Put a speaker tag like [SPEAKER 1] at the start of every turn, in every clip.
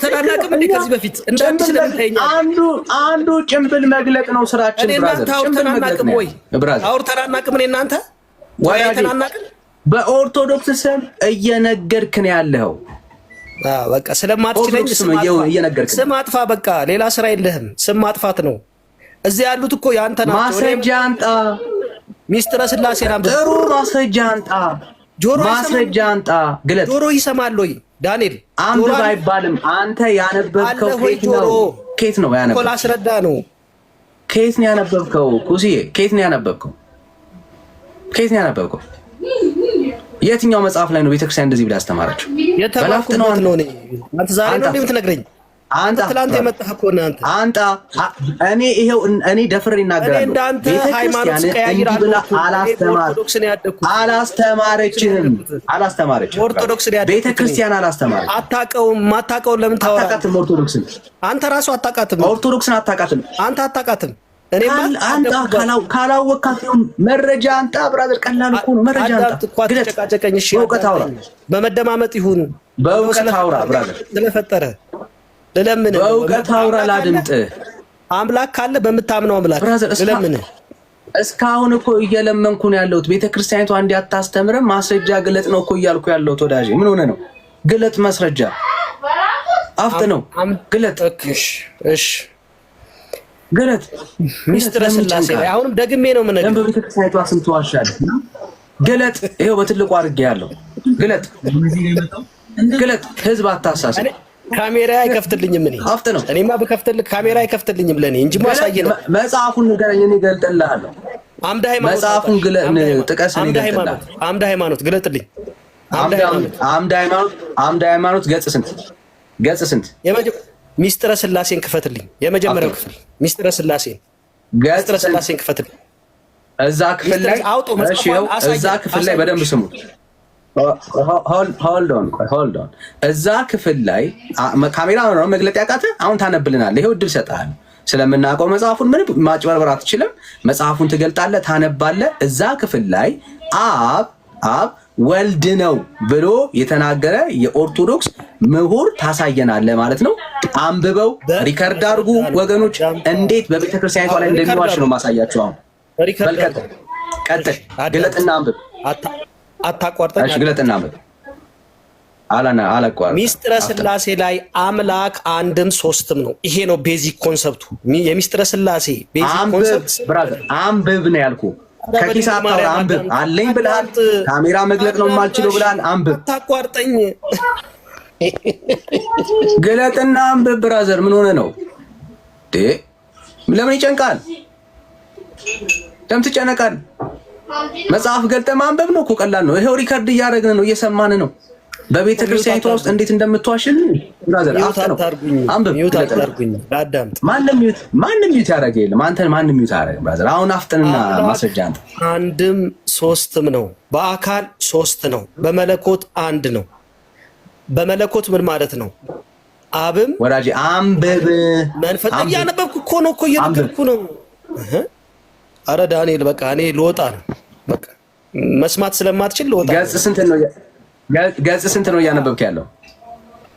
[SPEAKER 1] አውርተን አናውቅም እንዴ ከዚህ በፊት እንዳንተ ስለምታየኝ
[SPEAKER 2] አንዱ ጭምብል መግለጥ ነው ስራችን ብራዘር
[SPEAKER 1] አውርተን አናውቅም ወይ አውርተን አናውቅም እኔ እናንተ ወያይተን አናውቅም
[SPEAKER 2] በኦርቶዶክስ ስም እየነገርክ ነው ያለው
[SPEAKER 1] በቃ ስለማትችለኝ ስም አጥፋ በቃ ሌላ ስራ የለህም ስም ማጥፋት ነው እዚህ ያሉት እኮ ያንተ ናቸው
[SPEAKER 2] ማስረጃ አንጣ
[SPEAKER 1] ሚስጥረ ስላሴ ናም
[SPEAKER 2] ጥሩ ማስረጃ አንጣ ማስረጃ አንጣ ግለጥ
[SPEAKER 1] ጆሮ ይሰማል ወይ ዳንኤል
[SPEAKER 2] አንብብ አይባልም አንተ ያነበብከው ኬት ነው ያነበብከው
[SPEAKER 1] ኮላ አስረዳ ነው
[SPEAKER 2] ኬት ነው ያነበብከው ኩሲዬ ኬት ነው ያነበብከው የትኛው መጽሐፍ ላይ ነው ቤተክርስቲያን እንደዚህ ብላ አስተማረችው
[SPEAKER 1] የተባልኩት ነው አንተ ዛሬ ነው እንደምትነግረኝ አንተ ትላንት የመጣህ እኮ ነው
[SPEAKER 2] አንተ እኔ ይሄው እኔ ደፍሬ እናገራለሁ
[SPEAKER 1] እንዳንተ ሃይማኖት ቀያይራለሁ ኦርቶዶክስን ያደኩት አላስተማረችም ኦርቶዶክስን ያደኩት ቤተክርስቲያን አላስተማረችም አታውቀውም ለምን ታወራለህ ኦርቶዶክስን አንተ ራሱ አታውቃትም ኦርቶዶክስን አታውቃትም አንተ አታውቃትም እኔ
[SPEAKER 2] አንተ ካላወቅካት መረጃ አንተ ብራዘር ቀላል እኮ ነው መረጃ አንተ
[SPEAKER 1] ተጨቃጨቀኝ እሺ በእውቀት አውራ በመደማመጥ ይሁን
[SPEAKER 2] በእውቀት አውራ ብራዘር
[SPEAKER 1] ስለፈጠረ ለምን
[SPEAKER 2] በእውቀት አውራ ላድምጥ
[SPEAKER 1] አምላክ ካለ በመታምነው አምላክ ለምን
[SPEAKER 2] እስካሁን እኮ እየለመንኩ ነው ያለሁት ቤተክርስቲያኒቷ እንዲያታስተምረን ማስረጃ ግለጥ ነው እኮ እያልኩ ያለሁት ወዳጄ ምን ሆነ ነው ግለጥ ማስረጃ አፍጥ ነው ግለጥ
[SPEAKER 1] እሺ
[SPEAKER 2] ግለጥ
[SPEAKER 1] ሚስጥረ ስላሴ አሁንም ደግሜ ነው ምን ነገር
[SPEAKER 2] በቤተክርስቲያኒቷ ስንት ዋሻለህ ግለጥ ይሄው በትልቁ አድርጌ ያለው ግለጥ ህዝብ አታሳስብ
[SPEAKER 1] ካሜራ አይከፍትልኝም እኔ
[SPEAKER 2] አፍጥ ነው
[SPEAKER 1] እኔማ በከፍትልህ ካሜራ አይከፍትልኝም ለኔ እንጂ ማሳየ ነው
[SPEAKER 2] መጽሐፉን ንገረኝ እኔ እገልጥልሃለሁ
[SPEAKER 1] አምደ ሃይማኖት
[SPEAKER 2] መጽሐፉን ጥቀስ እኔ እገልጥልሃለሁ
[SPEAKER 1] አምደ ሃይማኖት ግለጥልኝ
[SPEAKER 2] አምደ ሃይማኖት ገጽ ስንት
[SPEAKER 1] ሚስጥረ ስላሴን ክፈትልኝ የመጀመሪያው ክፍል ሚስጥረ ስላሴን ክፈትልኝ
[SPEAKER 2] እዛ ክፍል ላይ በደንብ ስሙ ሆልድ ኦን እዛ ክፍል ላይ ካሜራ ነው መግለጥ ያቃተ አሁን ታነብልናለህ ይሄው እድል ሰጣል ስለምናውቀው መጽሐፉን ምን ማጭበርበር አትችልም መጽሐፉን ትገልጣለህ ታነባለህ እዛ ክፍል ላይ አብ ወልድ ነው ብሎ የተናገረ የኦርቶዶክስ ምሁር ታሳየናለህ ማለት ነው አንብበው ሪከርድ አድርጉ ወገኖች እንዴት በቤተክርስቲያኒቷ ላይ እንደሚዋሽ ነው ማሳያችሁ አሁን ቀጥል ግለጥና አንብብ
[SPEAKER 1] አታቋርጠኝ
[SPEAKER 2] እሺ ግለጥና አንብብ አላቋርጥ
[SPEAKER 1] ሚስጥረ ስላሴ ላይ አምላክ አንድም ሶስትም ነው ይሄ ነው ቤዚክ ኮንሰፕቱ የሚስጥረ ስላሴ ቤዚክ ኮንሰፕት
[SPEAKER 2] ብራዘር አንብብ ነው ያልኩህ ከኪስ አታውራ አንብብ አለኝ ብለሃል ካሜራ መግለጥ ነው የማልችለው ብለሃል አንብብ
[SPEAKER 1] አታቋርጠኝ
[SPEAKER 2] ግለጥና አንብብ ብራዘር ምን ሆነ ነው ለምን ይጨንቃል ለምን ትጨነቃል መጽሐፍ ገልጠህ ማንበብ ነው እኮ ቀላል ነው ይሄው ሪከርድ እያደረግን ነው እየሰማን ነው በቤተክርስቲያኒቷ ውስጥ እንዴት እንደምትዋሽን ብራዘር አፍጥነው አንብብ
[SPEAKER 1] አዳምጥ
[SPEAKER 2] ማንም ሚውት ያደረገ የለም አንተን ማንም ሚውት ያደረገ ብራዘር አሁን አፍጥንና ማስረጃ አንተ
[SPEAKER 1] አንድም ሶስትም ነው በአካል ሶስት ነው በመለኮት አንድ ነው በመለኮት ምን ማለት ነው አብም
[SPEAKER 2] ወራጂ አንብብ
[SPEAKER 1] መንፈስ እያነበብኩ እኮ ነው እኮ እየነገርኩ ነው አረ ዳንኤል በቃ እኔ ልወጣ ነው በቃ መስማት ስለማትችል ልወጣ
[SPEAKER 2] ገጽ ስንት ነው እያነበብክ ያለው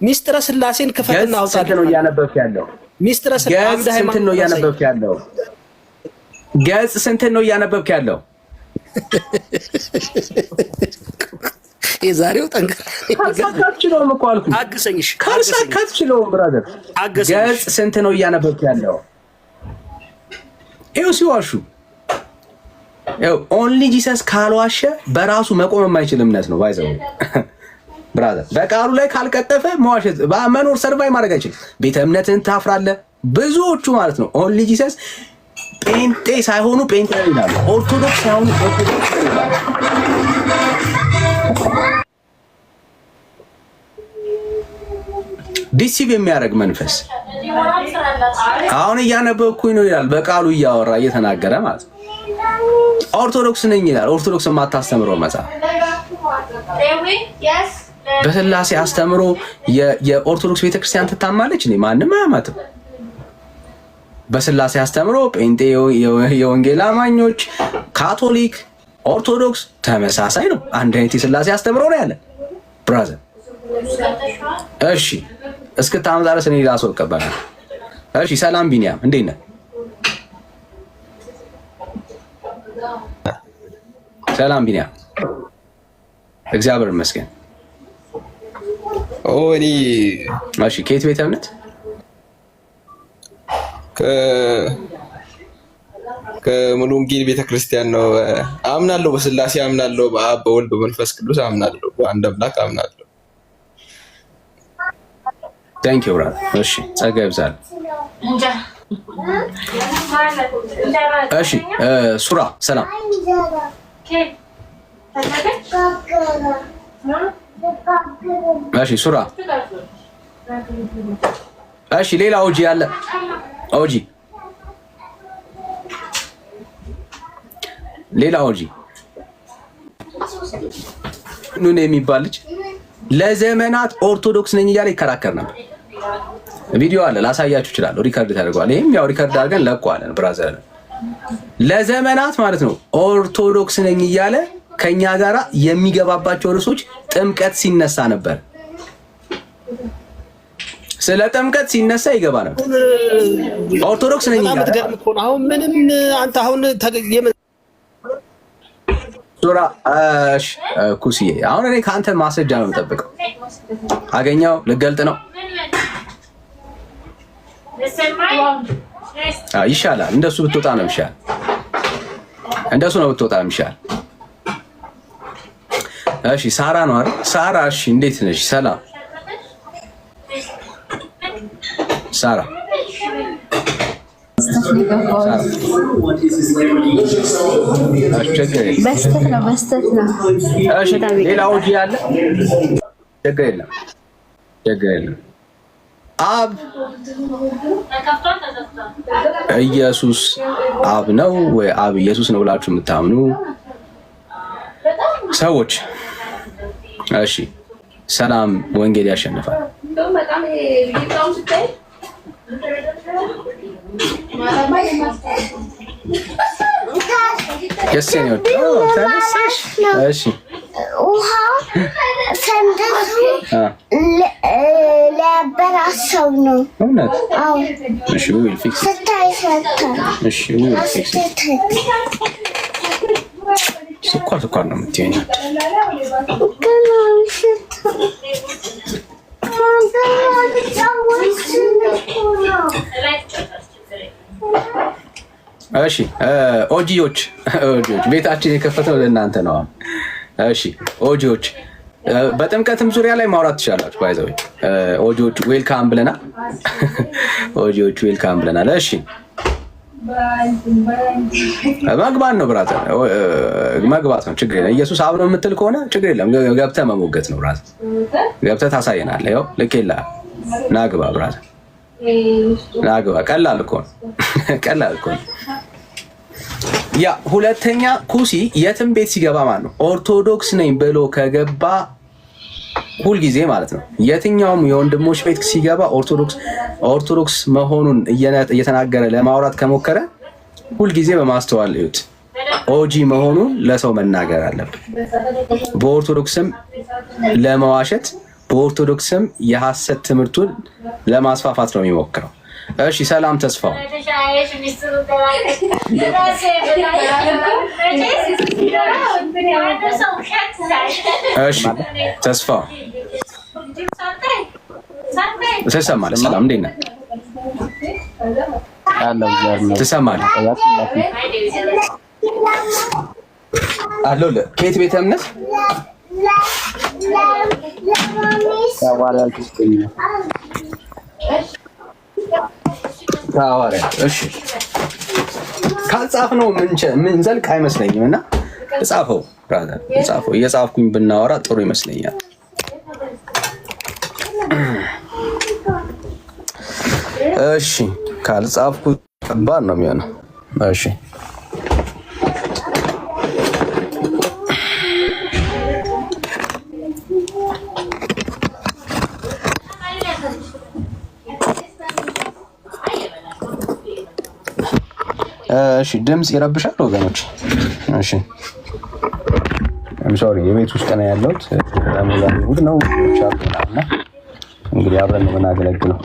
[SPEAKER 1] ሚስጥረ ስላሴን ክፈትና አውጣ
[SPEAKER 2] ስንት ነው እያነበብክ ያለው
[SPEAKER 1] ሚስጥረ ስላሴ
[SPEAKER 2] ስንት ነው እያነበብክ ያለው ገጽ ስንት ነው እያነበብክ ያለው
[SPEAKER 1] የዛሬው ጠንከር
[SPEAKER 2] ካልሳካችለውም እኮ አልኩ
[SPEAKER 1] አግሰኝሽ
[SPEAKER 2] ካልሳካችለውም ብራዘር ገጽ ስንት ነው እያነበብክ ያለው ይኸው ሲዋሹ ኦንሊ ጂሰስ ካልዋሸ በራሱ መቆም የማይችል እምነት ነው ባይዘው ብራዘር በቃሉ ላይ ካልቀጠፈ መዋሸት መኖር ሰርቫይ ማድረግ አይችልም ቤተ እምነትን ታፍራለህ ብዙዎቹ ማለት ነው ኦንሊ ጂሰስ ጴንጤ ሳይሆኑ ጴንጤ ይላሉ ኦርቶዶክስ ሳይሆኑ ኦርቶዶክስ ይላሉ ዲሲቭ የሚያደርግ መንፈስ አሁን እያነበብኩኝ ነው ይላል በቃሉ እያወራ እየተናገረ ማለት ነው ኦርቶዶክስ ነኝ ይላል ኦርቶዶክስ የማታስተምረው መጽሐፍ በስላሴ አስተምሮ የኦርቶዶክስ ቤተክርስቲያን ትታማለች እኔ ማንም አያማትም በስላሴ አስተምሮ ጴንጤ የወንጌል አማኞች ካቶሊክ ኦርቶዶክስ ተመሳሳይ ነው አንድ አይነት የስላሴ አስተምሮ ነው ያለ ብራዘር እሺ እስክታመጣ ድረስ እኔ ራሱ እቀበላለሁ። እሺ ሰላም ቢኒያም እንዴት ነህ? ሰላም ቢኒያም እግዚአብሔር ይመስገን።
[SPEAKER 3] እኔ
[SPEAKER 2] እሺ ከየት ቤተ እምነት?
[SPEAKER 3] ከሙሉ ወንጌል ቤተክርስቲያን ነው። አምናለሁ፣ በስላሴ አምናለሁ፣ በአብ በወልድ በመንፈስ ቅዱስ አምናለሁ፣ በአንድ አምላክ አምናለሁ።
[SPEAKER 2] ታንክ ዩ ብራዘር። እሺ ጸጋ ይብዛል። እሺ ሱራ ሰላም። እሺ ሱራ። እሺ ሌላ ኦጂ አለ? ኦጂ ሌላ ኦጂ ኑን የሚባል ልጅ ለዘመናት ኦርቶዶክስ ነኝ እያለ ይከራከር ነበር። ቪዲዮ አለ ላሳያችሁ እችላለሁ። ሪከርድ ተደርጓል። ይሄም ያው ሪከርድ አድርገን ለቀዋለን። ብራዘር ለዘመናት ማለት ነው ኦርቶዶክስ ነኝ እያለ ከኛ ጋራ የሚገባባቸው ርዕሶች ጥምቀት ሲነሳ ነበር። ስለ ጥምቀት ሲነሳ ይገባ ነበር። ኦርቶዶክስ ነኝ እያለ
[SPEAKER 1] አሁን ምንም አንተ አሁን
[SPEAKER 2] ሱራ ኩሲዬ አሁን እኔ ከአንተ ማስረጃ ነው የምጠብቀው። አገኘው ልገልጥ ነው ይሻላል። እንደሱ ብትወጣ ነው ይሻል። እንደሱ ነው ብትወጣ ነው ይሻል። እሺ ሳራ ነው አይደል? ሳራ እሺ እንዴት ነሽ? ሰላም ሳራ።
[SPEAKER 4] በስተት ነው።
[SPEAKER 2] እሺ ሌላ ኦጂ አለ? ችግር የለም ችግር የለም። አብ ኢየሱስ አብ ነው ወይ አብ ኢየሱስ ነው ብላችሁ የምታምኑ ሰዎች እሺ ሰላም ወንጌል ያሸንፋል። የሰኔው ተነሳሽ? እሺ
[SPEAKER 4] ውሃ ፈንድቶ ሊያበራሰው ነው።
[SPEAKER 2] እውነት?
[SPEAKER 4] አዎ።
[SPEAKER 2] እሺ ዊል ፊክስ
[SPEAKER 4] ስታይ ፈታል።
[SPEAKER 2] እሺ ዊል ፊክስ ስኳር ነው የምትይኝ። እሺ ኦጂዎች ቤታችን የከፈተው ለእናንተ ነው። እሺ ኦጂዎች በጥምቀትም ዙሪያ ላይ ማውራት ትችላላችሁ። ባይዘው ኦጂዎች ዌልካም ብለናል። ኦጂዎች ዌልካም ብለናል። እሺ መግባት ነው ብራዘር፣ መግባት ነው ችግር የለም። ኢየሱስ አብ ነው የምትል ከሆነ ችግር የለም። ገብተህ መሞገት ነው ብራዘር፣ ገብተህ ታሳየናለህ። ይኸው ልኬላ ናግባ ብራዘር ናግባ። ቀላል እኮ ነው፣ ቀላል እኮ ነው። ያ ሁለተኛ ኩሲ የትም ቤት ሲገባ ማለት ነው ኦርቶዶክስ ነኝ ብሎ ከገባ ሁልጊዜ ማለት ነው የትኛውም የወንድሞች ቤት ሲገባ ኦርቶዶክስ መሆኑን እየተናገረ ለማውራት ከሞከረ ሁልጊዜ በማስተዋል እዩት። ኦጂ መሆኑን ለሰው መናገር አለብን። በኦርቶዶክስም ለመዋሸት በኦርቶዶክስም የሐሰት ትምህርቱን ለማስፋፋት ነው የሚሞክረው። እሺ ሰላም ተስፋው። እሺ ተስፋው ትሰማለህ? ሰላም እንዴት ነህ? ትሰማለህ? አለሁልህ። ከየት ቤተ እምነት? እሺ ካልጻፍ ነው ምን ዘልቅ አይመስለኝም እና ጻፈው ብራዘር ጻፈው። እየጻፍኩኝ ብናወራ ጥሩ ይመስለኛል። እሺ ካልጻፍኩ ከባድ ነው የሚሆነው። እሺ እሺ ድምጽ ይረብሻል ወገኖች። እሺ ሶሪ የቤት ውስጥ ነው ያለሁት። ሙሉ ነው ቻርጅና እንግዲህ አብረን ነው የምናገለግለው።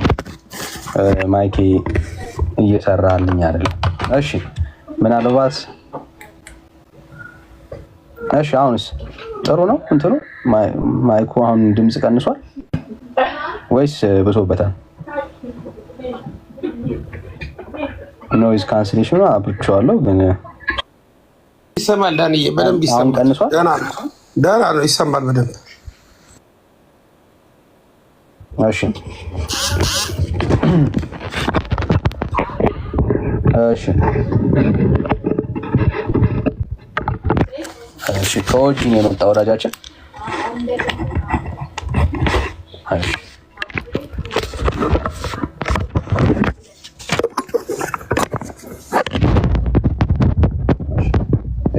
[SPEAKER 2] ማይኬ እየሰራልኝ አይደለም። እሺ ምናልባት እሺ አሁንስ ጥሩ ነው እንትኑ ማይኩ አሁን ድምጽ ቀንሷል ወይስ ብሶበታል? ኖይዝ ካንስሌሽኑ አብርቼዋለሁ ግን
[SPEAKER 5] ይሰማል። ዳንዬ በደንብ ይሰማል።
[SPEAKER 2] ቀንሷል።
[SPEAKER 5] ደህና ነው ይሰማል በደንብ።
[SPEAKER 2] እሺ እሺ እሺ ከውጭ ነው የመጣ ወዳጃችን። እሺ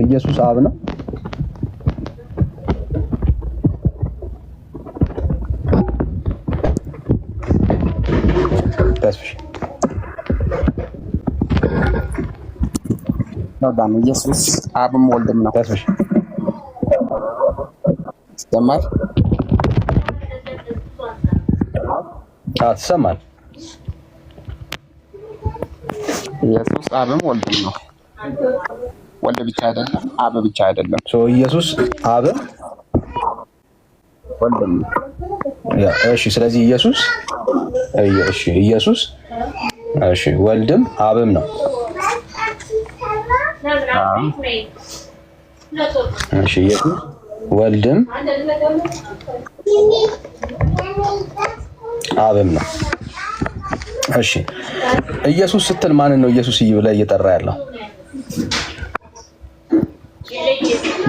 [SPEAKER 2] ኢየሱስ አብ ነው። ተስፍሽ
[SPEAKER 6] ነው ኢየሱስ አብም ወልድም ነው።
[SPEAKER 2] ተስፍሽ
[SPEAKER 6] ይሰማል?
[SPEAKER 2] ትሰማል?
[SPEAKER 6] ኢየሱስ አብም ወልድም ነው። ወልድ ብቻ አይደለም፣ አብ ብቻ አይደለም።
[SPEAKER 2] ኢየሱስ አብ
[SPEAKER 6] ወልድም ነው።
[SPEAKER 2] እሺ ስለዚህ ኢየሱስ እሺ ወልድም አብም ነው። እሺ ኢየሱስ ወልድም አብም ነው። እሺ ኢየሱስ ስትል ማንን ነው ኢየሱስ ብለህ እየጠራ ያለው?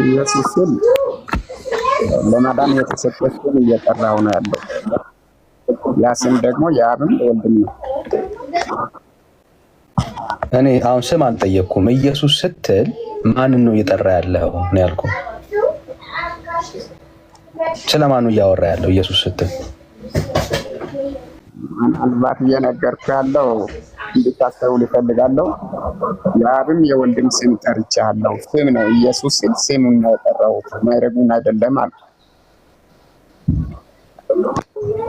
[SPEAKER 6] ኢየሱስን ለማዳን የተሰጠውን እየጠራው ነው ያለው። ያ ስም ደግሞ የአብም ወልድም ነው።
[SPEAKER 2] እኔ አሁን ስም አልጠየቅኩም። ኢየሱስ ስትል ማንን ነው እየጠራ ያለው ነው ያልኩህ። ስለማን ነው እያወራ ያለው ኢየሱስ ስትል?
[SPEAKER 6] ምናልባት እየነገርኩህ ያለው እንድታስተውል እፈልጋለሁ። የአብም የወልድም ስም ጠርቻለሁ። ስም ነው ኢየሱስ ሲል ስሙን ነው የጠራው፣ ማይረጉን አይደለም አለ።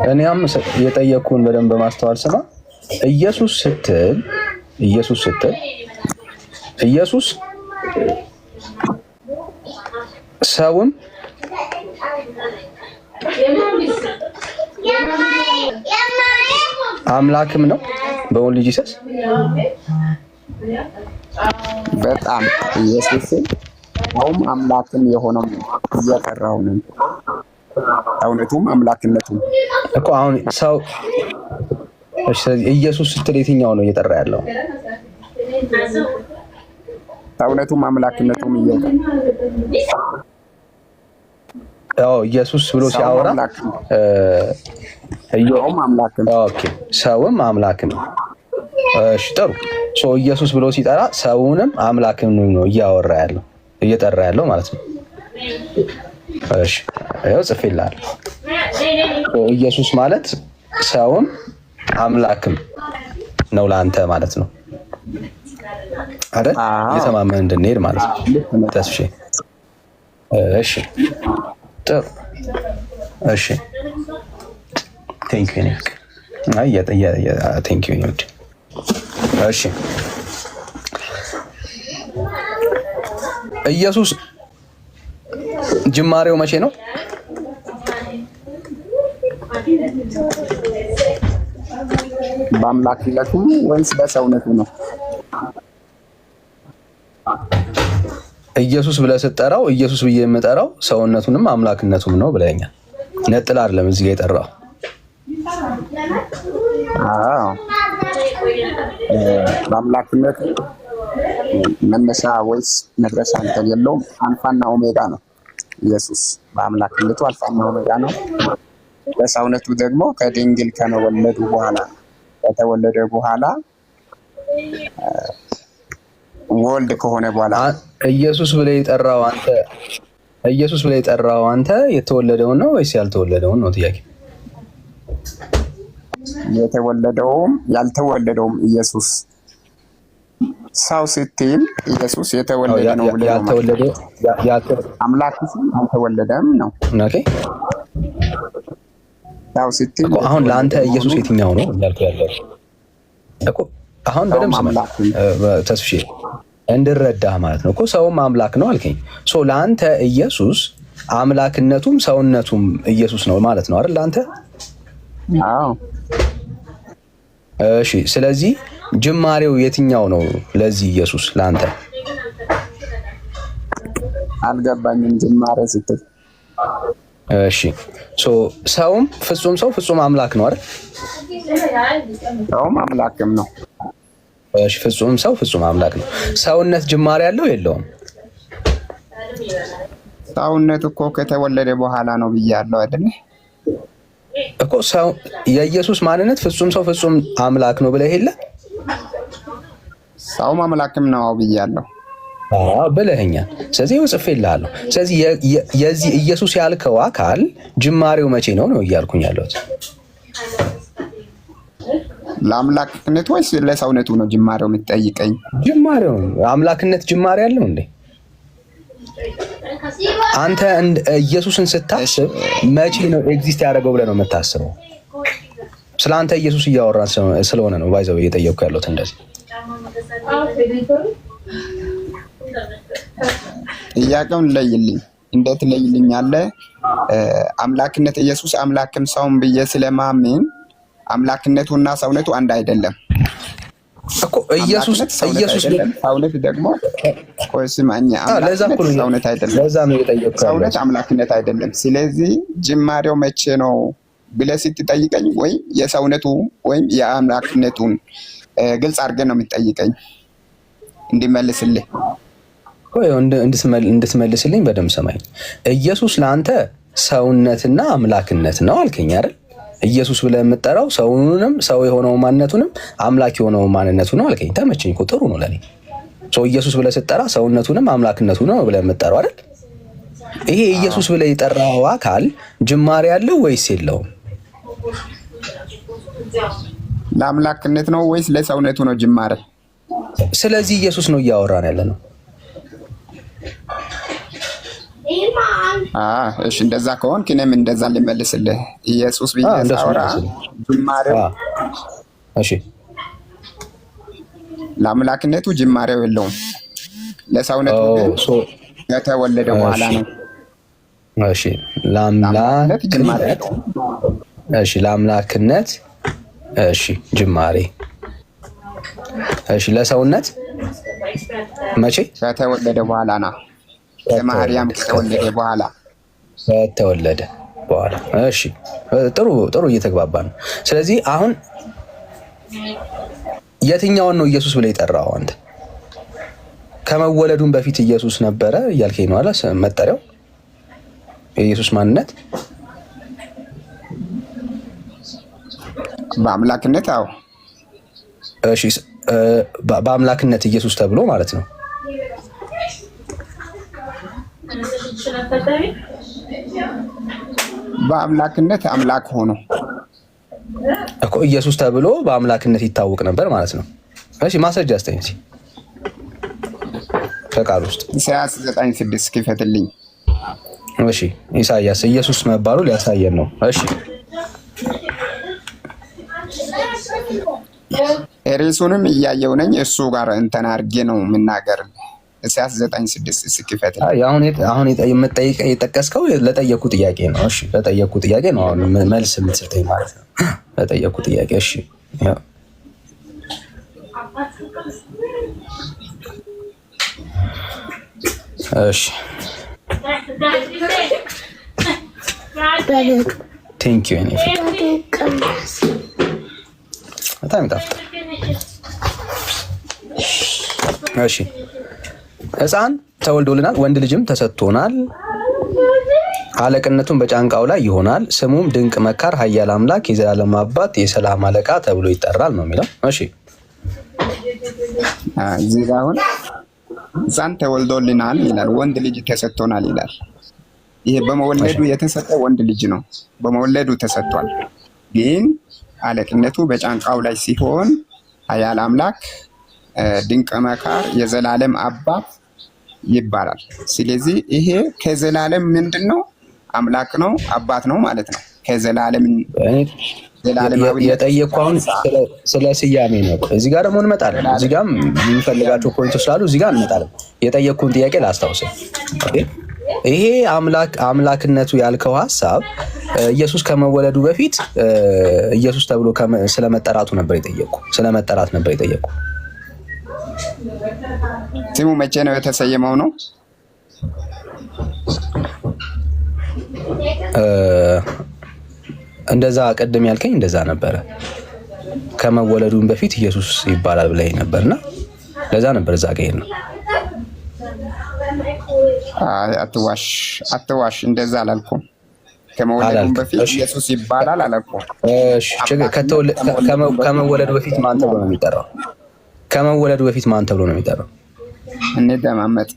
[SPEAKER 2] እኔም የጠየቅኩህን በደንብ በማስተዋል ስማ። ኢየሱስ ስትል ኢየሱስ ሰውም አምላክም ነው በወልድ ልጅ ኢየሱስ
[SPEAKER 6] በጣም ኢየሱስ ሰውም አምላክም የሆነው እየጠራው ነው። እውነቱም አምላክነቱም
[SPEAKER 2] እኮ አሁን ሰው እሺ ኢየሱስ ስትል የትኛው ነው እየጠራ ያለው?
[SPEAKER 6] እውነቱም አምላክነቱም እየጠራ
[SPEAKER 2] ኢየሱስ ብሎ ሲያወራ ሰውም አምላክም። እሺ ጥሩ። ኢየሱስ ብሎ ሲጠራ ሰውንም አምላክም ነው እየጠራ ያለው ማለት ነው። እሺ ይኸው ጽፌልሃለሁ። ኢየሱስ ማለት ሰውም አምላክም ነው ለአንተ ማለት ነው አይደል? እየተማመን እንድንሄድ ማለት ነው። ተስፍሽ እሺ ጥሩ እሺ ቴንክ ዩ ኒክ ቴንክ ዩ ኒክ እሺ ኢየሱስ ጅማሬው መቼ ነው?
[SPEAKER 6] በአምላክነቱ ወይስ በሰውነቱ ነው?
[SPEAKER 2] ኢየሱስ ብለህ ስትጠራው ኢየሱስ ብዬ የምጠራው ሰውነቱንም አምላክነቱም ነው ብለኛል። ነጥል አይደለም እዚህ ጋር የጠራው።
[SPEAKER 6] በአምላክነቱ መነሻ ወይስ መድረሻ እንትን የለውም። አልፋና ኦሜጋ ነው ኢየሱስ። በአምላክነቱ አልፋና ኦሜጋ ነው። በሰውነቱ ደግሞ ከድንግል ከመወለዱ በኋላ ከተወለደ በኋላ ወልድ ከሆነ በኋላ
[SPEAKER 2] ኢየሱስ ብለህ የጠራው አንተ የተወለደውን ነው ወይስ ያልተወለደውን ነው? ጥያቄ
[SPEAKER 6] የተወለደውም ያልተወለደውም ኢየሱስ ሰው ስትል ኢየሱስ የተወለደ ነው ብለህ ያልተወለደ አምላክ አልተወለደም ነው።
[SPEAKER 2] ኦኬ
[SPEAKER 6] ያው ስትል
[SPEAKER 2] እኮ አሁን ለአንተ ኢየሱስ የትኛው ነው እያልኩ ያለው እኮ አሁን በደምብ ሰማ ተስፍሽ እንድረዳህ ማለት ነው እኮ ሰውም አምላክ ነው አልከኝ። ሶ ለአንተ ኢየሱስ አምላክነቱም ሰውነቱም ኢየሱስ ነው ማለት ነው አይደል ለአንተ?
[SPEAKER 6] አዎ።
[SPEAKER 2] እሺ ስለዚህ ጅማሬው የትኛው ነው ለዚህ ኢየሱስ ለአንተ?
[SPEAKER 6] አልገባኝም ጅማሬ ስትል።
[SPEAKER 2] እሺ ሰውም ፍጹም ሰው ፍጹም አምላክ ነው አይደል?
[SPEAKER 6] ሰውም አምላክም ነው።
[SPEAKER 2] እሺ ፍጹም ሰው ፍጹም አምላክ ነው። ሰውነት ጅማሬ ያለው የለውም?
[SPEAKER 6] ሰውነት እኮ ከተወለደ በኋላ ነው ብያለሁ አይደል?
[SPEAKER 2] እኮ ሰው የኢየሱስ ማንነት ፍጹም ሰው ፍጹም አምላክ ነው ብለህ የለ?
[SPEAKER 6] ሰውም አምላክም ነው ብያለሁ።
[SPEAKER 2] ብለኸኛል። ስለዚህ ጽፌልሃለሁ። ስለዚህ የዚህ ኢየሱስ ያልከው አካል ጅማሬው መቼ ነው እያልኩኝ ያለሁት?
[SPEAKER 6] ለአምላክነት ወይስ ለሰውነቱ ነው ጅማሬው የምትጠይቀኝ?
[SPEAKER 2] ጅማሬው አምላክነት ጅማሬ ያለው እንዴ? አንተ ኢየሱስን ስታስብ መቼ ነው ኤግዚስት ያደረገው ብለህ ነው የምታስበው? ስለ አንተ ኢየሱስ እያወራን ስለሆነ ነው ባይዘው እየጠየቅኩ ያለሁት። እንደዚህ
[SPEAKER 6] ጥያቄውን ለይልኝ። እንዴት ለይልኝ አለ? አምላክነት ኢየሱስ አምላክም ሰውም ብዬ ስለማምን አምላክነቱና ሰውነቱ አንድ አይደለም
[SPEAKER 2] እኮ። ኢየሱስ
[SPEAKER 6] ሰውነት ደግሞ ቆስማኛ ሰውነት አይደለም።
[SPEAKER 2] ለዛ ነው የጠየቅኩት።
[SPEAKER 6] ሰውነት አምላክነት አይደለም። ስለዚህ ጅማሬው መቼ ነው ብለህ ስትጠይቀኝ ወይ የሰውነቱ ወይም የአምላክነቱን ግልጽ አድርገን ነው የምትጠይቀኝ እንዲመልስልህ። እንድትመልስልኝ በደንብ ሰማኝ። ኢየሱስ ለአንተ ሰውነትና አምላክነት ነው አልከኝ አይደል? ኢየሱስ ብለህ የምጠራው ሰውንም ሰው የሆነው ማንነቱንም አምላክ የሆነው ማንነቱ ነው አልከኝ። ተመቸኝ እኮ ጥሩ ነው ለኔ። ኢየሱስ ብለህ ስትጠራ ሰውነቱንም አምላክነቱን ነው ብለህ የምጠራው አይደል? ይሄ ኢየሱስ ብለህ የጠራው አካል ጅማሬ ያለው ወይስ የለውም? ለአምላክነት ነው ወይስ ለሰውነቱ ነው ጅማሬ?
[SPEAKER 2] ስለዚህ ኢየሱስ ነው እያወራን ያለ ነው።
[SPEAKER 6] እሺ እንደዛ ከሆንክ እኔም እንደዛ ልመልስልህ። ኢየሱስ ብዬ ሳወራ ጅማሬው
[SPEAKER 2] እሺ
[SPEAKER 6] ለአምላክነቱ ጅማሬው የለውም። ለሰውነቱ ግን ከተወለደ በኋላ ነው።
[SPEAKER 2] እሺ ለአምላክነት እሺ ጅማሬ እሺ ለሰውነት መቼ?
[SPEAKER 6] ከተወለደ በኋላ ነው። ከማርያም ከተወለደ በኋላ
[SPEAKER 2] እሺ ጥሩ እየተግባባ ነው። ስለዚህ አሁን የትኛውን ነው ኢየሱስ ብለህ የጠራው አንተ? ከመወለዱን በፊት ኢየሱስ ነበረ እያልከኝ ነው አለ መጠሪያው የኢየሱስ ማንነት
[SPEAKER 6] በአምላክነት። አዎ
[SPEAKER 2] እሺ በአምላክነት ኢየሱስ ተብሎ ማለት ነው።
[SPEAKER 6] በአምላክነት አምላክ ሆኖ
[SPEAKER 2] እኮ ኢየሱስ ተብሎ በአምላክነት ይታወቅ ነበር ማለት ነው። እሺ ማስረጃ አስተኝ እስኪ ከቃል ውስጥ
[SPEAKER 6] ኢሳይያስ 9:6 ክፈትልኝ።
[SPEAKER 2] እሺ ኢሳይያስ ኢየሱስ መባሉ ሊያሳየን ነው። እሺ
[SPEAKER 6] ርዕሱንም እያየው ነኝ እሱ ጋር እንትን አድርጌ ነው የምናገር። ኢሳይያስ 9:6 እስኪፈት
[SPEAKER 2] አሁን የጠቀስከው ለጠየቁ ጥያቄ ነው። እሺ ለጠየቁ ጥያቄ ነው አሁን መልስ የምትሰጠኝ ማለት ነው። ለጠየቁ ጥያቄ እሺ እሺ ቴንክ ዩ እኔ በጣም ይጣፍጣል። እሺ ሕፃን ተወልዶልናል፣ ወንድ ልጅም ተሰጥቶናል፣ አለቅነቱን በጫንቃው ላይ ይሆናል፣ ስሙም ድንቅ መካር፣ ኃያል አምላክ፣ የዘላለም አባት፣ የሰላም አለቃ ተብሎ ይጠራል ነው የሚለው። እሺ
[SPEAKER 6] እዚህ ጋር አሁን ሕፃን ተወልዶልናል ይላል፣ ወንድ ልጅ ተሰጥቶናል ይላል። ይሄ በመወለዱ የተሰጠ ወንድ ልጅ ነው፣ በመወለዱ ተሰጥቷል። ግን አለቅነቱ በጫንቃው ላይ ሲሆን ኃያል አምላክ፣ ድንቅ መካር፣ የዘላለም አባት ይባላል። ስለዚህ ይሄ ከዘላለም ምንድን ነው? አምላክ ነው፣ አባት ነው ማለት ነው።
[SPEAKER 7] ከዘላለም
[SPEAKER 6] የጠየኳውን ስለ ስያሜ ነው። እዚህ ጋር ደግሞ እንመጣለን። እዚህ ጋርም የሚፈልጋቸው ፖይንቶች ስላሉ እዚህ ጋር እንመጣለን። የጠየቅኩን ጥያቄ ላስታውስህ። ይሄ አምላክነቱ ያልከው ሀሳብ ኢየሱስ ከመወለዱ በፊት ኢየሱስ ተብሎ ስለመጠራቱ ነበር የጠየቅኩ። ስለመጠራት ነበር የጠየቅኩ።
[SPEAKER 7] ስሙ መቼ ነው የተሰየመው ነው?
[SPEAKER 6] እንደዛ ቀደም ያልከኝ እንደዛ ነበረ። ከመወለዱን በፊት ኢየሱስ ይባላል ብለኸኝ ነበርና ለዛ ነበር እዛ ጋር ነው።
[SPEAKER 7] አትዋሽ፣ እንደዛ አላልኩም። ከመወለዱን በፊት ኢየሱስ ይባላል አላልኩም።
[SPEAKER 6] እሺ፣ ከመወለዱ በፊት ማን ተብሎ ነው የሚጠራው? ከመወለዱ በፊት ማን ተብሎ ነው የሚጠራው?
[SPEAKER 7] እንደማመጥ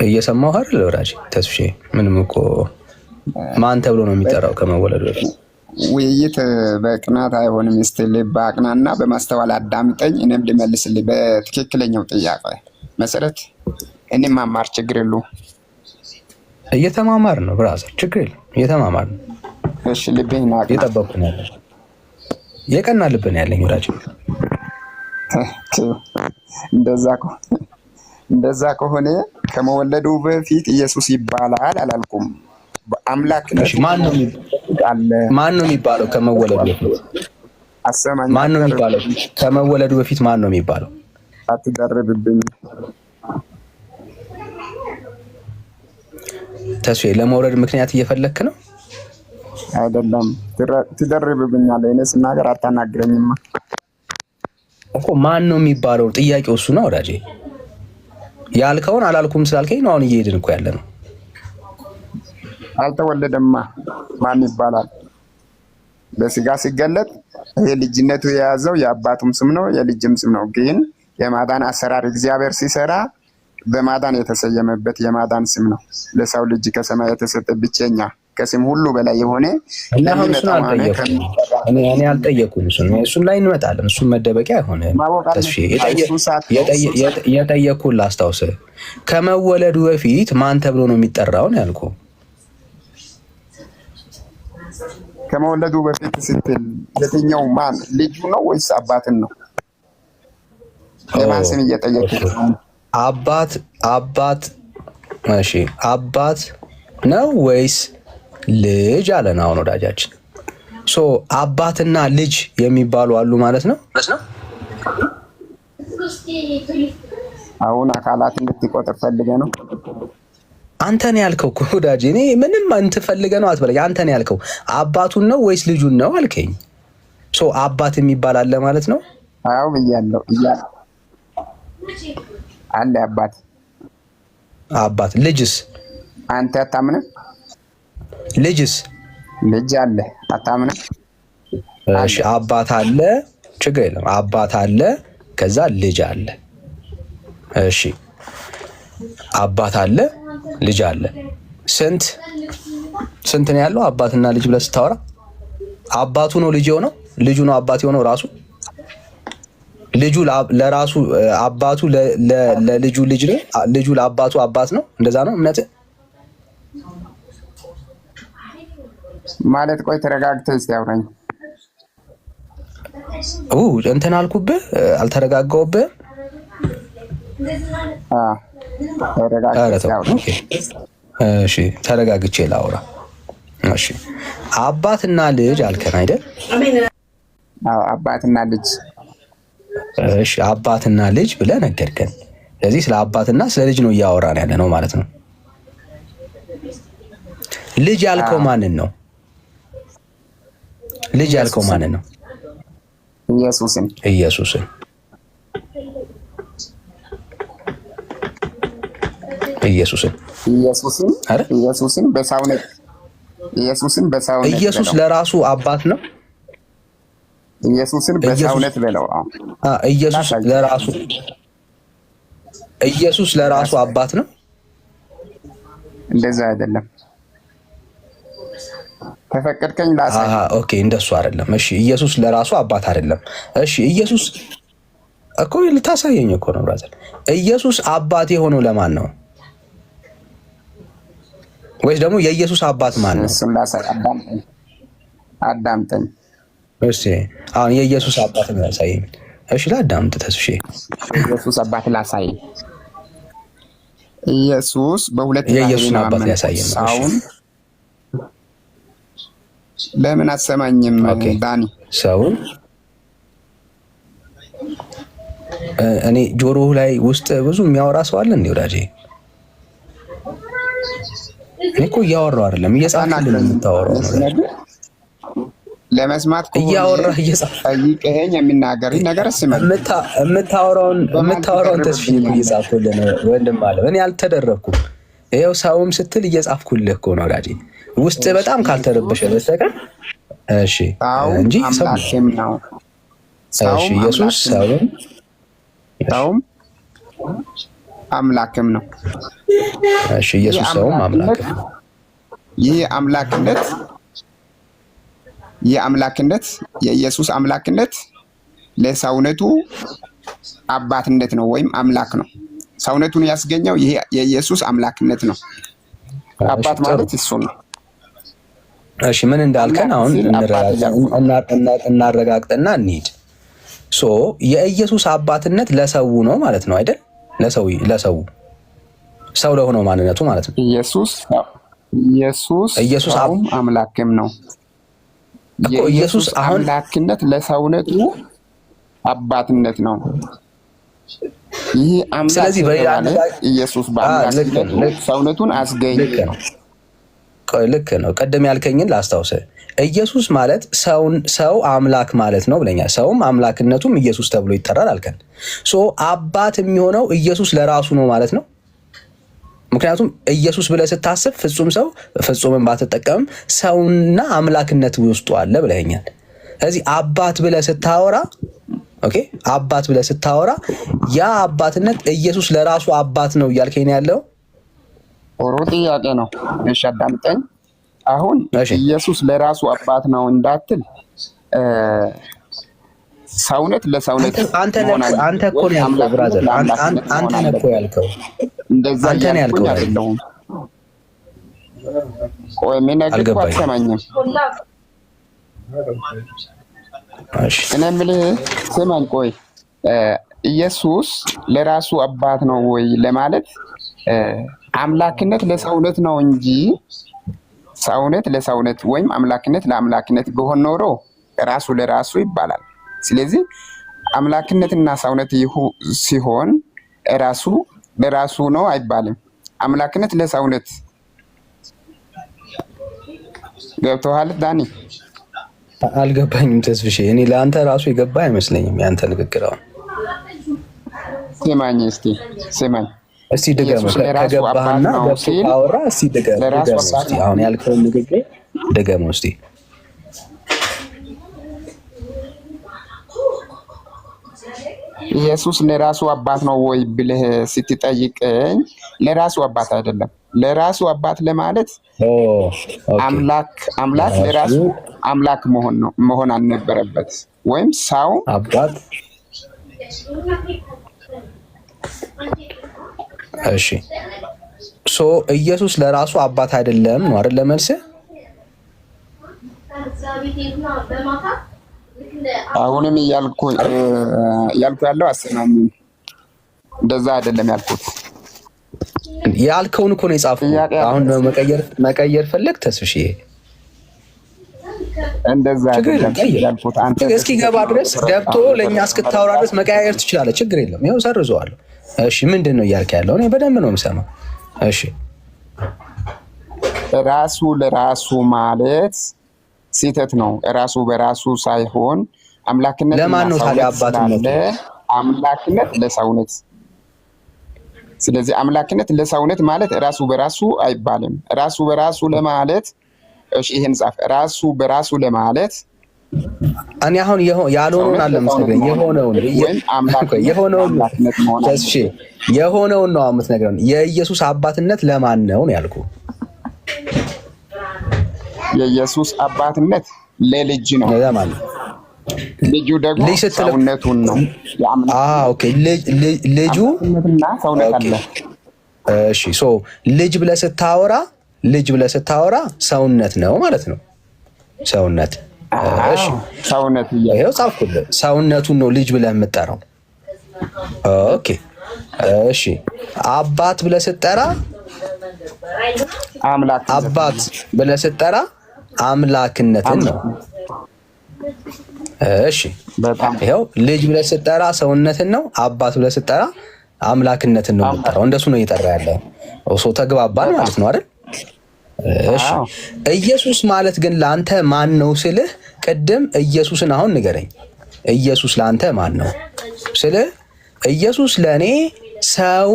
[SPEAKER 6] እየሰማሁ አይደል ወዳጅ ተስፍሼ? ምንም እኮ ማን ተብሎ ነው የሚጠራው ከመወለዱ በፊት?
[SPEAKER 7] ውይይት በቅናት አይሆንም። እስቲ ልብ አቅናና በማስተዋል አዳምጠኝ፣ እኔም ልመልስልህ በትክክለኛው ጥያቄ መሰረት። እኔም ማማር ችግር የለውም።
[SPEAKER 6] እየተማማር ነው ብራዘር፣ ችግር የለም እየተማማር ነው።
[SPEAKER 7] እሺ ልቤን አቅና።
[SPEAKER 6] እየጠበቅኩ ነው ያለኝ፣ የቀና ልብ ነው ያለኝ ወዳጅ።
[SPEAKER 7] እንደዛ ከሆነ ከመወለዱ በፊት ኢየሱስ ይባላል አላልኩም። አምላክ ነው።
[SPEAKER 6] ማን ነው የሚባለው ከመወለዱ በፊት?
[SPEAKER 7] አሰማኝ።
[SPEAKER 6] ማን ነው የሚባለው ከመወለዱ በፊት? ማን ነው የሚባለው?
[SPEAKER 7] አትደርብብኝ
[SPEAKER 6] ተስፋዬ። ለመውረድ ምክንያት እየፈለክ ነው
[SPEAKER 7] አይደለም? ትደርብብኛለህ። እኔ ስናገር አታናግረኝማ
[SPEAKER 6] እኮ። ማን ነው የሚባለው? ጥያቄው እሱ ነው ወዳጄ። ያልከውን አላልኩም ስላልከኝ ነው አሁን እየሄድን እኮ ያለ ነው።
[SPEAKER 7] አልተወለደማ ማን ይባላል? በስጋ ሲገለጥ የልጅነቱ የያዘው የአባቱም ስም ነው የልጅም ስም ነው። ግን የማዳን አሰራር እግዚአብሔር ሲሰራ በማዳን የተሰየመበት የማዳን ስም ነው። ለሰው ልጅ ከሰማይ የተሰጠ ብቸኛ ከስም ሁሉ በላይ የሆነ
[SPEAKER 6] እኔ አልጠየኩም። እሱን ላይ እንመጣለን። እሱን መደበቂያ አይሆንም። የጠየኩህን ላስታውስህ። ከመወለዱ በፊት ማን ተብሎ ነው የሚጠራው ነው ያልኩህ።
[SPEAKER 7] ከመወለዱ በፊት ስትል የትኛው ማን? ልጁ ነው ወይስ አባትን ነው? የማን ስም እየጠየቅህ? አባት።
[SPEAKER 6] እሺ አባት ነው ወይስ ልጅ አለን? አሁን ወዳጃችን አባትና ልጅ የሚባሉ አሉ ማለት ነው።
[SPEAKER 7] አሁን አካላት እንድትቆጥር ፈልገህ ነው?
[SPEAKER 6] አንተን ያልከው እኮ ወዳጄ። እኔ ምንም አንተ ፈልገህ ነው አትበለኝ። አንተን ያልከው አባቱን ነው ወይስ ልጁን ነው አልከኝ። አባት የሚባል አለ ማለት ነው?
[SPEAKER 7] አዎ ብያለሁ። አለ አባት። ልጅስ? አንተ አታምንም?
[SPEAKER 6] ልጅስ?
[SPEAKER 7] ልጅ አለ አታምንም?
[SPEAKER 6] እሺ አባት አለ፣ ችግር የለም። አባት አለ፣ ከዛ ልጅ አለ። እሺ አባት አለ፣ ልጅ አለ። ስንት ነው ያለው አባትና ልጅ ብለህ ስታወራ? አባቱ ነው ልጅ የሆነው? ልጁ ነው አባት የሆነው? ራሱ ልጁ ለራሱ አባቱ ለልጁ ልጅ ነው? ልጁ ለአባቱ አባት ነው? እንደዛ ነው እምነትህ
[SPEAKER 7] ማለት? ቆይ ተረጋግተህ እስኪ አውራኝ።
[SPEAKER 6] እንትን አልኩብህ፣ አልተረጋጋሁብህም። እሺ ተረጋግቼ ላውራ። እሺ አባትና ልጅ አልከን አይደል?
[SPEAKER 7] አዎ አባትና ልጅ።
[SPEAKER 6] እሺ አባትና ልጅ ብለህ ነገርከን። ስለዚህ ስለ አባትና ስለ ልጅ ነው እያወራን ያለ ነው ማለት ነው። ልጅ ያልከው ማንን ነው? ልጅ ያልከው ማንን ነው?
[SPEAKER 7] ኢየሱስን።
[SPEAKER 6] ኢየሱስን በሳውነት ኢየሱስ ለራሱ አባት ነው።
[SPEAKER 7] ኢየሱስን በሳውነት በለው።
[SPEAKER 6] ኢየሱስ ለራሱ አባት ነው።
[SPEAKER 7] እንደዛ አይደለም። ተፈቀድከኝ ላሳይ።
[SPEAKER 6] ኦኬ እንደሱ አይደለም። እሺ ኢየሱስ ለራሱ አባት አይደለም። እሺ ኢየሱስ እኮ ልታሳየኝ እኮ ነው ብራዘር። ኢየሱስ አባት የሆነው ለማን ነው? ወይስ ደግሞ የኢየሱስ አባት ማን ነው?
[SPEAKER 7] እሱን ላሳይ። አዳምጠኝ።
[SPEAKER 6] እሺ አሁን የኢየሱስ አባት ነው ያሳየኝ። እሺ ላዳምጥ ተስፍሼ።
[SPEAKER 7] የኢየሱስ አባት ላሳይ። ኢየሱስ በሁለት
[SPEAKER 6] የኢየሱስ አባት ያሳየኝ።
[SPEAKER 7] አሁን ለምን አሰማኝም ዳኒ?
[SPEAKER 6] ሰውን እኔ ጆሮ ላይ ውስጥ ብዙ የሚያወራ ሰው አለ እንዴ ወዳጄ? እኔ እኮ እያወራሁ አይደለም እየጻፍኩልህ ነው የምታወራው ነው።
[SPEAKER 7] ለመስማት
[SPEAKER 6] እያወራህ እየጻፍክ
[SPEAKER 7] ጠይቀኸኝ የሚናገርህ ነገር ስማ።
[SPEAKER 6] የምታወራውን ተስፋ እየጻፍኩልህ ነው ወንድም አለ። እኔ አልተደረኩም። ይኸው ሰውም ስትል እየጻፍኩልህ እኮ ነው ወዳጄ። ውስጥ በጣም ካልተረበሸ በስተቀር እሺ እንጂ
[SPEAKER 7] አምላክም ነው።
[SPEAKER 6] እሺ ኢየሱስ ሰውም
[SPEAKER 7] አምላክም ነው።
[SPEAKER 6] እሺ ኢየሱስ ሰውም አምላክም ነው።
[SPEAKER 7] ይህ አምላክነት የኢየሱስ አምላክነት ለሰውነቱ አባትነት ነው ወይም አምላክ ነው። ሰውነቱን ያስገኘው ይሄ የኢየሱስ አምላክነት ነው። አባት ማለት እሱ ነው።
[SPEAKER 6] እሺ ምን እንዳልከን አሁን እናረጋግጥና እንሂድ። የኢየሱስ አባትነት ለሰው ነው ማለት ነው አይደል? ለሰው ሰው ለሆነው ማንነቱ ማለት ነው።
[SPEAKER 7] ኢየሱስ አምላክም ነው።
[SPEAKER 6] ኢየሱስ አሁን
[SPEAKER 7] አምላክነት ለሰውነቱ አባትነት ነው። ይህ አምላክ ኢየሱስ በአምላክነት ሰውነቱን አስገኘ።
[SPEAKER 6] ልክ ነው። ቀደም ያልከኝን ላስታውስ። ኢየሱስ ማለት ሰው አምላክ ማለት ነው ብለኛል። ሰውም አምላክነቱም ኢየሱስ ተብሎ ይጠራል አልከን። አባት የሚሆነው ኢየሱስ ለራሱ ነው ማለት ነው። ምክንያቱም ኢየሱስ ብለህ ስታስብ ፍጹም ሰው ፍጹምን ባትጠቀምም ሰውና አምላክነት ውስጡ አለ ብለኛል። ስለዚህ አባት ብለህ ስታወራ አባት ብለህ ስታወራ ያ አባትነት ኢየሱስ ለራሱ አባት ነው እያልከኝ ያለው
[SPEAKER 7] ኦሮ ጥያቄ ነው። እሺ አዳምጠኝ። አሁን ኢየሱስ ለራሱ አባት ነው እንዳትል ሰውነት ለሰውነት
[SPEAKER 6] አንተ እኮ ነው ያልከው ብራዘር። አንተ ነህ እኮ ያልከው
[SPEAKER 7] እንደዛ ያልኩኝ አይደለሁም። ቆይ ምን ነገር አትሰማኝም? እኔ የምልህ ስማኝ። ቆይ ኢየሱስ ለራሱ አባት ነው ወይ ለማለት አምላክነት ለሰውነት ነው እንጂ ሰውነት ለሰውነት ወይም አምላክነት ለአምላክነት ቢሆን ኖሮ ራሱ ለራሱ ይባላል። ስለዚህ አምላክነትና ሰውነት ሲሆን ራሱ ለራሱ ነው አይባልም። አምላክነት ለሰውነት ገብቶሃል ዳኒ?
[SPEAKER 6] አልገባኝም ተስፍሼ። እኔ ለአንተ ራሱ የገባ አይመስለኝም ያንተ ንግግር። አሁን
[SPEAKER 7] ስማኝ እስቲ
[SPEAKER 6] ድገም። ከገባህና አወራ እስቲ ድገም። አሁን ያልከውን ንግግር ድገም እስቲ።
[SPEAKER 7] ኢየሱስ ለራሱ አባት ነው ወይ ብለህ ስትጠይቀኝ ለራሱ አባት አይደለም። ለራሱ አባት ለማለት አምላክ ለራሱ አምላክ መሆን አልነበረበት ወይም ሰው
[SPEAKER 6] አባት። እሺ ኢየሱስ ለራሱ አባት አይደለም ነው አይደል? መልስህ
[SPEAKER 7] አሁንም እያልኩ ያለው አሰናኝ እንደዛ አይደለም ያልኩት።
[SPEAKER 6] ያልከውን እኮ ነው የጻፍኩት። አሁን መቀየር ፈለግ ተስፍሽ?
[SPEAKER 7] እንደዛ አይደለም ያልኩት። አንተ
[SPEAKER 6] እስኪ ገባ ድረስ ገብቶ ለኛ እስክታወራ ድረስ መቀያየር ትችላለህ። ችግር የለም። ይኸው ሰርዘዋለሁ። እሺ ምንድን ነው እያልክ ያለው? እኔ በደንብ ነው የምሰማው። እሺ
[SPEAKER 7] ራሱ ለራሱ ማለት ስህተት ነው። ራሱ በራሱ ሳይሆን አምላክነት
[SPEAKER 6] ለማን ነው ታዲያ አባትነት?
[SPEAKER 7] አምላክነት ለሰውነት። ስለዚህ አምላክነት ለሰውነት ማለት ራሱ በራሱ አይባልም። ራሱ በራሱ ለማለት እሺ ይሄን ጻፍ። ራሱ በራሱ ለማለት
[SPEAKER 6] እኔ አሁን ያልሆነውን አለ መስለኝ የሆነውን ነው የምትነግረን። የኢየሱስ አባትነት ለማን ነው ያልኩ?
[SPEAKER 7] የኢየሱስ አባትነት ለልጅ ነው።
[SPEAKER 6] ለማን?
[SPEAKER 7] ልጁ ደግሞ ሰውነቱን ነው።
[SPEAKER 6] ኦኬ ልጁ
[SPEAKER 7] እና ሰውነት አለ።
[SPEAKER 6] እሺ ልጅ ብለህ ስታወራ ልጅ ብለህ ስታወራ ሰውነት ነው ማለት ነው። ሰውነት እሺ፣
[SPEAKER 7] ሰውነት
[SPEAKER 6] ይሄው ጻፍኩልህ። ሰውነቱን ነው ልጅ ብለህ የምጠራው። ኦኬ እሺ። አባት ብለህ ስትጠራ
[SPEAKER 7] አምላክ፣
[SPEAKER 6] አባት ብለህ ስትጠራ አምላክነትን ነው። እሺ ይሄው ልጅ ብለህ ስትጠራ ሰውነትን ነው። አባት ብለህ ስትጠራ አምላክነትን ነው የምጠራው። እንደሱ ነው እየጠራ ያለው። ሶ ተግባባን ማለት ነው አይደል? እሺ ኢየሱስ ማለት ግን ለአንተ ማን ነው ስልህ፣ ቅድም ኢየሱስን አሁን ንገረኝ። ኢየሱስ ለአንተ ማን ነው ስልህ፣ ኢየሱስ ለእኔ ሰው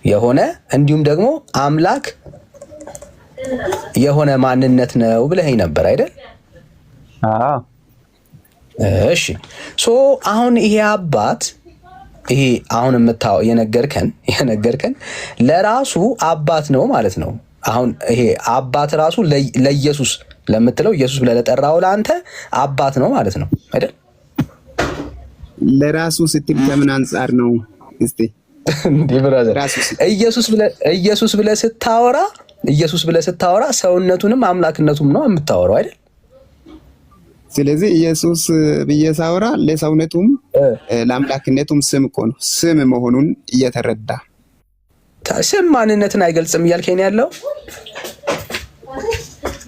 [SPEAKER 6] የሆነ እንዲሁም ደግሞ አምላክ የሆነ ማንነት ነው ብለኸኝ ነበር አይደል? እሺ ሶ አሁን ይሄ አባት ይሄ አሁን የነገርከን ለራሱ አባት ነው ማለት ነው። አሁን ይሄ አባት ራሱ ለኢየሱስ ለምትለው ኢየሱስ ብለህ ለጠራው ለአንተ አባት ነው ማለት ነው አይደል?
[SPEAKER 7] ለራሱ ስትል ከምን አንጻር ነው እስቲ?
[SPEAKER 6] እንዴ ብራዘር ኢየሱስ ብለህ ስታወራ ሰውነቱንም አምላክነቱም ነው የምታወራው አይደል?
[SPEAKER 7] ስለዚህ ኢየሱስ ብዬ ሳወራ ለሰውነቱም ለአምላክነቱም ስም እኮ ነው። ስም መሆኑን እየተረዳ
[SPEAKER 6] ስም ማንነትን አይገልጽም እያልከኝ ያለው?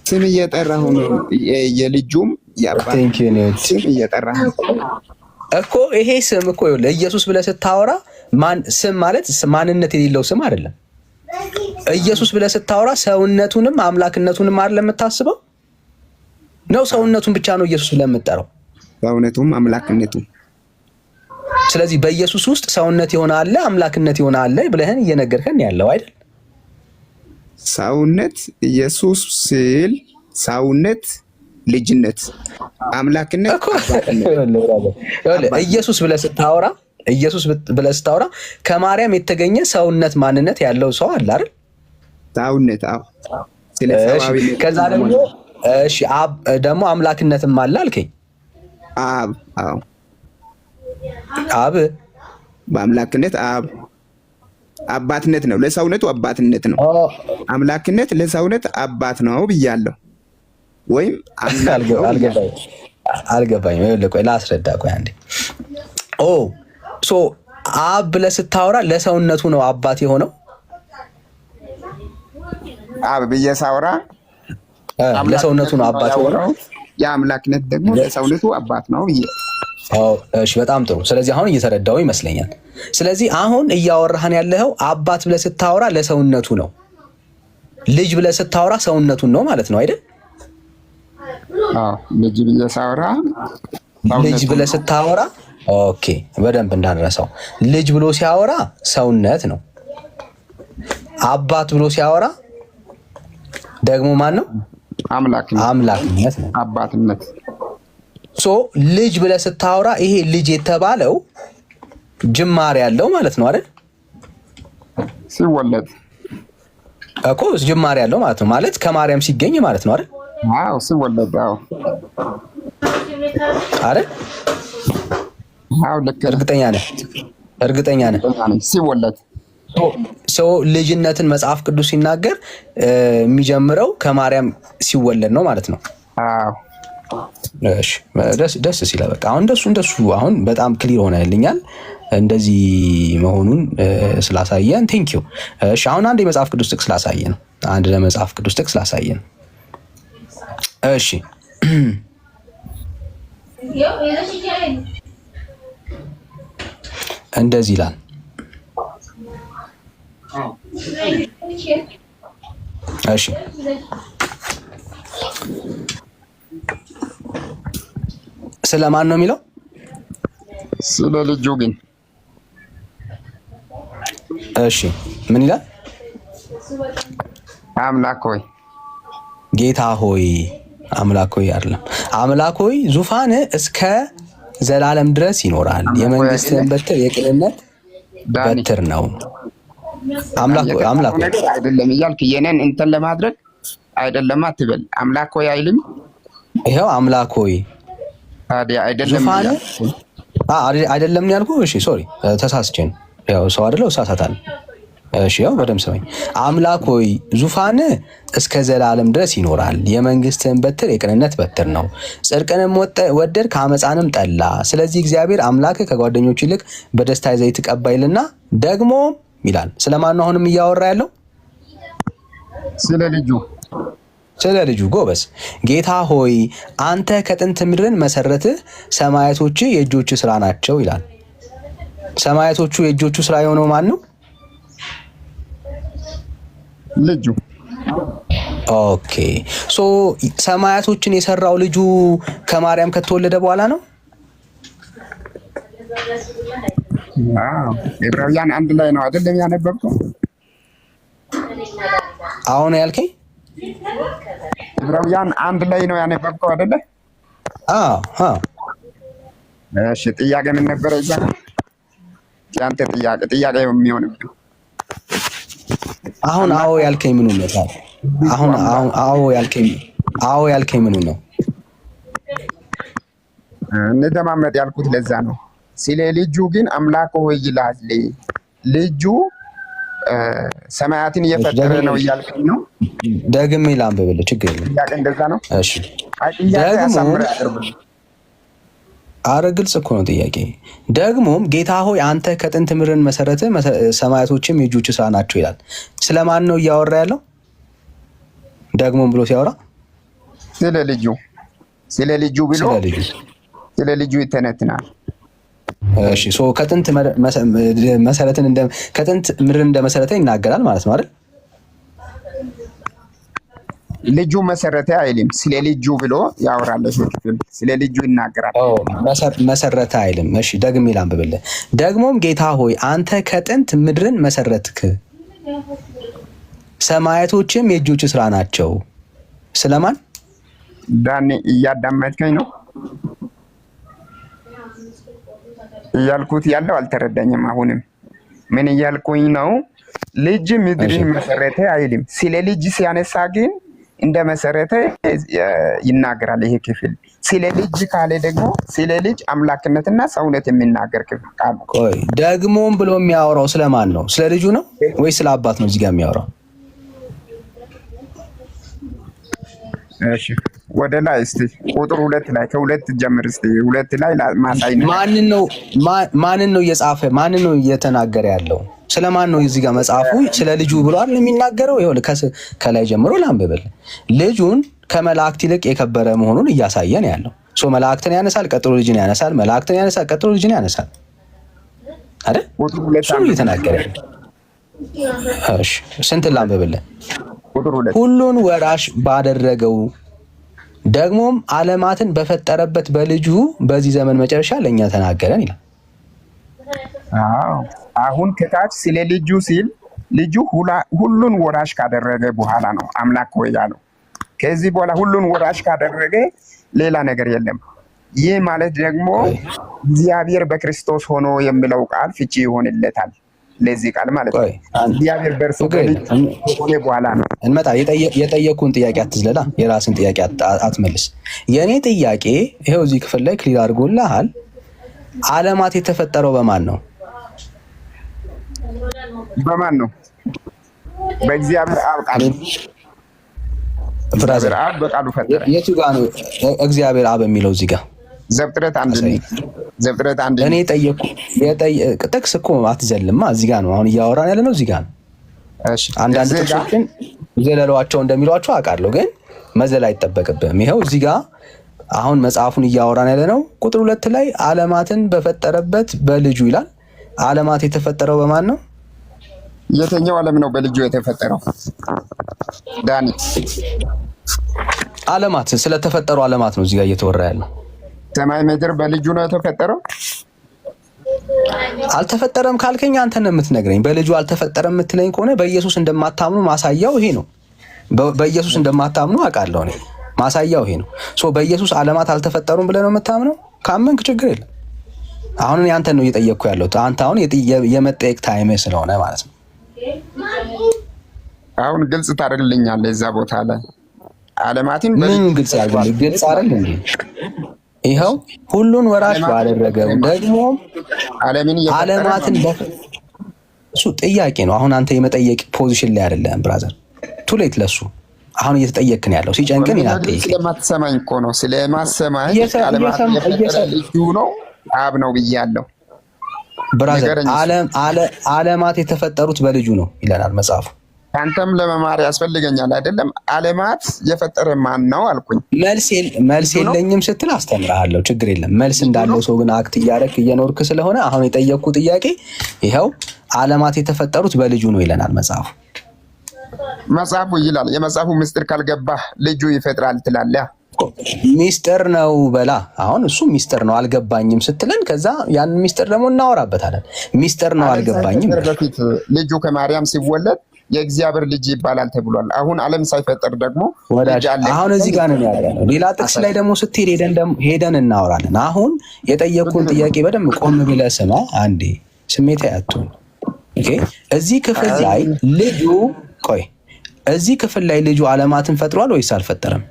[SPEAKER 7] ስም እየጠራሁ ነው። የልጁም የአባቱም ስም እየጠራሁ
[SPEAKER 6] እኮ። ይሄ ስም እኮ ለኢየሱስ ብለህ ስታወራ ስም ማለት ማንነት የሌለው ስም አይደለም። ኢየሱስ ብለህ ስታወራ ሰውነቱንም አምላክነቱንም አይደለም የምታስበው ነው? ሰውነቱን ብቻ ነው ኢየሱስ ብለህ የምትጠራው?
[SPEAKER 7] ሰውነቱም አምላክነቱም።
[SPEAKER 6] ስለዚህ በኢየሱስ ውስጥ ሰውነት የሆነ አለ፣ አምላክነት የሆነ አለ ብለህን እየነገርከን ያለው አይደል?
[SPEAKER 7] ሰውነት ኢየሱስ ሲል ሰውነት ልጅነት፣ አምላክነት
[SPEAKER 6] ኢየሱስ ብለህ ስታወራ ከማርያም የተገኘ ሰውነት ማንነት ያለው ሰው አለ አይደል?
[SPEAKER 7] ሰውነት
[SPEAKER 6] ከዛ ደግሞ አምላክነትም አለ አልከኝ። አብ
[SPEAKER 7] በአምላክነት አባትነት ነው። ለሰውነቱ አባትነት ነው። አምላክነት ለሰውነት አባት ነው ብያለሁ። ወይም
[SPEAKER 6] አልገባኝ። ቆይ ላስረዳ። ቆይ አንዴ። አብ ብለህ ስታወራ ለሰውነቱ ነው አባት የሆነው?
[SPEAKER 7] አብ ብዬ ሳወራ
[SPEAKER 6] ለሰውነቱ ነው አባት የሆነው።
[SPEAKER 7] የአምላክነት ደግሞ ለሰውነቱ አባት ነው ብዬ።
[SPEAKER 6] እሺ በጣም ጥሩ። ስለዚህ አሁን እየተረዳው ይመስለኛል። ስለዚህ አሁን እያወራህን ያለኸው አባት ብለህ ስታወራ ለሰውነቱ ነው፣ ልጅ ብለህ ስታወራ ሰውነቱን ነው ማለት ነው አይደል?
[SPEAKER 7] ልጅ
[SPEAKER 6] ብለህ ስታወራ ኦኬ፣ በደንብ እንዳንረሳው። ልጅ ብሎ ሲያወራ ሰውነት ነው። አባት ብሎ ሲያወራ ደግሞ ማን ነው? አምላክነት ነው፣
[SPEAKER 7] አባትነት።
[SPEAKER 6] ልጅ ብለህ ስታወራ ይሄ ልጅ የተባለው ጅማሬ ያለው ማለት ነው አይደል?
[SPEAKER 7] ሲወለድ
[SPEAKER 6] እኮ ጅማሬ ያለው ማለት ነው። ማለት ከማርያም ሲገኝ ማለት ነው አይደል?
[SPEAKER 7] አዎ ሲወለድ። አዎ
[SPEAKER 6] አይደል?
[SPEAKER 7] አዎ ልክ።
[SPEAKER 6] እርግጠኛ ነህ?
[SPEAKER 7] ሲወለድ
[SPEAKER 6] ልጅነትን መጽሐፍ ቅዱስ ሲናገር የሚጀምረው ከማርያም ሲወለድ ነው ማለት ነው።
[SPEAKER 7] አዎ
[SPEAKER 6] እሺ፣ ደስ ሲል በቃ አሁን እንደሱ አሁን በጣም ክሊር ሆነልኛል። እንደዚህ መሆኑን ስላሳየን ቴንክ ዩ። እሺ አሁን አንድ የመጽሐፍ ቅዱስ ጥቅስ ስላሳየን እሺ እንደዚህ ይላል። እሺ ስለማን ነው የሚለው?
[SPEAKER 7] ስለ ልጁ ግን።
[SPEAKER 6] እሺ ምን ይላል?
[SPEAKER 7] አምላክ ሆይ፣
[SPEAKER 6] ጌታ ሆይ፣ አምላክ ሆይ አይደለም። አምላክ ሆይ ዙፋን እስከ ዘላለም ድረስ ይኖራል። የመንግስትህን በትር የቅንነት በትር ነው። አምላክ ሆይ
[SPEAKER 7] አይደለም እያልክ የኔን እንትን ለማድረግ አይደለም አትበል። አምላክ ሆይ አይልም።
[SPEAKER 6] ይሄው አምላክ ሆይ
[SPEAKER 7] አይደለም
[SPEAKER 6] ያልኩህ። እሺ ሶሪ ተሳስቼ ነው። ያው ሰው አይደለው እሳሳታለሁ። እሺ ያው በደምብ ስማኝ። አምላክ ሆይ ዙፋን እስከ ዘላለም ድረስ ይኖራል። የመንግስትህን በትር የቅንነት በትር ነው። ጽድቅንም ወደድ ከአመፃንም ጠላ። ስለዚህ እግዚአብሔር አምላክ ከጓደኞቹ ይልቅ በደስታ ዘይት ቀባይልና ደግሞ ይላል። ስለማን ነው አሁንም እያወራ ያለው? ስለ ልጁ ጎበስ። ጌታ ሆይ አንተ ከጥንት ምድርን መሰረትህ፣ ሰማያቶች የእጆቹ ስራ ናቸው ይላል። ሰማያቶቹ የእጆቹ ስራ የሆነው ማን ነው?
[SPEAKER 7] ልጁ።
[SPEAKER 6] ኦኬ ሶ ሰማያቶችን የሰራው ልጁ ከማርያም ከተወለደ በኋላ ነው።
[SPEAKER 7] ዕብራውያን 1 ላይ ነው አይደለም ያነበብከው?
[SPEAKER 6] አሁን ያልከኝ
[SPEAKER 7] ዕብራውያን 1 ላይ ነው ያነበብከው አይደለ? እሺ ጥያቄ ምን ነበረ እዛ? ያንተ ጥያቄ የሚሆንብህ
[SPEAKER 6] አሁን አዎ ያልከኝ ምኑ ነው? አሁን አዎ ያልከኝ ምኑ ነው?
[SPEAKER 7] እንደማመጥ ያልኩት ለዛ ነው። ስለ ልጁ ግን አምላክ ሆይ ይላል። ልጁ ሰማያትን እየፈጠረ ነው እያልከኝ ነው?
[SPEAKER 6] ደግሜ ላንብብልህ፣ ችግር የለም።
[SPEAKER 7] ጥያቄ እንደዛ ነው?
[SPEAKER 6] እሺ አረ ግልጽ እኮ ነው ጥያቄ። ደግሞም ጌታ ሆይ አንተ ከጥንት ምድርን መሰረትህ፣ ሰማያቶችም የእጆች ስራ ናቸው ይላል። ስለማን ነው እያወራ ያለው? ደግሞም ብሎ ሲያወራ ስለ ልጁ ብሎ ስለ ልጁ ይተነትናል። እሺ ሶ ከጥንት ምድርን እንደመሰረተ ይናገራል ማለት ነው አይደል?
[SPEAKER 7] ልጁ መሰረተ አይልም። ስለ ልጁ ብሎ ያወራል። ስለ ልጁ ይናገራል።
[SPEAKER 6] መሰረተ አይልም። እሺ ደግሜ ላንብብልህ። ደግሞም ጌታ ሆይ አንተ ከጥንት ምድርን መሰረትክ፣ ሰማያቶችም የእጆች ስራ ናቸው። ስለማን
[SPEAKER 7] ዳኒ እያዳመጥከኝ ነው? እያልኩት ያለው አልተረዳኝም። አሁንም ምን እያልኩኝ ነው? ልጅ ምድርን መሰረተ አይልም። ስለ ልጅ ሲያነሳ ግን እንደ መሰረተ ይናገራል። ይሄ ክፍል ስለ ልጅ ካለ ደግሞ ስለ ልጅ አምላክነትና ሰውነት የሚናገር ክፍል ቃል።
[SPEAKER 6] ቆይ ደግሞም ብሎ የሚያወራው ስለማን ነው? ስለ ልጁ ነው ወይ ስለ አባት ነው እዚህ ጋር የሚያወራው?
[SPEAKER 7] እሺ ወደ ላይ እስቲ ቁጥር 2 ላይ ከ2 ጀምር እስቲ 2 ላይ ማሳይ ነው።
[SPEAKER 6] ማንን ነው እየጻፈ ማንን ነው እየተናገረ ያለው? ስለማን ነው እዚህ ጋር መጽሐፉ? ስለ ልጁ ብሏል የሚናገረው። ይኸውልህ ከላይ ጀምሮ ላንብብል። ልጁን ከመላእክት ይልቅ የከበረ መሆኑን እያሳየን ያለው ሶ መላእክትን ያነሳል፣ ቀጥሎ ልጅን ያነሳል፣ መላእክትን ያነሳል፣ ቀጥሎ ልጅን ያነሳል አይደል? እሱ እየተናገረ ያለው። እሺ ስንት ላንብብልህ? ሁሉን ወራሽ ባደረገው ደግሞም ዓለማትን በፈጠረበት በልጁ በዚህ ዘመን መጨረሻ ለኛ ተናገረን ይላል።
[SPEAKER 7] አሁን ከታች ስለ ልጁ ሲል ልጁ ሁሉን ወራሽ ካደረገ በኋላ ነው አምላክ ሆይ ያለው። ከዚህ በኋላ ሁሉን ወራሽ ካደረገ ሌላ ነገር የለም። ይህ ማለት ደግሞ እግዚአብሔር በክርስቶስ ሆኖ የሚለው ቃል ፍቺ ይሆንለታል። ለዚህ ቃል ማለት ነው እግዚአብሔር በእርሱ ሆነ በኋላ ነው
[SPEAKER 6] እንመጣ። የጠየቁን ጥያቄ አትዝለላ፣ የራስን ጥያቄ አትመልስ። የኔ ጥያቄ ይሄው እዚህ ክፍል ላይ ክሊር አድርጎልሃል። ዓለማት የተፈጠረው በማን ነው?
[SPEAKER 7] በማን ነው? በእግዚአብሔር አብ ቃል።
[SPEAKER 6] ፍራዘር አብ በቃሉ ፈጠረ። የቱ ጋር ነው እግዚአብሔር አብ የሚለው? እዚህ ጋር
[SPEAKER 7] ዘፍጥረት አንድ
[SPEAKER 6] እኔ ጠየቁ ጥቅስ እኮ አትዘልማ። እዚህ ጋር ነው አሁን እያወራን ያለ ነው። እዚህ ጋር ነው። እሺ አንዳንድ ጥቅሶችን ዘለሏቸው እንደሚሏቸው አውቃለሁ፣ ግን መዘል አይጠበቅብህም። ይኸው እዚህ ጋር አሁን መጽሐፉን እያወራን ያለ ነው። ቁጥር 2 ላይ ዓለማትን በፈጠረበት በልጁ ይላል። ዓለማት የተፈጠረው በማን ነው?
[SPEAKER 7] የትኛው ዓለም ነው በልጁ የተፈጠረው? ዳኒ
[SPEAKER 6] ዓለማት ስለተፈጠሩ ዓለማት ነው እዚህ ጋር እየተወራ ያለው።
[SPEAKER 7] ሰማይ ምድር በልጁ ነው የተፈጠረው?
[SPEAKER 6] አልተፈጠረም ካልከኝ አንተ ነህ የምትነግረኝ። በልጁ አልተፈጠረም የምትለኝ ከሆነ በኢየሱስ እንደማታምኑ ማሳያው ይሄ ነው። በኢየሱስ እንደማታምኑ አውቃለሁ እኔ። ማሳያው ይሄ ነው። ሶ በኢየሱስ ዓለማት አልተፈጠሩም ብለህ ነው የምታምነው? ካመንክ ችግር የለም። አሁን እኔ አንተን ነው እየጠየቅኩ ያለሁት። አንተ አሁን የመጠየቅ ታይም ስለሆነ ማለት ነው።
[SPEAKER 7] አሁን ግልጽ ታደርግልኛለህ እዛ ቦታ ላይ ዓለማትን
[SPEAKER 6] ምን ግልጽ ያደርግልኝ? ግልጽ አይደል እንዴ? ይኸው ሁሉን ወራሽ ባደረገው ደግሞ ዓለማትን እሱ ጥያቄ ነው። አሁን አንተ የመጠየቅ ፖዚሽን ላይ አይደለም ብራዘር። ቱሌት ለሱ አሁን እየተጠየቅን ያለው ሲጨንቅን ይናጠይቅ
[SPEAKER 7] ስለማትሰማኝ እኮ ነው። ስለማትሰማኝ ልጁ ነው አብ ነው ብያለሁ
[SPEAKER 6] ብራዘር። ዓለማት የተፈጠሩት በልጁ ነው ይለናል መጽሐፉ።
[SPEAKER 7] አንተም ለመማር ያስፈልገኛል አይደለም? ዓለማት የፈጠረ ማን ነው አልኩኝ።
[SPEAKER 6] መልስ የለኝም ስትል አስተምርሃለሁ፣ ችግር የለም። መልስ እንዳለው ሰው ግን አክት እያደረክ እየኖርክ ስለሆነ አሁን የጠየቅኩ ጥያቄ ይኸው ዓለማት የተፈጠሩት በልጁ ነው ይለናል መጽሐፉ።
[SPEAKER 7] መጽሐፉ ይላል። የመጽሐፉ ምስጢር ካልገባህ ልጁ ይፈጥራል ትላለህ።
[SPEAKER 6] ሚስጥር ነው በላ። አሁን እሱ ሚስጥር ነው አልገባኝም ስትለን ከዛ ያን ሚስጥር ደግሞ እናወራበታለን። ሚስጥር ነው አልገባኝም።
[SPEAKER 7] በፊት ልጁ ከማርያም ሲወለድ የእግዚአብሔር ልጅ ይባላል ተብሏል። አሁን ዓለም ሳይፈጠር ደግሞ
[SPEAKER 6] አሁን እዚህ ጋር ነው ያለው። ሌላ ጥቅስ ላይ ደግሞ ስትሄድ ሄደን እናወራለን። አሁን የጠየቅኩን ጥያቄ በደንብ ቆም ብለህ ስማ አንዴ፣ ስሜታዊ አትሁን። ኦኬ። እዚህ ክፍል ላይ ልጁ ዓለማትን ፈጥሯል ወይስ አልፈጠረም?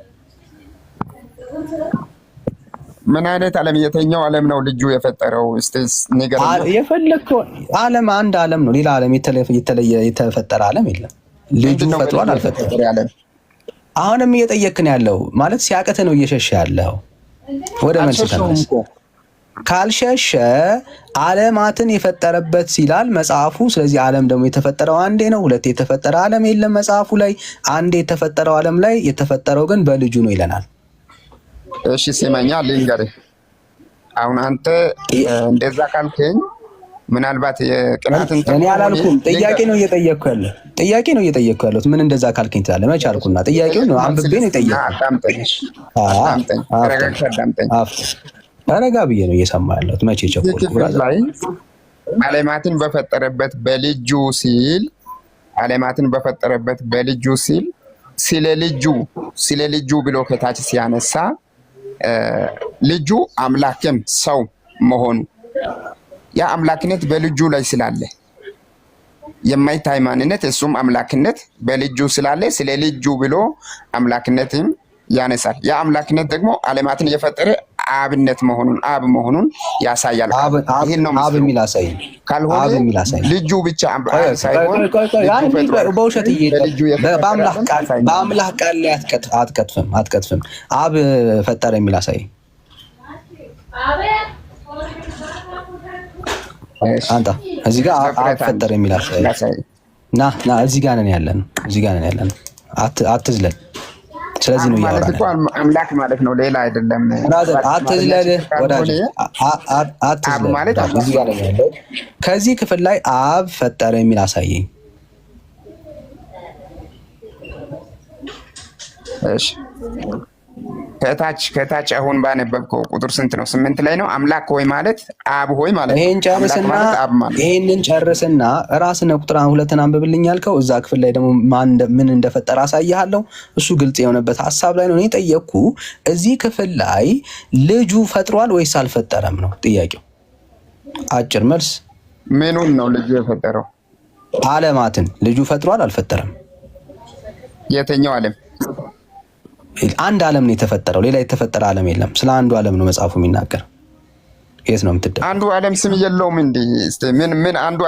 [SPEAKER 7] ምን አይነት ዓለም? የትኛው ዓለም ነው ልጁ የፈጠረው? እስቲ ንገረኝ።
[SPEAKER 6] የፈለከው ዓለም አንድ ዓለም ነው። ሌላ ዓለም የተለየ የተፈጠረ ዓለም የለም። ልጁ ፈጥሯል አልፈጠረም? አሁንም እየጠየቅን ያለው ማለት ሲያቀተ ነው እየሸሸ ያለው። ወደ መልስ ተመለስ። ካልሸሸ ዓለማትን የፈጠረበት ሲላል መጽሐፉ። ስለዚህ ዓለም ደግሞ የተፈጠረው አንዴ ነው። ሁለት የተፈጠረ ዓለም የለም መጽሐፉ ላይ። አንዴ የተፈጠረው ዓለም ላይ የተፈጠረው ግን በልጁ ነው ይለናል።
[SPEAKER 7] እሺ ስመኛ ልንገርህ። አሁን አንተ እንደዛ ካልከኝ ምናልባት የቅናትን
[SPEAKER 6] እኔ አላልኩም። ጥያቄ ነው እየጠየቅኩ ያለሁት። ምን እንደዛ ካልከኝ ትላለህ? መች አልኩና ጥያቄውን ነው አንብቤ ነው የጠየቅኩት። ረጋ ብዬ ነው እየሰማ ያለሁት። መቼ ቸኮልኩ?
[SPEAKER 7] ዓለማትን በፈጠረበት በልጁ ሲል ስለ ልጁ ብሎ ከታች ሲያነሳ ልጁ አምላክም ሰው መሆኑ ያ አምላክነት በልጁ ላይ ስላለ የማይታይ ማንነት እሱም አምላክነት በልጁ ስላለ ስለ ልጁ ብሎ አምላክነትም ያነሳል። ያ አምላክነት ደግሞ ዓለማትን የፈጠረ አብ መሆኑን ያሳያል። ይሄን ነው
[SPEAKER 6] አብ የሚል አሳይ።
[SPEAKER 7] ካልሆነ ልጁ ብቻ ሳይሆን
[SPEAKER 6] በውሸት በአምላክ ቃል ላይ አትቀጥፍም። አብ ፈጠረ የሚል አሳይ። አንተ እዚህ ጋር አብ ፈጠረ የሚል አሳይ። ና እዚህ ጋር ነን ያለነው። አትዝለል። ስለዚህ ነው ያወራው።
[SPEAKER 7] አምላክ ማለት ነው፣ ሌላ አይደለም።
[SPEAKER 6] አትዝለል ወዳጅ፣ አትዝለል ማለት እዚህ ጋር ነው ያለው። ከዚህ ክፍል ላይ አብ ፈጠረ የሚል አሳየኝ።
[SPEAKER 7] እሺ ከታች አሁን ባነበብከው ቁጥር ስንት ነው? 8 ላይ ነው። አምላክ ሆይ ማለት አብ ሆይ ማለት ነው።
[SPEAKER 6] ይሄንን ጨርስና ራስህ ነው ቁጥር 2 አንብብልኝ ያልከው። እዛ ክፍል ላይ ደግሞ ምን እንደፈጠረ አሳይሃለሁ። እሱ ግልጽ የሆነበት ሐሳብ ላይ ነው እኔ ጠየቅኩ። እዚህ ክፍል ላይ ልጁ ፈጥሯል ወይስ አልፈጠረም ነው ጥያቄው። አጭር መልስ።
[SPEAKER 7] ምኑን ነው ልጁ የፈጠረው?
[SPEAKER 6] ዓለማትን ልጁ ፈጥሯል አልፈጠረም?
[SPEAKER 7] የትኛው ዓለም?
[SPEAKER 6] አንድ ዓለም ነው የተፈጠረው። ሌላ የተፈጠረ ዓለም የለም። ስለ አንዱ ዓለም ነው መጽሐፉ የሚናገር። የት ነው የምትደርሰው?
[SPEAKER 7] አንዱ ዓለም ስም የለውም እንዴ? እስቲ ምን አንዱ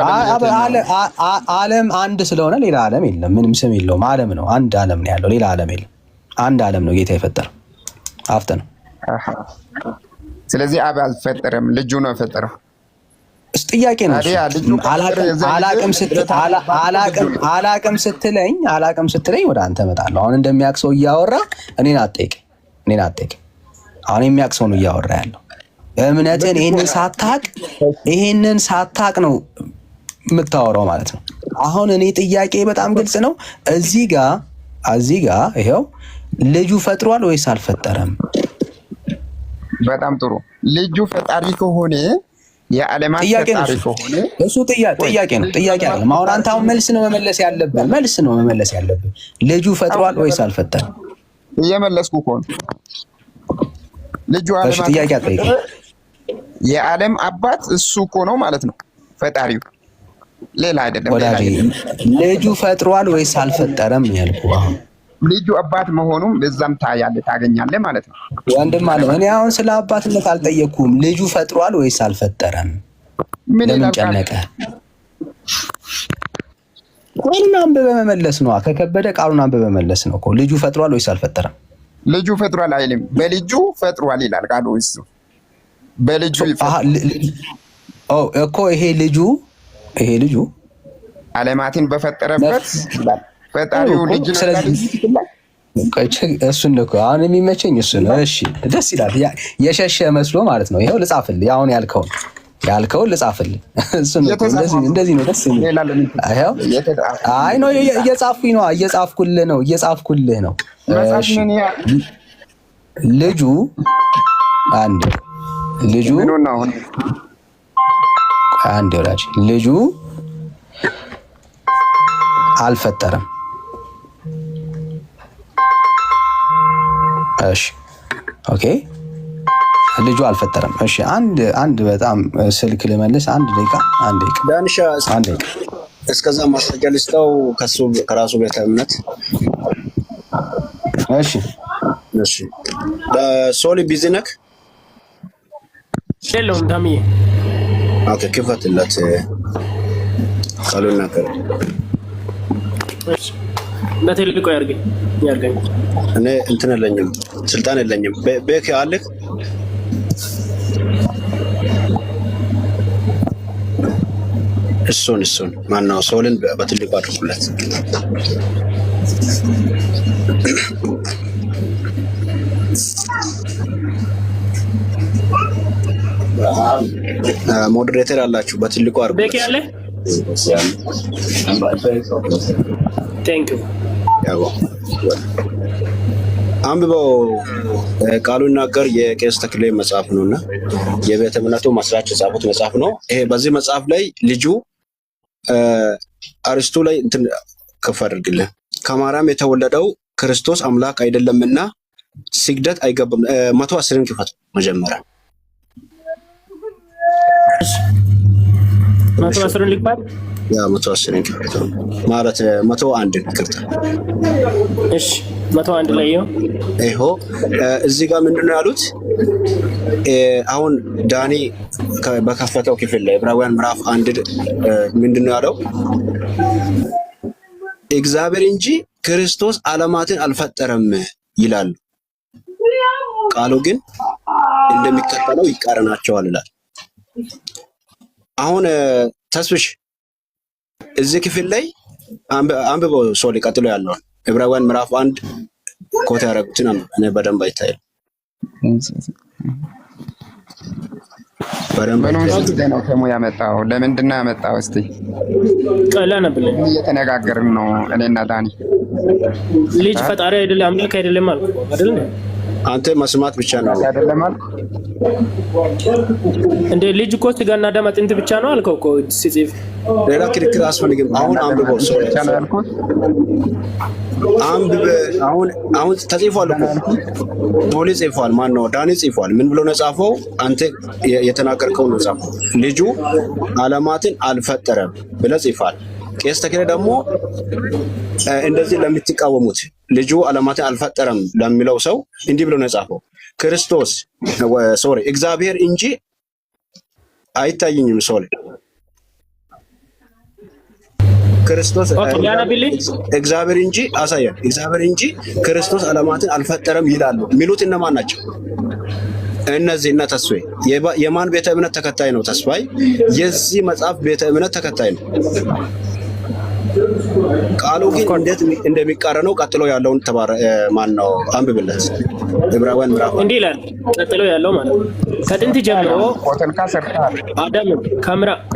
[SPEAKER 6] ዓለም አንድ ስለሆነ ሌላ ዓለም የለም። ምንም ስም የለውም። ዓለም ነው፣ አንድ ዓለም ነው ያለው። ሌላ ዓለም የለም። አንድ ዓለም ነው ጌታ የፈጠረው። አፍተ ነው።
[SPEAKER 7] ስለዚህ አብ አልፈጠረም፣ ልጁ ነው የፈጠረው።
[SPEAKER 6] ጥያቄ ነው። አላቅም ስትለኝ ወደ አንተ እመጣለሁ። አሁን እንደሚያውቅ ሰው እያወራ እኔን አትጠይቅ። አሁን የሚያውቅ ሰው ነው እያወራ ያለው። እምነትን ይሄንን ሳታቅ ነው የምታወራው ማለት ነው። አሁን እኔ ጥያቄ በጣም ግልጽ ነው። እዚህ ጋር ይኸው ልጁ ፈጥሯል ወይስ አልፈጠረም?
[SPEAKER 7] በጣም ጥሩ። ልጁ ፈጣሪ ከሆነ የዓለማት ፈጣሪ ከሆነ
[SPEAKER 6] እሱ ጥያቄ ነው። አይደለም። አሁን አንተ መልስ ነው መመለስ ያለብን። ልጁ ፈጥሯል ወይስ አልፈጠረም?
[SPEAKER 7] እየመለስኩ እኮ ነው። ልጁ
[SPEAKER 6] ጥያቄ አጠይቅ።
[SPEAKER 7] የዓለም አባት እሱ እኮ ነው ማለት ነው ፈጣሪው፣ ሌላ አይደለም።
[SPEAKER 6] ልጁ ፈጥሯል ወይስ አልፈጠረም ያልኩህ አሁን
[SPEAKER 7] ልጁ አባት መሆኑም በዛም ታገኛለህ ማለት ነው።
[SPEAKER 6] ወንድም አለ። እኔ አሁን ስለ አባትነት አልጠየቅኩም። ልጁ ፈጥሯል ወይስ አልፈጠረም? ለምን ጨነቀ? ቃሉን አንብበህ መመለስ ነው። ከከበደ ቃሉን አንብበህ መመለስ ነው እኮ። ልጁ ፈጥሯል ወይስ አልፈጠረም?
[SPEAKER 7] ልጁ ፈጥሯል አይልም፣ በልጁ ፈጥሯል ይላል ቃሉ። እሱ በልጁ
[SPEAKER 6] እኮ ይሄ ልጁ
[SPEAKER 7] ዓለማትን በፈጠረበት ይላል። ፈጣሪው ልጅ ነው።
[SPEAKER 6] እሱን ነው አሁን የሚመቸኝ እሱ ነው። እሺ ደስ ይላል። የሸሸ መስሎ ማለት ነው። ይኸው ልጻፍልህ፣ አሁን ያልከውን ልጻፍልህ። እሱ ነው እንደዚህ ነው ደስ ይላል። አይ ነው እየጻፍኩልህ ነው። ልጁ ልጁ አልፈጠረም። እሺ ኦኬ፣ ልጁ አልፈጠረም። እሺ አንድ በጣም ስልክ ልመልስ። አንድ ደቂቃ
[SPEAKER 1] ዳንሻ እስከዛ ማስረጃ ልስጠው ከራሱ ቤተ እምነት።
[SPEAKER 6] እሺ
[SPEAKER 1] ሶሊ ቢዚ ነክ
[SPEAKER 8] የለውም ዳምዬ።
[SPEAKER 1] ኦኬ ክፈትለት ቃሉን ነገር
[SPEAKER 8] በትልቁ ያርገኝ።
[SPEAKER 1] እኔ እንትን የለኝም፣ ስልጣን የለኝም። ቤክ አለክ እሱን ማነው ሶልን በትልቁ አድርጉለት። ሞዴሬተር አላችሁ በትልቁ አድርጉለት።
[SPEAKER 8] ቤክ ያለ ቴንክ ዩ
[SPEAKER 1] ያው አንብበው ቃሉን ናገር የቄስ ተክሌ መጽሐፍ ነውና የቤተ እምነቱ መስራች የጻፉት መጽሐፍ ነው። ይሄ በዚህ መጽሐፍ ላይ ልጁ አርስቱ ላይ እንትን ከፍ አድርግልን ከማርያም የተወለደው ክርስቶስ አምላክ አይደለምና ስግደት አይገባም። 110 ክፈት መጀመሪያ
[SPEAKER 8] 110 ሊባል
[SPEAKER 1] ያ 110 ክፈት ማለት 101 ይቅርታ።
[SPEAKER 8] እሺ 101 ላይ
[SPEAKER 1] ይኸው እዚህ ጋር ምንድነው ያሉት? አሁን ዳኒ በከፈተው ክፍል ላይ ዕብራውያን ምዕራፍ 1 ምንድነው ያለው? እግዚአብሔር እንጂ ክርስቶስ ዓለማትን አልፈጠረም ይላል። ቃሉ ግን እንደሚከተለው ይቃረናቸዋል ይላል። አሁን ተስብሽ እዚህ ክፍል ላይ አንብበው ሶሊ ቀጥሎ ያለውን ዕብራውያን ምዕራፍ 1 ኮት ያደረጉትን እኔ በደንብ አይታይም።
[SPEAKER 7] ነው ከሙ ያመጣው ለምንድን ነው ያመጣው? እስቲ
[SPEAKER 8] ቀላ ነብለ
[SPEAKER 7] እየተነጋገርን ነው እኔና ዳኒ።
[SPEAKER 8] ልጅ ፈጣሪ አይደለም አምላክ አይደለም ማለት አይደል?
[SPEAKER 1] አንተ መስማት ብቻ ነው
[SPEAKER 7] አይደለም ማለት
[SPEAKER 8] እንደ ልጅ እኮ ስጋና ደም አጥንት ብቻ ነው አልከው እኮ ሲጽፍ።
[SPEAKER 1] ሌላ ክርክር አስፈልግም። አሁን አንብበው ሶሊ አሁን ተጽፏል እኮ ሶሊ ጽፏል። ማን ነው? ዳኒ ጽፏል። ምን ብሎ ነው ጻፈው? አንተ የተናገርከው ነው ጻፈው። ልጁ ዓለማትን አልፈጠረም ብለህ ጽፏል። ቄስ ተክሌ ደግሞ እንደዚህ ለምትቃወሙት ልጁ ዓለማትን አልፈጠረም ለሚለው ሰው እንዲህ ብሎ ነው ጻፈው። ክርስቶስ እግዚአብሔር እንጂ አይታየኝም። ሶሊ ክርስቶስ እግዚአብሔር እንጂ አሳየን። እግዚአብሔር እንጂ ክርስቶስ ዓለማትን አልፈጠረም ይላሉ የሚሉት እነማን ናቸው? እነዚህ እና ተስፋዬ የማን ቤተ እምነት ተከታይ ነው? ተስፋዬ የዚህ መጽሐፍ ቤተ እምነት ተከታይ ነው። ቃሉ ግን እንዴት እንደሚቃረነው ቀጥሎ ያለውን ማን ነው? አንብብለት። ዕብራውያን ምዕራፍ
[SPEAKER 8] እንዲህ ይላል። ቀጥሎ ያለው ማለት ነው ከጥንት ጀምሮ አዳም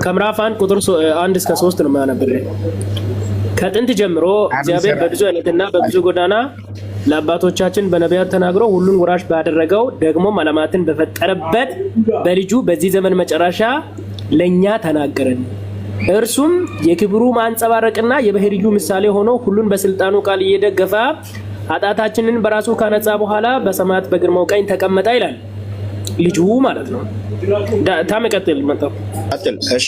[SPEAKER 8] ከምዕራፍ 1 ቁጥር 1 እስከ 3 ነው የሚያነብልህ። ከጥንት ጀምሮ እግዚአብሔር በብዙ ዓይነትና በብዙ ጎዳና ለአባቶቻችን በነቢያት ተናግሮ ሁሉን ወራሽ ባደረገው ደግሞም ዓለማትን በፈጠረበት በልጁ በዚህ ዘመን መጨረሻ ለኛ ተናገረን። እርሱም የክብሩ ማንጸባረቅና የባህሪዩ ምሳሌ ሆኖ ሁሉን በስልጣኑ ቃል እየደገፈ ኃጢአታችንን በራሱ ካነጻ በኋላ በሰማያት በግርማው ቀኝ ተቀመጠ ይላል። ልጁ ማለት ነው። ታመቀጥል መጣው
[SPEAKER 1] አጥል። እሺ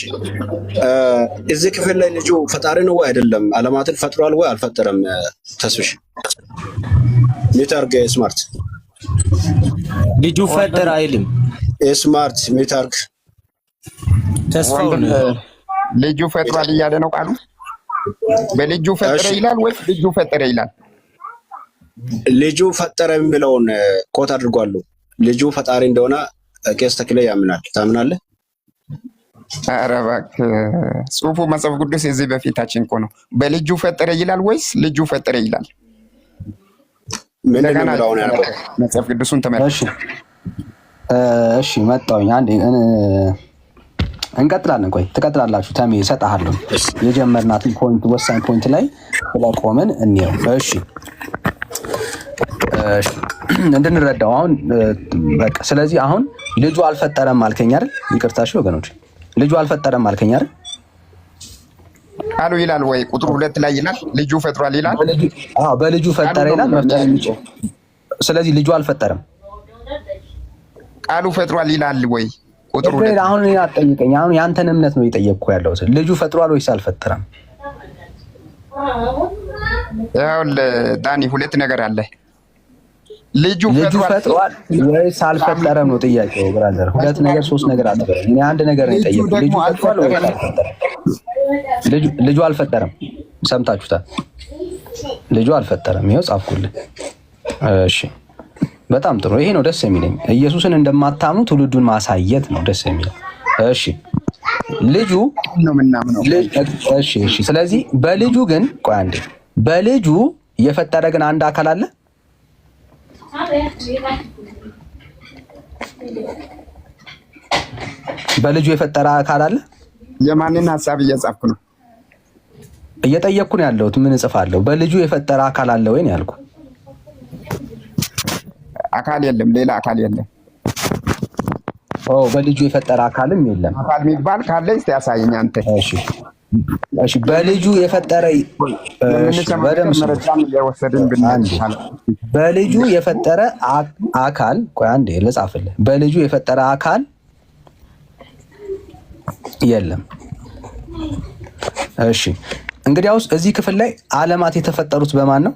[SPEAKER 1] እዚህ ክፍል ላይ ልጁ ፈጣሪ ነው ወይ አይደለም? ዓለማትን ፈጥሯል ወይ አልፈጠረም? ተስብሽ ሚታርግ ስማርት
[SPEAKER 9] ልጁ ፈጠረ አይልም።
[SPEAKER 1] ስማርት ሚታርግ
[SPEAKER 9] ተስፋው
[SPEAKER 7] ልጁ ፈጥሯል እያለ ነው ቃሉ። በልጁ ፈጠረ ይላል ወይስ ልጁ ፈጠረ ይላል?
[SPEAKER 1] ልጁ ፈጠረ የሚለውን ኮት አድርጓሉ። ልጁ ፈጣሪ እንደሆነ ቄስ ተክሌ ያምናል። ታምናለህ?
[SPEAKER 7] ኧረ እባክህ ጽሑፉ መጽሐፍ ቅዱስ እዚህ በፊታችን እኮ ነው። በልጁ ፈጠረ ይላል ወይስ ልጁ ፈጠረ ይላል?
[SPEAKER 1] ምንድን ነው የሚለው አሁን ያልከው?
[SPEAKER 7] መጽሐፍ ቅዱሱን ተመልከት።
[SPEAKER 6] እሺ መጣሁኝ። አንዴ እንቀጥላለን። ቆይ ትቀጥላላችሁ። ተሜ እሰጥሃለሁ። የጀመርናትን ፖይንት ወሳኝ ፖይንት ላይ ስለቆምን እንየው። እሺ እንድንረዳው አሁን በቃ ስለዚህ አሁን ልጁ አልፈጠረም አልከኝ አይደል? ይቅርታሽ ወገኖች፣ ልጁ አልፈጠረም አልከኝ አይደል?
[SPEAKER 7] ቃሉ ይላል ወይ ቁጥር 2 ላይ ይላል ልጁ ፈጥሯል ይላል።
[SPEAKER 6] አዎ በልጁ ፈጠረ ይላል። መፍጠር የሚችል ስለዚህ ልጁ አልፈጠረም።
[SPEAKER 7] ቃሉ ፈጥሯል ይላል ወይ ቁጥር 2?
[SPEAKER 6] አሁን እኔ አትጠይቀኝ። አሁን ያንተን እምነት ነው እየጠየቅኩ ያለሁት። ልጁ ፈጥሯል ወይስ አልፈጠረም?
[SPEAKER 7] ያው ዳኒ ሁለት ነገር አለ። ልጁ
[SPEAKER 6] ፈጥሯል ወይስ አልፈጠረም ነው ጥያቄው ብራዘር። ሁለት ነገር ሶስት ነገር አለ። እኔ አንድ ነገር ነው የጠየቅኩት። ልጁ ፈጥሯል ወይስ አልፈጠረም? ልጁ አልፈጠረም። ሰምታችሁታል። ልጁ አልፈጠረም። ይኸው ጻፍኩልህ። እሺ በጣም ጥሩ። ይሄ ነው ደስ የሚለኝ። ኢየሱስን እንደማታምኑ ትውልዱን ማሳየት ነው ደስ የሚለኝ። እሺ ልጁ ነው ምናምነው። እሺ ስለዚህ በልጁ ግን ቆይ አንዴ፣ በልጁ የፈጠረ ግን አንድ አካል አለ። በልጁ የፈጠረ አካል አለ።
[SPEAKER 7] የማንን ሐሳብ እየጻፍኩ ነው?
[SPEAKER 6] እየጠየቅኩ ነው ያለሁት። ምን እጽፋለሁ? በልጁ የፈጠረ አካል አለ ወይ ነው ያልኩ።
[SPEAKER 7] አካል የለም፣ ሌላ አካል የለም።
[SPEAKER 6] በልጁ የፈጠረ አካልም የለም።
[SPEAKER 7] አካል የሚባል ካለ እስቲ ያሳየኝ አንተ።
[SPEAKER 6] እሺ በልጁ የፈጠረ በልጁ የፈጠረ አካል ቆይ አንዴ ልጻፍልህ። በልጁ የፈጠረ አካል የለም። እሺ እንግዲያውስ እዚህ ክፍል ላይ ዓለማት የተፈጠሩት በማን ነው?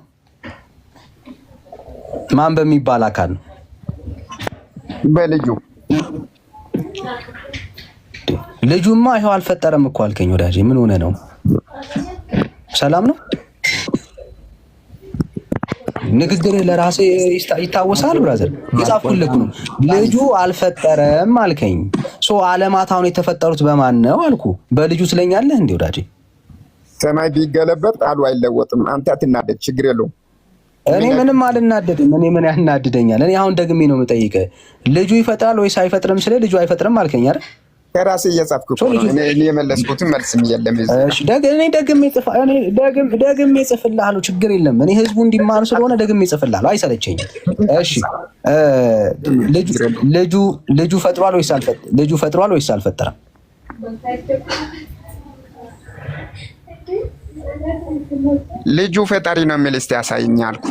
[SPEAKER 6] ማን በሚባል አካል ነው?
[SPEAKER 7] በልጁ።
[SPEAKER 6] ልጁማ ይኸው አልፈጠረም እኮ አልከኝ ወዳጄ። ምን ሆነ ነው? ሰላም ነው? ንግግር ለራሴ ይታወሳል ብራዘር። የጻፍኩልህ ነው። ልጁ አልፈጠረም አልከኝ። ዓለማት አሁን የተፈጠሩት በማን ነው አልኩ። በልጁ ትለኛለህ እንዴ ወዳጄ?
[SPEAKER 7] ሰማይ ቢገለበጥ ቃሉ አይለወጥም። አንተ አትናደድ፣ ችግር የለውም።
[SPEAKER 6] እኔ ምንም አልናደድም። እኔ ምን ያናድደኛል? እኔ አሁን ደግሜ ነው የምጠይቀህ። ልጁ ይፈጥራል ወይስ አይፈጥርም? ስለ ልጁ አይፈጥርም አልከኝ አይደል?
[SPEAKER 7] ከራሴ እየጻፍኩ ነው። እኔ የመለስኩትን መልስም የለም።
[SPEAKER 6] እሺ እኔ ደግሜ እጽፍልሃለሁ፣ ችግር የለም። እኔ ህዝቡ እንዲማር ስለሆነ ደግሜ እጽፍልሃለሁ፣ አይሰለቸኝም። እሺ ልጁ ፈጥሯል ወይስ አልፈጠረም? ልጁ ፈጥሯል ወይስ አልፈጠረም?
[SPEAKER 7] ልጁ ፈጣሪ ነው የሚል እስቲ ያሳየኝ አልኩ።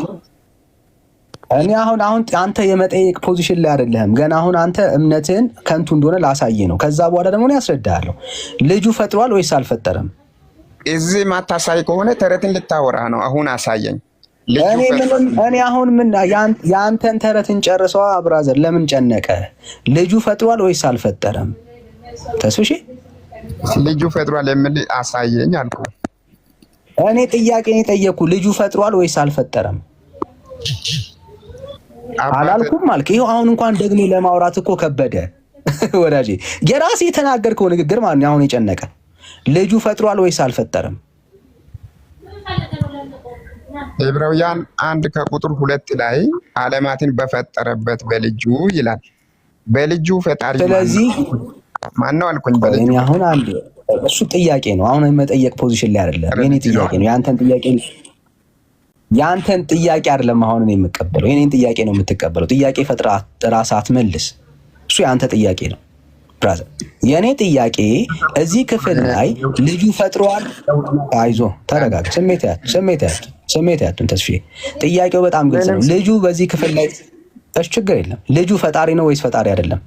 [SPEAKER 6] እኔ አሁን አንተ የመጠየቅ ፖዚሽን ላይ አይደለህም ገና። አሁን አንተ እምነትህን ከንቱ እንደሆነ ላሳየ ነው። ከዛ በኋላ ደግሞ ያስረዳሃለሁ። ልጁ ፈጥሯል ወይስ አልፈጠረም?
[SPEAKER 7] እዚህ ማታሳይ ከሆነ ተረትን ልታወራ ነው። አሁን አሳየኝ።
[SPEAKER 6] እኔ አሁን ምን የአንተን ተረትን ጨርሰዋ ብራዘር። ለምን ጨነቀ? ልጁ ፈጥሯል ወይስ አልፈጠረም? ተስፍሺ
[SPEAKER 7] ልጁ ፈጥሯል የሚል አሳየኝ አልኩ።
[SPEAKER 6] እኔ ጥያቄ ነው የጠየኩ። ልጁ ፈጥሯል ወይስ አልፈጠረም አላልኩም አልክ። ይኸው አሁን እንኳን ደግሜ ለማውራት እኮ ከበደ ወዳጄ። የራሴ የተናገርከው ንግግር ማለት ነው አሁን የጨነቀ። ልጁ ፈጥሯል ወይስ አልፈጠረም?
[SPEAKER 7] ዕብራውያን 1 ከቁጥር 2 ላይ ዓለማትን በፈጠረበት በልጁ ይላል። በልጁ ፈጣሪ
[SPEAKER 6] ስለዚህ
[SPEAKER 7] ማን ነው አልኩኝ። በልጁ
[SPEAKER 6] አሁን አንድ እሱ ጥያቄ ነው። አሁን የመጠየቅ ፖዚሽን ላይ አይደለም። የኔ ጥያቄ ነው። ያንተን ጥያቄ አይደለም አሁን እኔ የምቀበለው። የኔን ጥያቄ ነው የምትቀበለው። ጥያቄ ፈጥራ ራስህ አትመልስ። እሱ ያንተ ጥያቄ ነው ብራዘር። የኔ ጥያቄ እዚህ ክፍል ላይ ልጁ ፈጥሯል። አይዞ ተረጋጋ። ስሜት ያቱን ተስፋዬ። ጥያቄው በጣም ግልጽ ነው። ልጁ በዚህ ክፍል ላይ ችግር የለም። ልጁ ፈጣሪ ነው ወይስ ፈጣሪ አይደለም?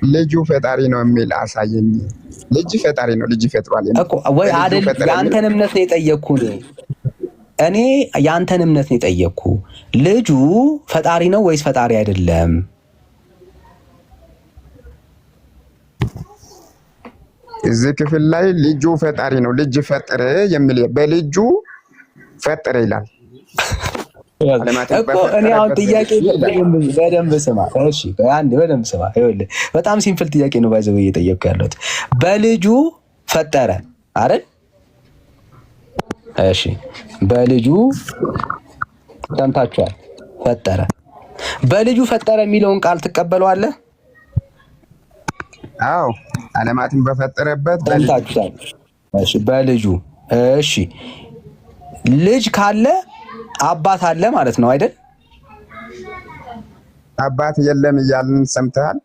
[SPEAKER 7] ልጁ ፈጣሪ ነው የሚል አሳየኝ። ልጅ ፈጣሪ ነው። ልጅ ፈጥሯል
[SPEAKER 6] እኮ ወይ አይደል? ያንተን እምነት ነው የጠየቅኩህ እኔ ያንተን እምነት ነው የጠየቅኩህ። ልጁ ፈጣሪ ነው ወይስ ፈጣሪ አይደለም?
[SPEAKER 7] እዚህ ክፍል ላይ ልጁ ፈጣሪ ነው። ልጅ ፈጠረ የሚል በልጁ ፈጠረ ይላል
[SPEAKER 6] እኮ። እኔ አሁን ጥያቄ በደንብ ስማ እሺ፣ አንዴ በደንብ ስማ። ይኸውልህ በጣም ሲምፕል ጥያቄ ነው ባይዘው እየጠየቅኩ ያለሁት። በልጁ ፈጠረ አይደል? እሺ፣ በልጁ ሰምታችኋል። ፈጠረ። በልጁ ፈጠረ የሚለውን ቃል ትቀበለዋለህ?
[SPEAKER 7] አዎ፣ ዓለማትን በፈጠረበት
[SPEAKER 6] ሰምታችኋል። እሺ፣ በልጁ እሺ፣ ልጅ ካለ አባት አለ ማለት ነው አይደል?
[SPEAKER 7] አባት የለም እያልን ሰምተሃል?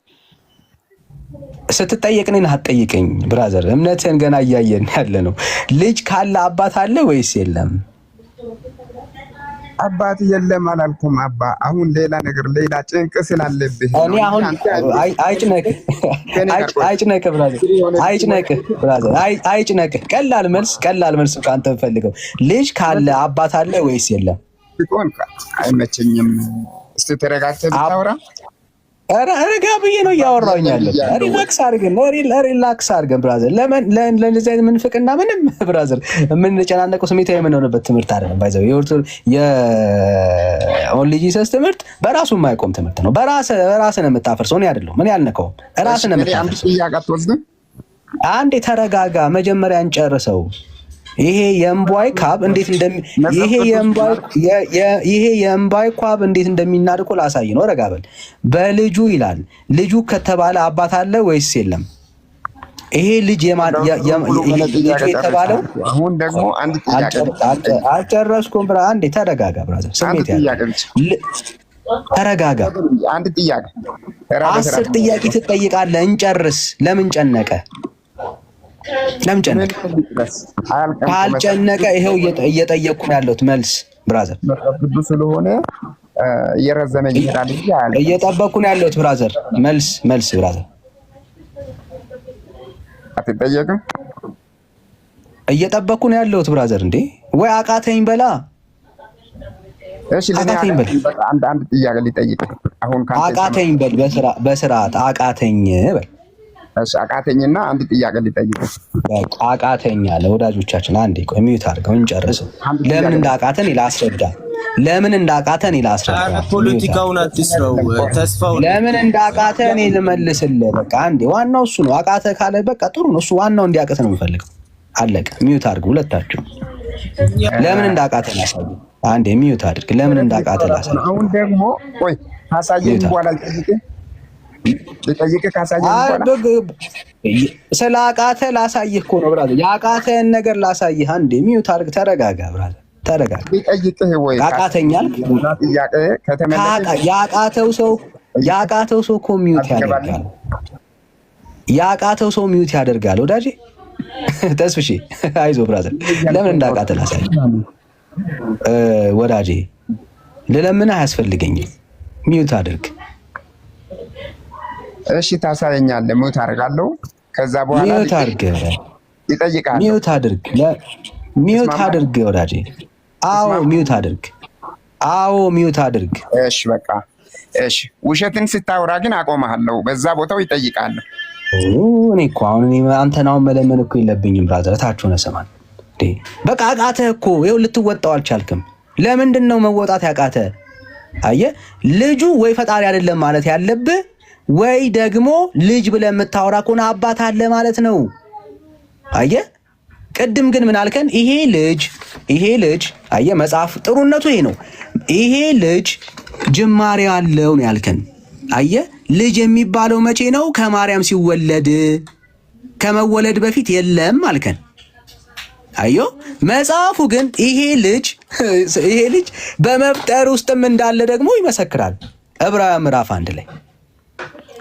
[SPEAKER 6] ስትጠየቅ እኔን አትጠይቀኝ ብራዘር፣ እምነትህን ገና እያየን ያለ ነው። ልጅ ካለ አባት አለ ወይስ የለም?
[SPEAKER 7] አባት የለም አላልኩም አባ። አሁን ሌላ ነገር ሌላ ጭንቅ ስላለብህ
[SPEAKER 6] እኔ አሁን አይጭነቅህ ብራዘር፣ አይጭነቅህ። ቀላል መልስ ከአንተ የምፈልገው ልጅ ካለ አባት አለ ወይስ የለም?
[SPEAKER 7] አይመቸኝም። እስቲ ተረጋግተህ ብታወራ።
[SPEAKER 6] ረጋ ብዬ ነው እያወራሁኝ ያለሁት። ሪላክስ አድርገን ብራዘር። ለእንደዚህ አይነት ምንፍቅና ምንም ብራዘር የምንጨናነቀው ስሜታዊ የምንሆንበት ትምህርት አይደለም። ባይዘው የኦንሊ ጂሰስ ትምህርት በራሱ የማይቆም ትምህርት ነው። በራስህ ነው የምታፈርሰው። እኔ አይደለሁም፣ እኔ አልነካውም። ራስህ ነው የምታፈርሰው። አንዴ ተረጋጋ፣ መጀመሪያ እንጨርሰው። ይሄ የእምቧይ ካብ እንዴት እንዴት እንደሚናድ እኮ ላሳይ ነው። ረጋ በል። በልጁ ይላል። ልጁ ከተባለ አባት አለ ወይስ የለም? ይሄ ልጅ የተባለው
[SPEAKER 7] አሁን ደግሞ አንድ ጥያቄ
[SPEAKER 6] አልጨረስኩም። አንዴ ተረጋጋ ብራዘር፣ ስሜት ያለው ተረጋጋ።
[SPEAKER 7] አንድ ጥያቄ
[SPEAKER 6] 10 ጥያቄ ትጠይቃለህ። እንጨርስ። ለምን ጨነቀ? ለምን ጨነቀ? ካልጨነቀ ይሄው እየጠየቅኩ ያለሁት መልስ ብራዘር።
[SPEAKER 7] ብዙ ስለሆነ እየረዘመ ይሄዳል እንጂ
[SPEAKER 6] እየጠበቅኩ ነው ያለሁት ብራዘር። መልስ ብራዘር።
[SPEAKER 7] አትጠየቅም?
[SPEAKER 6] እየጠበቅኩ ነው ያለሁት ብራዘር። እንዴ ወይ አቃተኝ በላ።
[SPEAKER 7] እሺ አቃተኝ በል። አንድ ጥያቄ ሊጠይቅ አሁን
[SPEAKER 6] አቃተኝ በል። በስርዓት አቃተኝ በል።
[SPEAKER 7] እሺ አቃተኝና አንድ ጥያቄ ሊጠይቅ
[SPEAKER 6] አቃተኝ አለ። ወዳጆቻችን አንዴ ቆይ ሚዩት አድርገው እንጨርስ። ለምን እንዳቃተን ላስረዳ።
[SPEAKER 9] ፖለቲካውን አትስራው። ተስፋው
[SPEAKER 6] ለምን እንዳቃተን ልመልስልህ። በቃ አንዴ ዋናው እሱ ነው። አቃተ ካለ በቃ ጥሩ ነው። እሱ ዋናው እንዲያቀት ነው የምፈልገው። አለቀ። ሚዩት አድርጉ ሁለታችሁ። ለምን እንዳቃተን አሳይ። አንዴ ሚዩት አድርግ። ለምን እንዳቃተን አሳይ።
[SPEAKER 7] አሁን ደግሞ ቆይ ካሳየኝ በኋላ ልጠይቅህ ካሳየኝ በኋላ
[SPEAKER 6] ስለ አቃተ ላሳይህ እኮ ነው ብራዘር። ያቃተን ነገር ላሳይህ። አንዴ ሚዩት አድርግ። ተረጋጋ ብራዘር፣ ተረጋጋ።
[SPEAKER 7] ልጠይቅህ ወይ
[SPEAKER 6] አቃተኛል?
[SPEAKER 7] ጥያቄ ከተመለሰ
[SPEAKER 6] ያቃተው ሰው እኮ ሚዩት ያደርጋል። ያቃተው ሰው ሚዩት ያደርጋል። ወዳጄ ተስፍሺ አይዞህ ብራዘር። ለምን እንዳቃተ ላሳይህ ወዳጄ። ልለምንህ አያስፈልገኝም። ሚዩት አድርግ።
[SPEAKER 7] እሺ ታሳየኛለህ። ሚዩት አደርጋለሁ። ከዛ በኋላ
[SPEAKER 6] ሚዩት አድርግ።
[SPEAKER 7] ይጠይቃል።
[SPEAKER 6] ሚዩት አድርግ ወዳጄ። አዎ ሚዩት አድርግ።
[SPEAKER 7] እሺ በቃ እሺ። ውሸትን ስታወራ ግን አቆምሃለሁ። በዛ ቦታው ይጠይቃል።
[SPEAKER 6] እኔ እኮ አሁን አንተን መለመን እኮ የለብኝም ብራዘር። እታችሁ ነው ሰማን እንዴ። በቃ አቃተህ እኮ ይኸው፣ ልትወጣው አልቻልክም። ለምንድን ነው መወጣት ያቃተ? አየህ፣ ልጁ ወይ ፈጣሪ አይደለም ማለት ያለብህ ወይ ደግሞ ልጅ ብለህ የምታወራ ከሆነ አባት አለ ማለት ነው። አየህ፣ ቅድም ግን ምን አልከን? ይሄ ልጅ አየህ፣ መጽሐፍ ጥሩነቱ ይሄ ነው። ይሄ ልጅ ጅማሬ አለው ነው ያልከን። አየህ፣ ልጅ የሚባለው መቼ ነው? ከማርያም ሲወለድ፣ ከመወለድ በፊት የለም አልከን። አዮ መጽሐፉ ግን ይሄ ልጅ በመፍጠር ውስጥም እንዳለ ደግሞ ይመሰክራል። ዕብራውያን ምዕራፍ 1 ላይ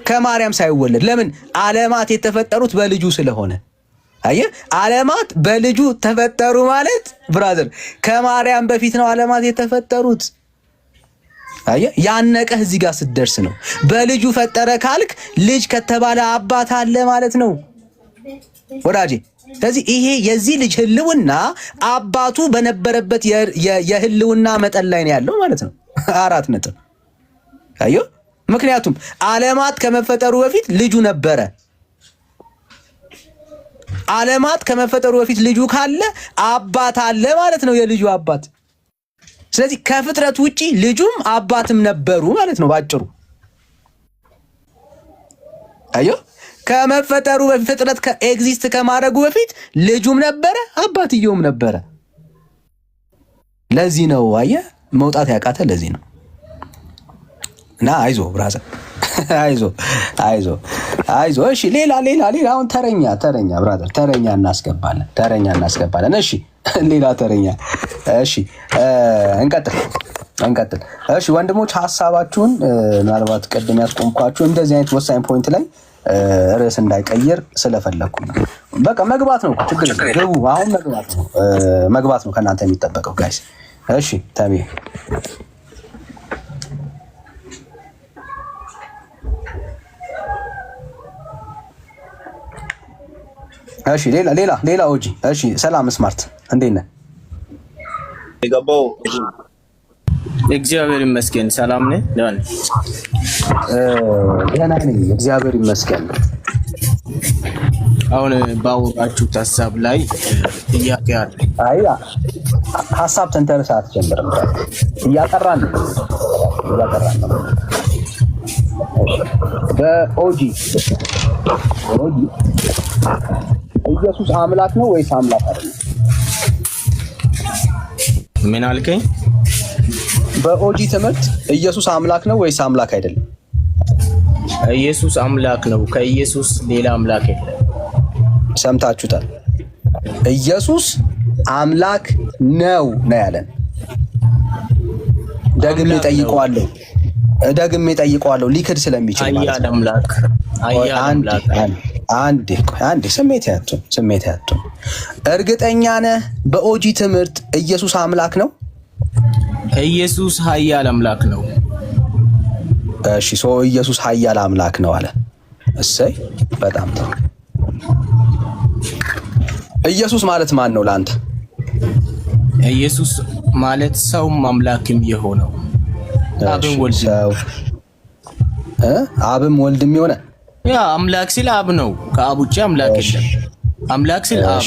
[SPEAKER 6] ከማርያም ሳይወለድ። ለምን? ዓለማት የተፈጠሩት በልጁ ስለሆነ። አየህ፣ ዓለማት በልጁ ተፈጠሩ ማለት ብራዘር፣ ከማርያም በፊት ነው ዓለማት የተፈጠሩት። አየህ፣ ያነቀህ እዚህ ጋር ስትደርስ ነው። በልጁ ፈጠረ ካልክ ልጅ ከተባለ አባት አለ ማለት ነው ወዳጄ። ስለዚህ ይሄ የዚህ ልጅ ህልውና አባቱ በነበረበት የህልውና መጠን ላይ ነው ያለው ማለት ነው። 4 ነጥብ። አዮ፣ ምክንያቱም ዓለማት ከመፈጠሩ በፊት ልጁ ነበረ። ዓለማት ከመፈጠሩ በፊት ልጁ ካለ አባት አለ ማለት ነው፣ የልጁ አባት። ስለዚህ ከፍጥረት ውጪ ልጁም አባትም ነበሩ ማለት ነው ባጭሩ። አዮ ከመፈጠሩ በፊት ፍጥረት ከኤግዚስት ከማድረጉ በፊት ልጁም ነበረ አባትየውም ነበረ። ለዚህ ነው አየህ መውጣት ያቃተ ለዚህ ነው። እና አይዞ ብራዘር አይዞ። እሺ ሌላ አሁን ተረኛ ብራዘር ተረኛ እናስገባለን። እሺ ሌላ ተረኛ። እሺ እንቀጥል። እሺ ወንድሞች ሀሳባችሁን ምናልባት ቅድም ያስቆምኳችሁ እንደዚህ አይነት ወሳኝ ፖይንት ላይ ርዕስ እንዳይቀየር ስለፈለኩ ነው። በቃ መግባት ነው፣ ችግር የለም። አሁን መግባት ነው ከእናንተ የሚጠበቀው ጋይስ። እሺ ተሜ እሺ ሌላ ኦጂ። እሺ ሰላም ስማርት እንዴት ነህ?
[SPEAKER 9] የገባው እግዚአብሔር ይመስገን። ሰላም ነህ?
[SPEAKER 6] ደህና ነኝ እግዚአብሔር ይመስገን።
[SPEAKER 9] አሁን ባወራችሁት ሀሳብ ላይ ጥያቄ አለ።
[SPEAKER 6] አይ ሀሳብ ተንተርሰህ አትጀምርም። እያቀራን ነው። በኦጂ ኢየሱስ አምላክ ነው ወይስ አምላክ አይደለም?
[SPEAKER 9] ምን አልከኝ?
[SPEAKER 6] በኦጂ ትምህርት ኢየሱስ አምላክ ነው ወይስ አምላክ አይደለም?
[SPEAKER 9] ኢየሱስ አምላክ ነው። ከኢየሱስ ሌላ አምላክ የለም።
[SPEAKER 6] ሰምታችሁታል። ኢየሱስ አምላክ ነው ያለን። ደግሜ ጠይቀዋለሁ ሊክድ ስለሚችል ማለት ነው። አንዴ ስሜት ያቱን እርግጠኛ ነህ? በኦጂ ትምህርት ኢየሱስ አምላክ ነው?
[SPEAKER 9] ኢየሱስ ኃያል አምላክ ነው።
[SPEAKER 6] እሺ ኢየሱስ ኃያል አምላክ ነው አለ። እሰይ በጣም ጥሩ። ኢየሱስ ማለት ማን ነው ለአንተ?
[SPEAKER 9] ኢየሱስ ማለት ሰውም አምላክም የሆነው
[SPEAKER 6] አብም ወልድም የሆነ
[SPEAKER 9] ያ አምላክ ሲል አብ ነው። ከአብ ውጭ አምላክ የለም። አምላክ ሲል አብ።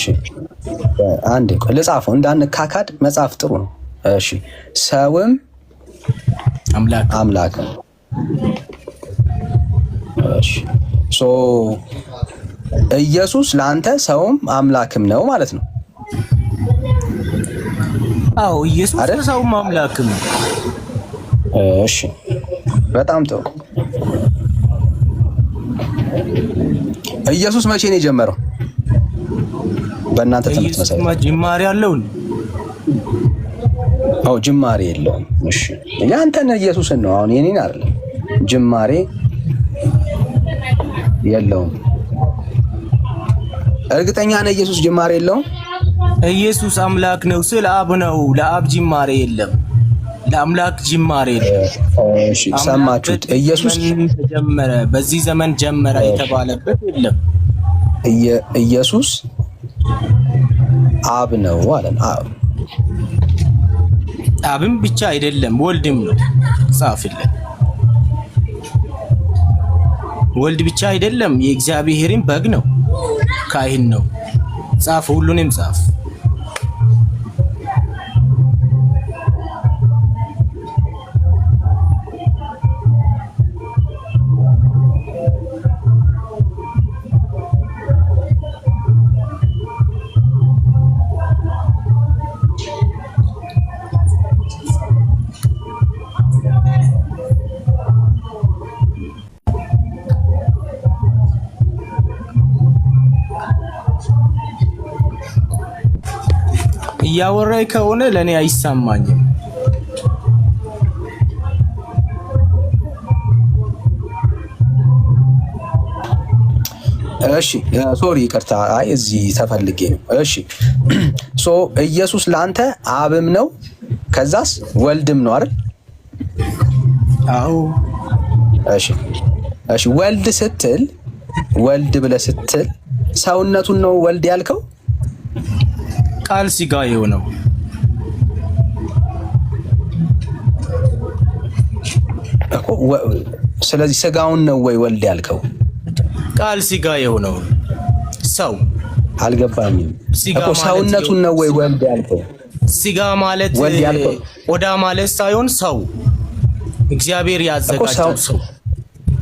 [SPEAKER 6] አንዴ ልጻፈው እንዳንካካድ መጻፍ ጥሩ ነው። እሺ ሰውም አምላክ ነው። እሺ ኢየሱስ ለአንተ ሰውም አምላክም ነው ማለት ነው።
[SPEAKER 9] አዎ ኢየሱስ ሰውም አምላክም ነው።
[SPEAKER 6] እሺ በጣም ጥሩ። ኢየሱስ መቼ ነው የጀመረው? በእናንተ ትምህርት መሰረት
[SPEAKER 9] ጅማሬ አለው?
[SPEAKER 6] ጅማሬ የለውም። እሺ ያንተን ኢየሱስን ነው አሁን የኔን አይደለም። ጅማሬ የለውም። እርግጠኛ ነህ ኢየሱስ ጅማሬ የለውም?
[SPEAKER 9] ኢየሱስ አምላክ ነው ስለ አብ ነው። ለአብ ጅማሬ የለም። ለአምላክ ጅማሬ የለም።
[SPEAKER 6] እሺ ሰማችሁት? ኢየሱስ
[SPEAKER 9] ጀመረ፣ በዚህ ዘመን ጀመረ የተባለበት የለም።
[SPEAKER 6] ኢየሱስ አብ ነው አለን።
[SPEAKER 9] አብም ብቻ አይደለም ወልድም ነው። ጻፍልን። ወልድ ብቻ አይደለም የእግዚአብሔርን በግ ነው፣ ካህን ነው። ጻፍ፣ ሁሉንም ጻፍ። እያወራይ ከሆነ ለኔ አይሰማኝም።
[SPEAKER 6] እሺ ሶሪ ይቅርታ፣ አይ እዚህ ተፈልጌ ነው። እሺ ኢየሱስ ለአንተ አብም ነው ከዛስ ወልድም ነው አይደል?
[SPEAKER 9] አዎ።
[SPEAKER 6] እሺ ወልድ ስትል ወልድ ብለህ ስትል ሰውነቱን ነው ወልድ ያልከው?
[SPEAKER 9] ቃል ሥጋ የሆነው
[SPEAKER 6] እኮ። ስለዚህ ሥጋውን ነው ወይ ወልድ ያልከው?
[SPEAKER 9] ቃል ሥጋ የሆነው ሰው
[SPEAKER 6] አልገባኝም እኮ ሰውነቱን ነው ወይ ወልድ ያልከው?
[SPEAKER 9] ስጋ ማለት ቆዳ ማለት ሳይሆን ሰው እግዚአብሔር ያዘጋጀው ሰው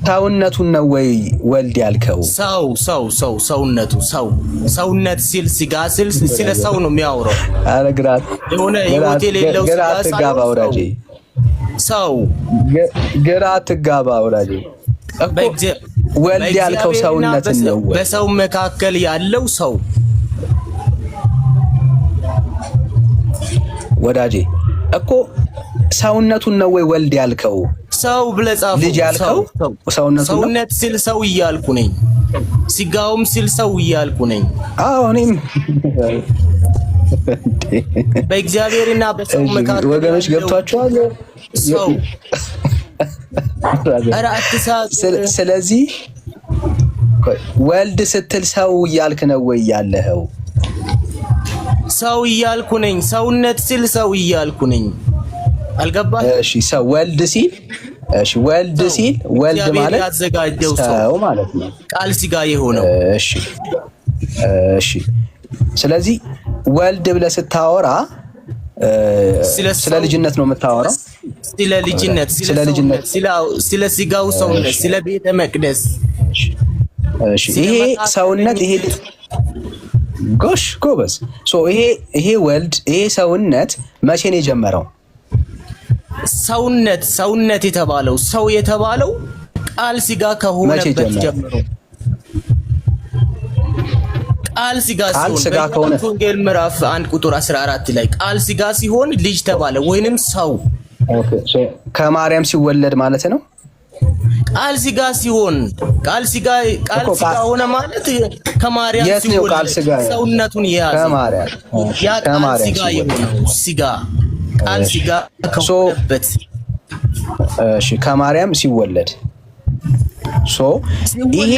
[SPEAKER 6] ሰውነቱን ነው ወይ ወልድ ያልከው?
[SPEAKER 9] ሰውነት ሲል ስጋ ሲል ስለ ሰው ነው የሚያወራው።
[SPEAKER 6] አረ ግራት
[SPEAKER 9] የሆነ ህይወት የሌለው ስጋ
[SPEAKER 6] ትጋባ ወዳጄ፣
[SPEAKER 9] ሰው
[SPEAKER 6] ግራ ትጋባ ወዳጄ። ወልድ ያልከው ሰውነትን ነው ወይ?
[SPEAKER 9] በሰው መካከል ያለው ሰው
[SPEAKER 6] ወዳጄ እኮ ሰውነቱን ነው ወይ ወልድ ያልከው?
[SPEAKER 9] ሰው ብለህ ጻፈው።
[SPEAKER 6] ልጅ ያልከው
[SPEAKER 9] ሰውነት ሲል ሰው እያልኩ ነኝ። ስጋውም ሲል ሰው እያልኩ ነኝ።
[SPEAKER 6] አዎ እኔም
[SPEAKER 9] በእግዚአብሔርና በሰው መካከል
[SPEAKER 6] ወገኖች ገብቷቸዋል።
[SPEAKER 9] ሰው ኧረ አትሳቅ።
[SPEAKER 6] ስለዚህ ወልድ ስትል ሰው እያልክ ነው ወይ ያለኸው?
[SPEAKER 9] ሰው እያልኩ ነኝ። ሰውነት ሲል ሰው እያልኩ ነኝ። አልገባህ?
[SPEAKER 6] እሺ ሰው ወልድ ሲል ወልድ ማለት
[SPEAKER 9] ያዘጋጀው
[SPEAKER 6] ሰው ማለት ነው፣
[SPEAKER 9] ቃል ስጋ የሆነው።
[SPEAKER 6] እሺ ስለዚህ ወልድ ብለህ ስታወራ ስለ ልጅነት ነው የምታወራው?
[SPEAKER 9] ስለ ስጋው ሰውነት፣ ስለ ቤተ መቅደስ።
[SPEAKER 6] ይሄ ሰውነት ይሄ ጎበዝ። ይሄ ወልድ ይሄ ሰውነት መቼ ነው የጀመረው?
[SPEAKER 9] ሰውነት የተባለው ሰው የተባለው ቃል ስጋ ከሆነበት ጀምሮ ቃል ስጋ ሲሆን ወንጌል ምዕራፍ 1 ቁጥር 14 ላይ ቃል ስጋ ሲሆን ልጅ ተባለ ወይንም ሰው።
[SPEAKER 6] ከማርያም ሲወለድ ማለት ነው።
[SPEAKER 9] ቃል ስጋ ሲሆን ቃል ስጋ ሆነ ማለት ከማርያም ሲወለድ ሰውነቱን የያዘ
[SPEAKER 6] ከማርያም
[SPEAKER 9] ቃል ስጋ የሆነው ስጋ ቃል ስጋ ከሆነበት
[SPEAKER 6] ከማርያም ሲወለድ ይሄ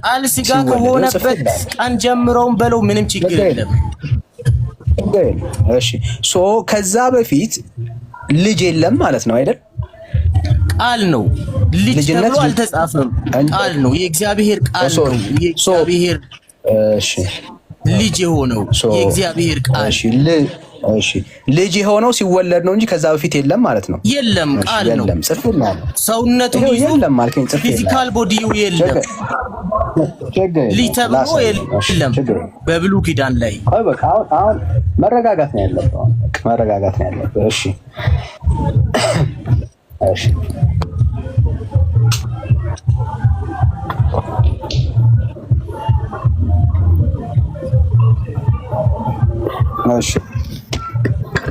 [SPEAKER 9] ቃል ስጋ ከሆነበት ቀን ጀምሮም በለው ምንም ችግር የለም።
[SPEAKER 6] እሺ ከዛ በፊት ልጅ የለም ማለት ነው አይደል?
[SPEAKER 9] ቃል ነው። ልጅ ተብሎ አልተጻፈም። ቃል ነው። የእግዚአብሔር ቃል ነው። የእግዚአብሔር ልጅ የሆነው የእግዚአብሔር ቃል።
[SPEAKER 6] እሺ ልጅ የሆነው ሲወለድ ነው እንጂ ከዛ በፊት የለም ማለት ነው።
[SPEAKER 9] የለም ቃል ነው።
[SPEAKER 6] የለም ጽፎና
[SPEAKER 9] ሰውነቱ
[SPEAKER 6] የለም ማለከኝ ጽፎ
[SPEAKER 9] ፊዚካል ቦዲው የለም። ልጅ ተብሎ የለም በብሉይ ኪዳን ላይ።
[SPEAKER 6] በቃ አሁን መረጋጋት ነው ያለበት። መረጋጋት ነው ያለበት። እሺ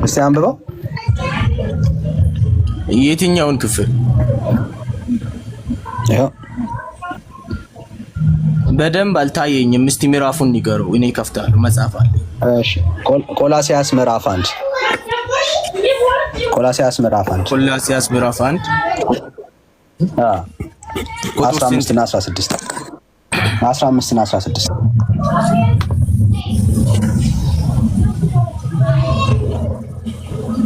[SPEAKER 6] እስቲ አንብበው።
[SPEAKER 9] የትኛውን ክፍል? በደንብ አልታየኝም። እስቲ ምዕራፉን ንገረው። እኔ ከፍታለሁ። መጽሐፍ አለ።
[SPEAKER 6] እሺ ቆላስይስ ምዕራፍ 1 ቆላስይስ ምዕራፍ 1 15 እና 16 15 እና 16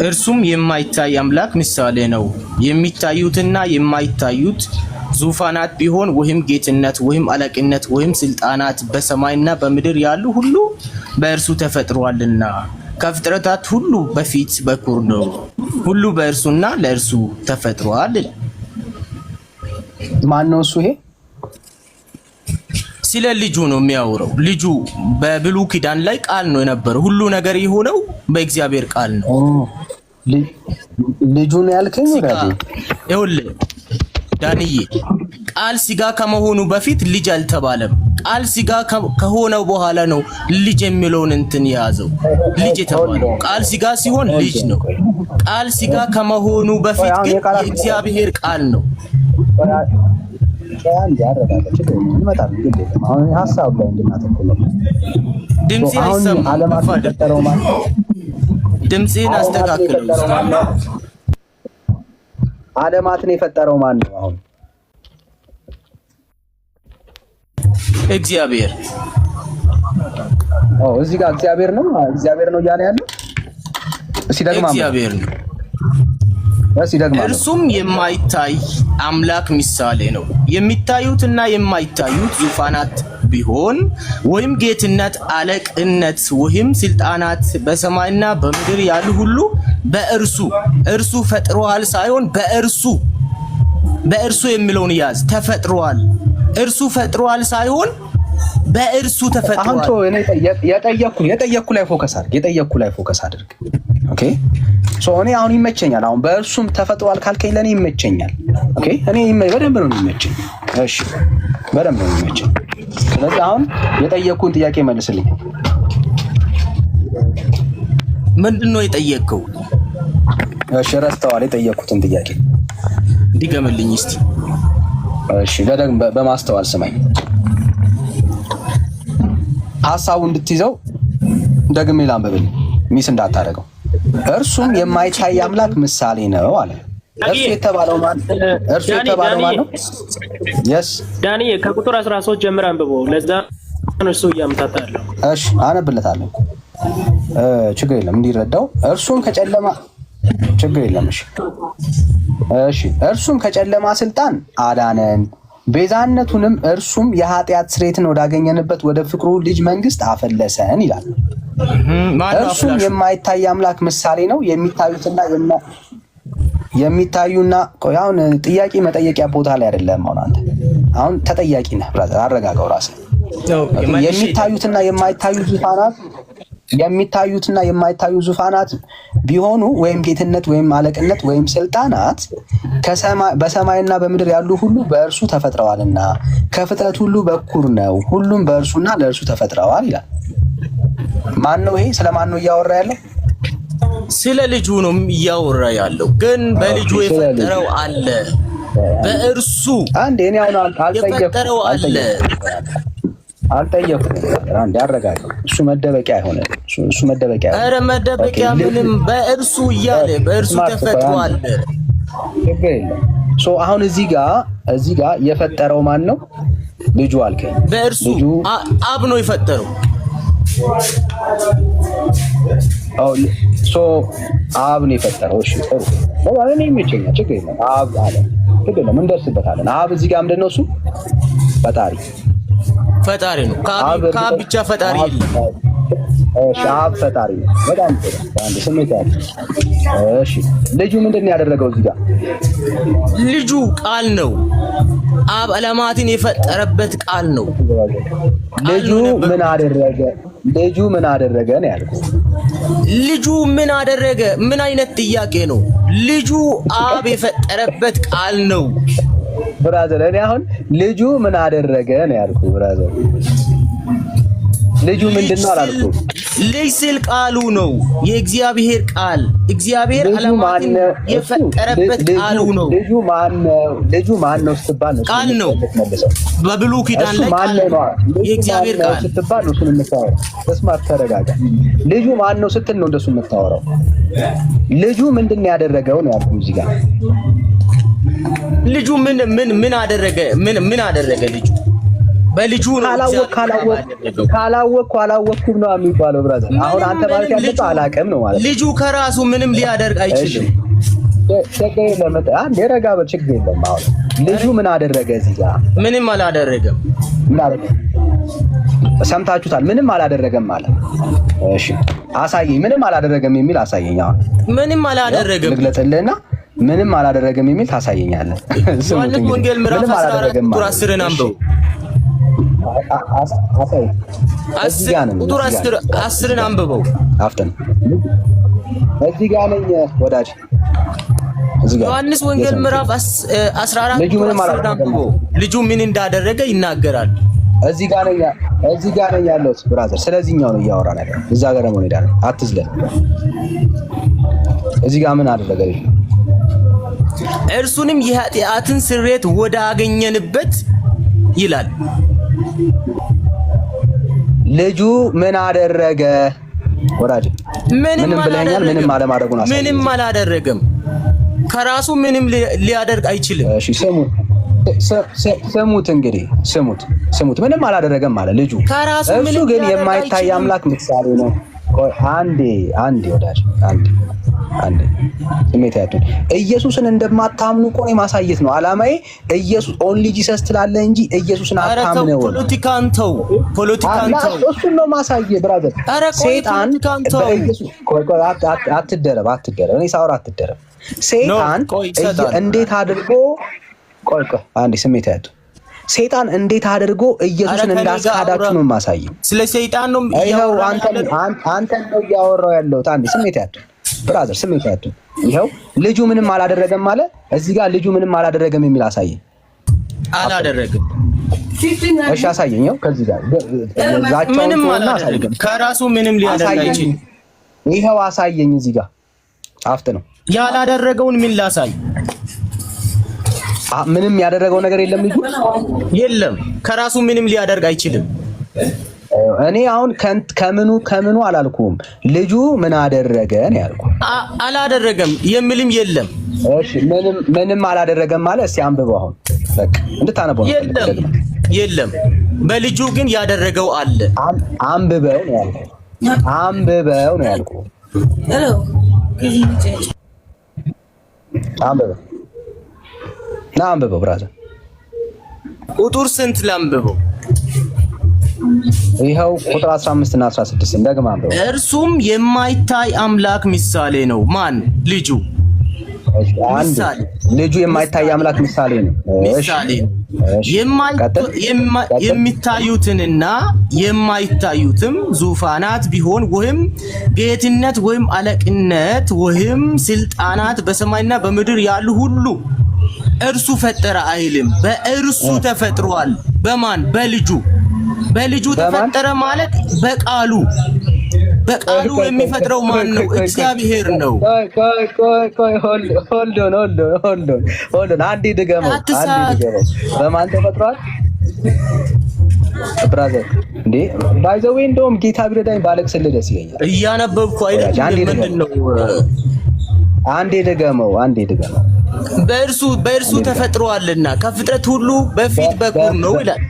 [SPEAKER 9] እርሱም የማይታይ አምላክ ምሳሌ ነው። የሚታዩትና የማይታዩት ዙፋናት ቢሆን ወይም ጌትነት ወይም አለቅነት ወይም ስልጣናት በሰማይና በምድር ያሉ ሁሉ በእርሱ ተፈጥሯልና ከፍጥረታት ሁሉ በፊት በኩር ነው። ሁሉ በእርሱና ለእርሱ ተፈጥሯል።
[SPEAKER 6] ማን ነው እሱ? ይሄ
[SPEAKER 9] ስለ ልጁ ነው የሚያወራው። ልጁ በብሉይ ኪዳን ላይ ቃል ነው የነበረው። ሁሉ ነገር የሆነው በእግዚአብሔር ቃል ነው።
[SPEAKER 6] ልጁ ነው ያልከኝ ወዳጄ?
[SPEAKER 9] ይኸውልህ ዳንዬ ቃል ስጋ ከመሆኑ በፊት ልጅ አልተባለም። ቃል ስጋ ከሆነው በኋላ ነው ልጅ የሚለውን እንትን የያዘው። ልጅ የተባለው ቃል ስጋ ሲሆን ልጅ ነው። ቃል ስጋ ከመሆኑ በፊት ግን የእግዚአብሔር ቃል ነው። ድምፅህን አስተካክለው።
[SPEAKER 6] ዓለማትን የፈጠረው ማን ነው? አሁን
[SPEAKER 9] እግዚአብሔር።
[SPEAKER 6] እዚህ ጋር እግዚአብሔር ነው እያለ ያለው።
[SPEAKER 9] እግዚአብሔር ነው። እርሱም የማይታይ አምላክ ምሳሌ ነው። የሚታዩትና የማይታዩት ዙፋናት ቢሆን ወይም ጌትነት፣ አለቅነት ወይም ስልጣናት በሰማይና በምድር ያሉ ሁሉ እርሱ ፈጥሯል ሳይሆን በእርሱ የሚለውን ያዝ። ተፈጥሯል። እርሱ ፈጥሯል ሳይሆን በእርሱ ተፈጥሯል።
[SPEAKER 6] አንተ እኔ የጠየቅኩ ላይ ፎከስ አድርግ። ኦኬ ሶ እኔ አሁን ይመቸኛል። አሁን በእርሱም ተፈጥሯል ካልከኝ ለኔ ይመቸኛል። ኦኬ እኔ በደንብ ነው የሚመቸኝ። እሺ በደንብ ነው የሚመቸኝ። ስለዚህ አሁን የጠየቅኩን ጥያቄ መልስልኝ።
[SPEAKER 9] ምንድነው የጠየቅከው?
[SPEAKER 6] እሺ ረስተዋል የጠየቅኩትን ጥያቄ
[SPEAKER 9] ድገምልኝ እስቲ።
[SPEAKER 6] እሺ በደንብ በማስተዋል ስማኝ። ሐሳቡ እንድትይዘው ደግሜ ላንብብልኝ ሚስ እንዳታረገው። እርሱም የማይታይ አምላክ ምሳሌ ነው አለ። እርሱ የተባለው ማን ነው? የስ
[SPEAKER 8] ዳኒ ከቁጥር 13 ጀምር አንብበው። ለዛ እሱ እያምታታለሁ።
[SPEAKER 6] እሺ አነብለታለሁ። ችግር የለም እንዲረዳው። እርሱም ከጨለማ ችግር የለም። እሺ እርሱም ከጨለማ ስልጣን አዳነን፣ ቤዛነቱንም እርሱም የኃጢአት ስርየትን ወዳገኘንበት ወደ ፍቅሩ ልጅ መንግስት አፈለሰን ይላል። እርሱም የማይታይ አምላክ ምሳሌ ነው። የሚታዩና አሁን ጥያቄ መጠየቂያ ቦታ ላይ አይደለም። አሁን ተጠያቂ ነህ ብራዘር፣ አረጋጋው ራስህ። የሚታዩትና የማይታዩ ዙፋናት ቢሆኑ ወይም ጌትነት ወይም አለቅነት ወይም ስልጣናት በሰማይና በምድር ያሉ ሁሉ በእርሱ ተፈጥረዋልና ከፍጥረት ሁሉ በኩር ነው። ሁሉም በእርሱና ለእርሱ ተፈጥረዋል ይላል። ማን ነው ይሄ? ስለማን ነው እያወራ ያለው?
[SPEAKER 9] ስለ ልጁ ነው እያወራ ያለው። ግን በልጁ የፈጠረው አለ፣ በእርሱ
[SPEAKER 6] እኔ አሁን
[SPEAKER 9] የፈጠረው አለ።
[SPEAKER 6] አልጠየኩም። አንዴ አረጋጋው። እሱ መደበቂያ አይሆንም። እሱ መደበቂያ
[SPEAKER 9] ኧረ መደበቂያ ምንም በእርሱ እያለ በእርሱ ተፈጥሯል።
[SPEAKER 6] ችግር የለም። አሁን እዚህ ጋር የፈጠረው ማን ነው? ልጁ አልከኝ።
[SPEAKER 9] በእርሱ አብ ነው የፈጠረው።
[SPEAKER 6] አብ ነው የፈጠረው። እሺ ጥሩ። እኔ የሚቸኛ ችግር የለም። አብ አለ ችግር የለም፣ እንደርስበታለን። አብ እዚህ ጋር ምንድን ነው? እሱ ፈጣሪ ነው። ከአብ ብቻ ፈጣሪ የለም። እሺ አብ ፈጣሪ ነው። በጣም ጥሩ። አንድ ስሜት ያለ። እሺ ልጁ ምንድን ነው ያደረገው? እዚህ ጋር
[SPEAKER 9] ልጁ ቃል ነው። አብ ዓለማትን የፈጠረበት ቃል ነው።
[SPEAKER 6] ልጁ ምን አደረገ? ነው ያልኩት።
[SPEAKER 9] ልጁ ምን አደረገ? ምን አይነት ጥያቄ ነው? ልጁ አብ የፈጠረበት ቃል ነው።
[SPEAKER 6] ብራዘር እኔ አሁን ልጁ ምን አደረገ ነው ያልኩት። ብራዘር ልጁ ምንድነው አላልኩም።
[SPEAKER 9] ልጅ ሲል ቃሉ ነው፣ የእግዚአብሔር ቃል። እግዚአብሔር ዓለማትን የፈጠረበት ቃሉ ነው። ልጁ ማን ነው ስትባል ነው ቃል ነው። በብሉይ ኪዳን ላይ ቃል ነው፣ የእግዚአብሔር ቃል
[SPEAKER 6] ስትባል ነው እሱን የምታወራው። ተስማት ተረጋጋ። ልጁ ማን ነው ስትል ነው እንደሱ የምታወራው። ልጁ ምንድነው ያደረገው ነው ያልኩት። እዚህ ጋር ልጁ ምን አደረገ? ምን አደረገ ልጁ? በልጁ ነው። ካላወቅኩም ነው የሚባለው። ብራዘር አሁን አንተ ማለት ያለበት አላውቅም ነው ማለት። ልጁ ከራሱ ምንም ሊያደርግ አይችልም። ችግር የለም። አንዴ ረጋ በል። ችግር የለም። አሁን ልጁ ምን አደረገ? እዚህ ጋር
[SPEAKER 9] ምንም አላደረገም።
[SPEAKER 6] ሰምታችሁታል። ምንም አላደረገም ማለት። እሺ አሳየኝ። ምንም አላደረገም የሚል አሳየኝ። አሁን
[SPEAKER 9] ምንም አላደረገም
[SPEAKER 6] ልግለጽልህና ምንም አላደረገም የሚል ታሳየኛለህ።
[SPEAKER 9] ዮሐንስ ወንጌል ምዕራፍ 14 ቁጥር 10 አንብበው። ቁጥር 10 አንብበው።
[SPEAKER 6] አፍተን እዚህ ጋር ነኝ ወዳጅ።
[SPEAKER 9] ዮሐንስ ወንጌል ምዕራፍ 14 ቁጥር 10 አንብበው። ልጁ ምን እንዳደረገ ይናገራል።
[SPEAKER 6] እዚህ ጋር ነኝ ያለሁት ብራዘር። ስለዚህኛው ነው እያወራን ያለው። እዛ ጋር ደግሞ እንሄዳለን። አትዝለን። እዚህ ጋር ምን አደረገ?
[SPEAKER 9] እርሱንም የኃጢአትን ስርየት ወዳገኘንበት ይላል።
[SPEAKER 6] ልጁ ምን አደረገ? ወዳጅ ምንም ብለኛል። ምንም አለማድረጉን አሳየኝ።
[SPEAKER 9] ምንም አላደረገም። ከራሱ ምንም ሊያደርግ አይችልም።
[SPEAKER 6] እሺ ስሙት እንግዲህ ስሙት። ምንም አላደረገም ማለት ልጁ። እሱ ግን የማይታይ አምላክ ምሳሌ ነው። አንዴ ወዳጅ አንዴ አንዴ ስሜት ያቱን ኢየሱስን እንደማታምኑ እኮ ነው ማሳየት ነው አላማዬ። ኢየሱስ ኦንሊ ጂሰስ ትላለህ እንጂ ኢየሱስን አታምነው።
[SPEAKER 9] ፖለቲካን ተው፣ ፖለቲካን ተው።
[SPEAKER 6] እሱን ነው ማሳየህ ብራዘር። ሰይጣን በኢየሱስ አትደረብ፣ እኔ ሳወራ አትደረብ። ሰይጣን እንዴት አድርጎ ቆይ አንዴ ስሜት ያቱ ሰይጣን እንዴት አድርጎ ኢየሱስን እንዳስካዳችሁ ነው ማሳየው።
[SPEAKER 9] ስለ ሰይጣን ነው
[SPEAKER 6] ይሄው አንተ ነው ያወራው ያለው። አንዴ ስሜት ያቱ ብራዘር፣ ስሜት ያቱ ይሄው ልጁ ምንም አላደረገም ማለት እዚህ ጋር ልጁ ምንም አላደረገም የሚል አሳየኝ።
[SPEAKER 9] አላደረገም።
[SPEAKER 6] እሺ አሳየኝ። ይሄው ከዚህ ጋር
[SPEAKER 9] ምንም አላደረገም። ከራሱ ምንም ሊያደርግ አይችል።
[SPEAKER 6] ይሄው አሳየኝ። እዚህ ጋር አፍት ነው
[SPEAKER 9] ያላደረገውን ምን ላሳይ?
[SPEAKER 6] ምንም ያደረገው ነገር የለም። ልጁ
[SPEAKER 9] የለም፣ ከራሱ ምንም ሊያደርግ አይችልም።
[SPEAKER 6] እኔ አሁን ከምኑ አላልኩም። ልጁ ምን አደረገ ነው ያልኩት።
[SPEAKER 9] አላደረገም የሚልም የለም።
[SPEAKER 6] እሺ ምንም አላደረገም ማለት እስኪ አንብበው። አሁን በቃ እንድታነበው
[SPEAKER 9] የለም። በልጁ ግን ያደረገው አለ።
[SPEAKER 6] አንብበው ነው ያልኩት። አንብበው ነው ያልኩት። አንብበው ና አንብበው ብራዘር።
[SPEAKER 9] ቁጥር ስንት ላንብበው?
[SPEAKER 6] ይኸው ቁጥር 15 እና 16 እንደገና አንብበው።
[SPEAKER 9] እርሱም የማይታይ አምላክ ምሳሌ ነው። ማን? ልጁ። ምሳሌ
[SPEAKER 6] ልጁ የማይታይ አምላክ ምሳሌ ነው።
[SPEAKER 9] ምሳሌ የሚታዩትንና የማይታዩትም ዙፋናት ቢሆን ወይም ጌትነት ወይም አለቅነት ወይም ስልጣናት በሰማይና በምድር ያሉ ሁሉ እርሱ ፈጠረ አይልም። በእርሱ ተፈጥሯል። በማን? በልጁ። በልጁ ተፈጠረ ማለት በቃሉ የሚፈጥረው ማን ነው? እግዚአብሔር ነው። ሆልድ አንዴ ድገመው። በማን ተፈጥሯል ብራዘር? እንዴ ባይ ዘ ዌይ እንደውም ጌታ ቢረዳኝ ባለቅስልህ ደስ ይለኛል። እያነበብኩ አይደል? ምንድነው? አንዴ ድገመው። በእርሱ ተፈጥሯልና ከፍጥረት ሁሉ በፊት በኩር ነው ይላል።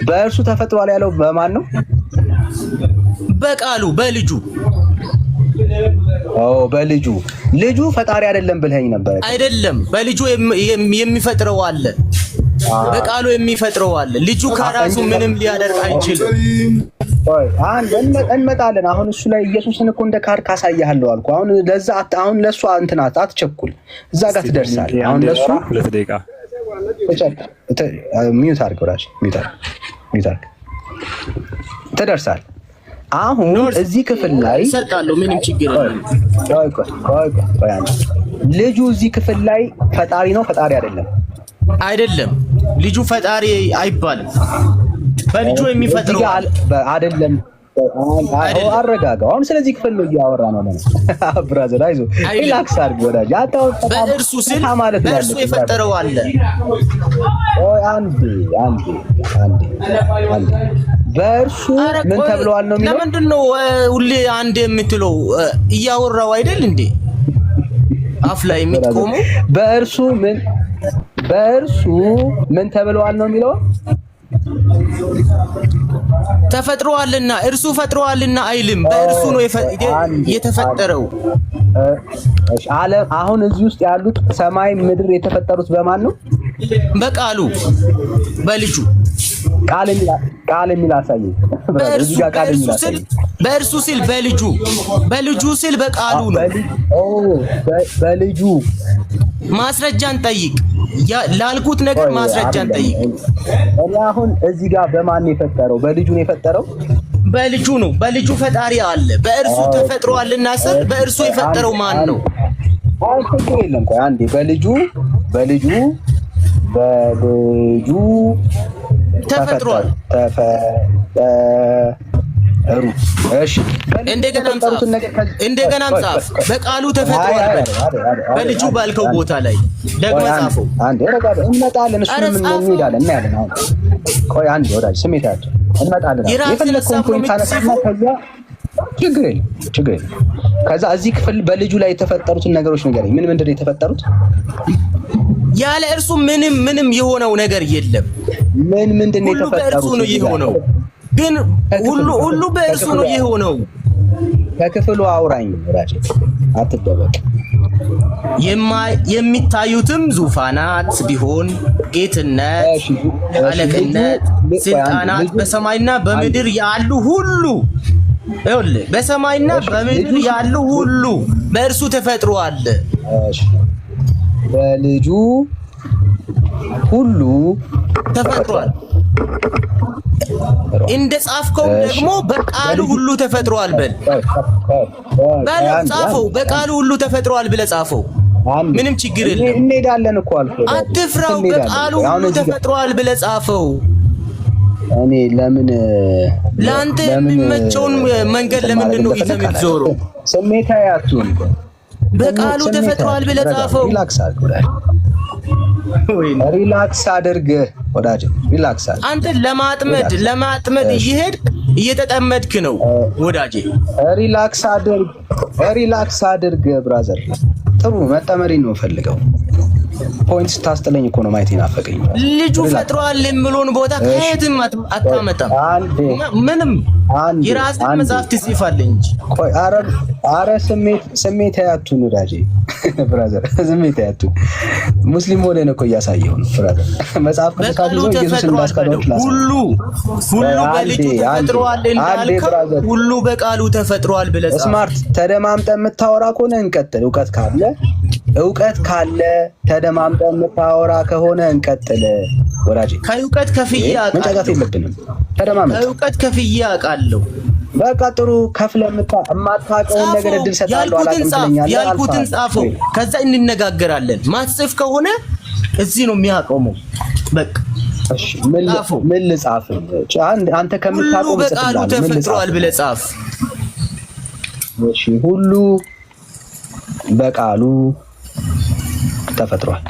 [SPEAKER 9] በእርሱ ተፈጥሯል ያለው በማን ነው? በቃሉ በልጁ። በልጁ። ልጁ ፈጣሪ አይደለም ብለኸኝ ነበር። አይደለም፣ በልጁ የሚፈጥረው አለ፣ በቃሉ የሚፈጥረው አለ። ልጁ ከራሱ ምንም ሊያደርግ አይችልም። እንመጣለን። አሁን እሱ ላይ ኢየሱስን እኮ እንደ ካር ካሳያለሁ አልኩ። አሁን ለሱ እንትን አትቸኩል፣ እዛ ጋር ትደርሳለህ። አሁን ለሱ 2 ደቂቃ ሚዩት አድርገው፣ ራሽ ሚዩት አድርግ፣ ትደርሳለህ። አሁን እዚህ ክፍል ላይ ሰጣለሁ፣ ምንም ችግር የለም። ቆይ ልጁ እዚህ ክፍል ላይ ፈጣሪ ነው ፈጣሪ አይደለም? አይደለም። ልጁ ፈጣሪ አይባልም። በልጁ የሚፈጥረው አይደለም። አረጋጋው። አሁን ስለዚህ ክፍል ነው እያወራ ነው ማለት ብራዘር፣ አይዞህ ሪላክስ አድርግ ወዳጅ። በእርሱ ስል በእርሱ የፈጠረው አለ። አንዴ በእርሱ ምን ተብለዋል ነው የሚለው? ለምንድን ነው ሁሌ አንዴ የምትለው? እያወራው አይደል እንዴ አፍ ላይ የምትቆመው? በእርሱ ምን ተብለዋል ነው የሚለው? ተፈጥሯልና እርሱ ፈጥሯልና አይልም። በእርሱ ነው የተፈጠረው። አሁን እዚህ ውስጥ ያሉት ሰማይ ምድር የተፈጠሩት በማን ነው? በቃሉ በልጁ። ቃል የሚል አሳየኝ። በእርሱ ሲል በልጁ ሲል በቃሉ ነው። በልጁ ማስረጃን ጠይቅ። ላልኩት ነገር ማስረጃን ጠይቅ። እኔ አሁን እዚህ ጋር በማን ነው የፈጠረው? በልጁ ነው የፈጠረው። በልጁ ነው። በልጁ ፈጣሪ አለ። በእርሱ ተፈጥሯልና ስል በእርሱ የፈጠረው ማን ነው? ችግር የለም። ቆይ አንዴ በልጁ ተፈጥሯል። እሺ እንደገናም ጻፍ። በቃሉ ተፈጥሯል። በልጁ ባልከው ቦታ ላይ ደግሞ ጻፈው። አንዴ እንመጣለን። እሱ ምን እንሄዳለን እናያለን። አሁን ቆይ አንዴ ወዳጅ ስሜት ያለው እንመጣለን። የፈለግከውን ፖይንት አነሳና ከዛ ችግር የለም። ከዛ እዚህ ክፍል በልጁ ላይ የተፈጠሩትን ነገሮች ንገረኝ። ምንድን ነው የተፈጠሩት? ያለ እርሱ ምንም የሆነው ነገር የለም። ምንድን ነው የተፈጠሩት? በእርሱ ነው የሆነው። ግን ሁሉ በእርሱ ነው የሆነው።
[SPEAKER 6] ከክፍሉ አውራኝ ወዳጄ፣ አትደበቅ።
[SPEAKER 9] የሚታዩትም ዙፋናት ቢሆን ጌትነት፣ አለቅነት፣ ስልጣናት በሰማይና በምድር ያሉ ሁሉ ይኸውልህ በሰማይና በምድር ያሉ ሁሉ በእርሱ ተፈጥሯል።
[SPEAKER 6] በልጁ ሁሉ
[SPEAKER 9] ተፈጥሯል። እንደ ጻፍከው ደግሞ በቃሉ ሁሉ ተፈጥሯል በል ጻፈው። በቃሉ ሁሉ ተፈጥሯል ብለህ ጻፈው። ምንም ችግር የለም።
[SPEAKER 6] እንሄዳለን እኮ አልኩ።
[SPEAKER 9] አትፍራው። በቃሉ ሁሉ ተፈጥሯል ብለህ ጻፈው።
[SPEAKER 6] እኔ ለምን
[SPEAKER 9] ለአንተ የሚመቸውን መንገድ ለምንድን ነው ይዘህ የምትዞረው?
[SPEAKER 6] ስሜታዊ አትሁን።
[SPEAKER 9] በቃሉ ተፈጥሯል ብለህ ጻፈው።
[SPEAKER 6] ሪላክስ አድርግ ወዳጅ፣ ሪላክስ አድርግ።
[SPEAKER 9] አንተ ለማጥመድ እየሄድክ እየተጠመድክ ነው ወዳጄ።
[SPEAKER 6] ሪላክስ አድርግ ብራዘር። ጥሩ መጠመሪን ነው ፈልገው። ፖይንት ስታስጥለኝ እኮ ነው ማየት ናፈቀኝ።
[SPEAKER 9] ልጁ ፈጥሯል የምለውን ቦታ ከየትም አታመጣም። ምንም የራስህን መጽሐፍ ትጽፋለህ እንጂ።
[SPEAKER 6] ቆይ አረ ስሜት ያቱን ወዳጄ ብራዘር፣ ስሜት ያቱን ሙስሊም ሆነን እኮ እያሳየው ነው ብራዘር። መጽሐፍ
[SPEAKER 9] በቃሉ ተፈጥሯል። ሁሉ በልጁ ተፈጥሯል እንዳልከው ሁሉ በቃሉ ተፈጥሯል ብለህ ጻፍ።
[SPEAKER 6] ስማርት ተደማምጠህ የምታወራ ከሆነ እንቀጥል። እውቀት ካለ ተደማምጠህ የምታወራ ከሆነ እንቀጥል ወዳጄ።
[SPEAKER 9] ከእውቀት ከፍዬ አውቃለሁ።
[SPEAKER 6] መጫጋት የለብንም። ተደማምጠህ
[SPEAKER 9] ከእውቀት ከፍዬ አውቃለሁ።
[SPEAKER 6] በቃ ጥሩ። ከፍለህ የማታውቀውን ነገር እድል ሰጣለሁ።
[SPEAKER 9] ያልኩትን ጻፈው፣ ከዛ እንነጋገራለን። ማትጽፍ ከሆነ እዚህ ነው የሚያቆመው። በቃ
[SPEAKER 6] እሺ፣ ምን ልጻፍ? አንተ ከምታውቀው
[SPEAKER 9] ሁሉ በቃሉ ተፈጥሯል ብለህ ጻፍ።
[SPEAKER 6] እሺ፣ ሁሉ በቃሉ ተፈጥሯል።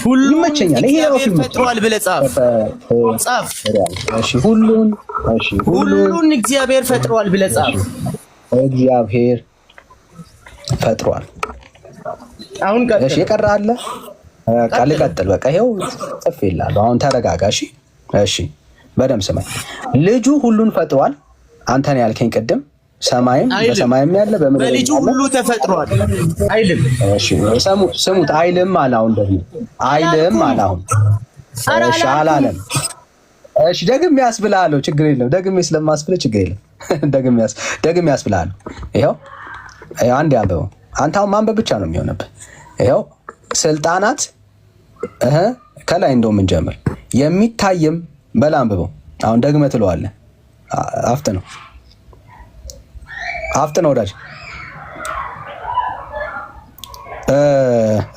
[SPEAKER 9] ሁሉ
[SPEAKER 6] ይመቸኛል። ይሄ ነው
[SPEAKER 9] ተፈጥሯል ብለህ ጻፍ።
[SPEAKER 6] እሺ፣ ሁሉን
[SPEAKER 9] እግዚአብሔር ፈጥሯል ብለህ ጻፍ።
[SPEAKER 6] እግዚአብሔር ፈጥሯል።
[SPEAKER 9] አሁን ቀጥል።
[SPEAKER 6] እሺ፣ የቀረ አለ? ቃል ቀጥል። በቃ ይሄው ጽፌልሃለሁ። አሁን ተረጋጋ። እሺ፣ በደምብ ስማኝ። ልጁ ሁሉን ፈጥሯል። አንተ ነው ያልከኝ ቅድም። ሰማይም በሰማይም ያለ በምድር
[SPEAKER 9] በልጁ ሁሉ ተፈጥሯል አይልም?
[SPEAKER 6] እሺ፣ ስሙት። አይልም አለ። አሁን ደግሞ አይልም አለ። አሁን እሺ አላለም። እሺ፣ ደግሜ ያስብልሃለሁ። ችግር የለም። ደግሜ ስለማስብልህ ችግር የለም። ደግሜ ያስብልሃለሁ። ይኸው አንድ ያንብበው። አንተ አሁን ማንበብ ብቻ ነው የሚሆንብህ። ይኸው ስልጣናት ከላይ እንደው ምን ጀምር የሚታይም በላ አንብበው። አሁን ደግመህ ትለዋለህ። አፍጥ ነው ወዳጅ።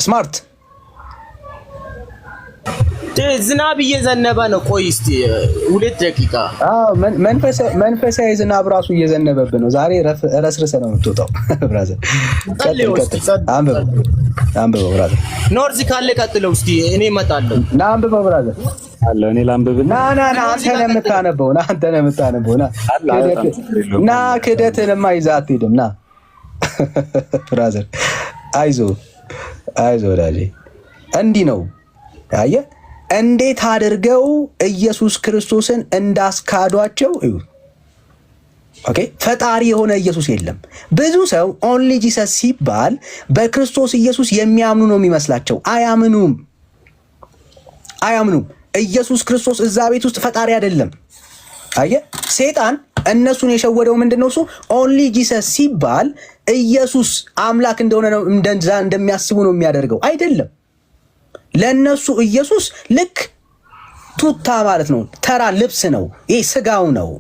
[SPEAKER 6] ስማርት
[SPEAKER 9] ዝናብ እየዘነበ ነው። ቆይ እስቲ 2 ደቂቃ።
[SPEAKER 6] መንፈሳዊ ዝናብ ራሱ እየዘነበብህ ነው። ዛሬ ረስርሰ ነው የምትወጣው ብራዘር። አንብበው ብራዘር።
[SPEAKER 9] ኖርዚ ካለ ቀጥለው እስቲ እኔ እመጣለሁ።
[SPEAKER 6] ና አንብበው ብራዘር።
[SPEAKER 10] አለ እኔ ላንብብና
[SPEAKER 6] አንተ ነህ የምታነበው። ና ክደትንማ ይዘህ አትሄድም። ና ብራዘር፣ አይዞህ ወዳጄ። እንዲህ ነው አየህ፣ እንዴት አድርገው ኢየሱስ ክርስቶስን እንዳስካዷቸው እዩ። ኦኬ፣ ፈጣሪ የሆነ ኢየሱስ የለም። ብዙ ሰው ኦንሊ ጂሰስ ሲባል በክርስቶስ ኢየሱስ የሚያምኑ ነው የሚመስላቸው። አያምኑም። ኢየሱስ ክርስቶስ እዛ ቤት ውስጥ ፈጣሪ አይደለም። አየህ፣ ሰይጣን እነሱን የሸወደው ምንድነው? እሱ ኦንሊ ጂሰስ ሲባል ኢየሱስ አምላክ እንደሆነ ነው እንደሚያስቡ ነው የሚያደርገው። አይደለም። ለነሱ ኢየሱስ ልክ ቱታ ማለት ነው፣ ተራ ልብስ ነው፣ ይሄ ስጋው ነው።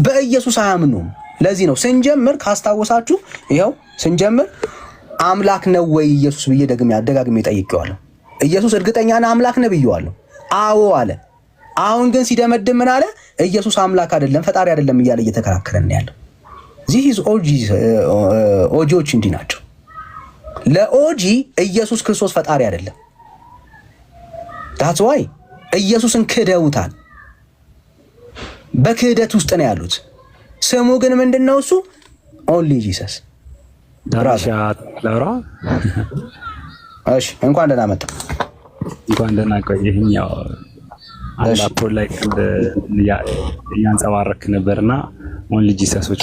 [SPEAKER 6] በኢየሱስ አያምኑም። ለዚህ ነው ስንጀምር ካስታወሳችሁ፣ ይኸው ስንጀምር አምላክ ነው ወይ ኢየሱስ ብዬ ደጋግሜ ጠይቄዋለሁ። ኢየሱስ እርግጠኛ ነህ አምላክ ነው ብዬዋለሁ። አዎ አለ። አሁን ግን ሲደመድም ምን አለ? ኢየሱስ አምላክ አይደለም ፈጣሪ አይደለም እያለ እየተከራከረን ያለው። ኦጂዎች እንዲህ ናቸው። ለኦጂ ኢየሱስ ክርስቶስ ፈጣሪ አይደለም። that's why ኢየሱስን ክደውታል። በክህደት ውስጥ ነው ያሉት። ስሙ ግን ምንድነው? እሱ ኦንሊ ጂሰስ። እሺ፣ እንኳን ደህና መጣ።
[SPEAKER 10] እንኳን ደህና ቆየኝ። ያው አንድ አፕሮች ላይ እያንጸባረክ ነበርና ኦንሊ ጂሰሶች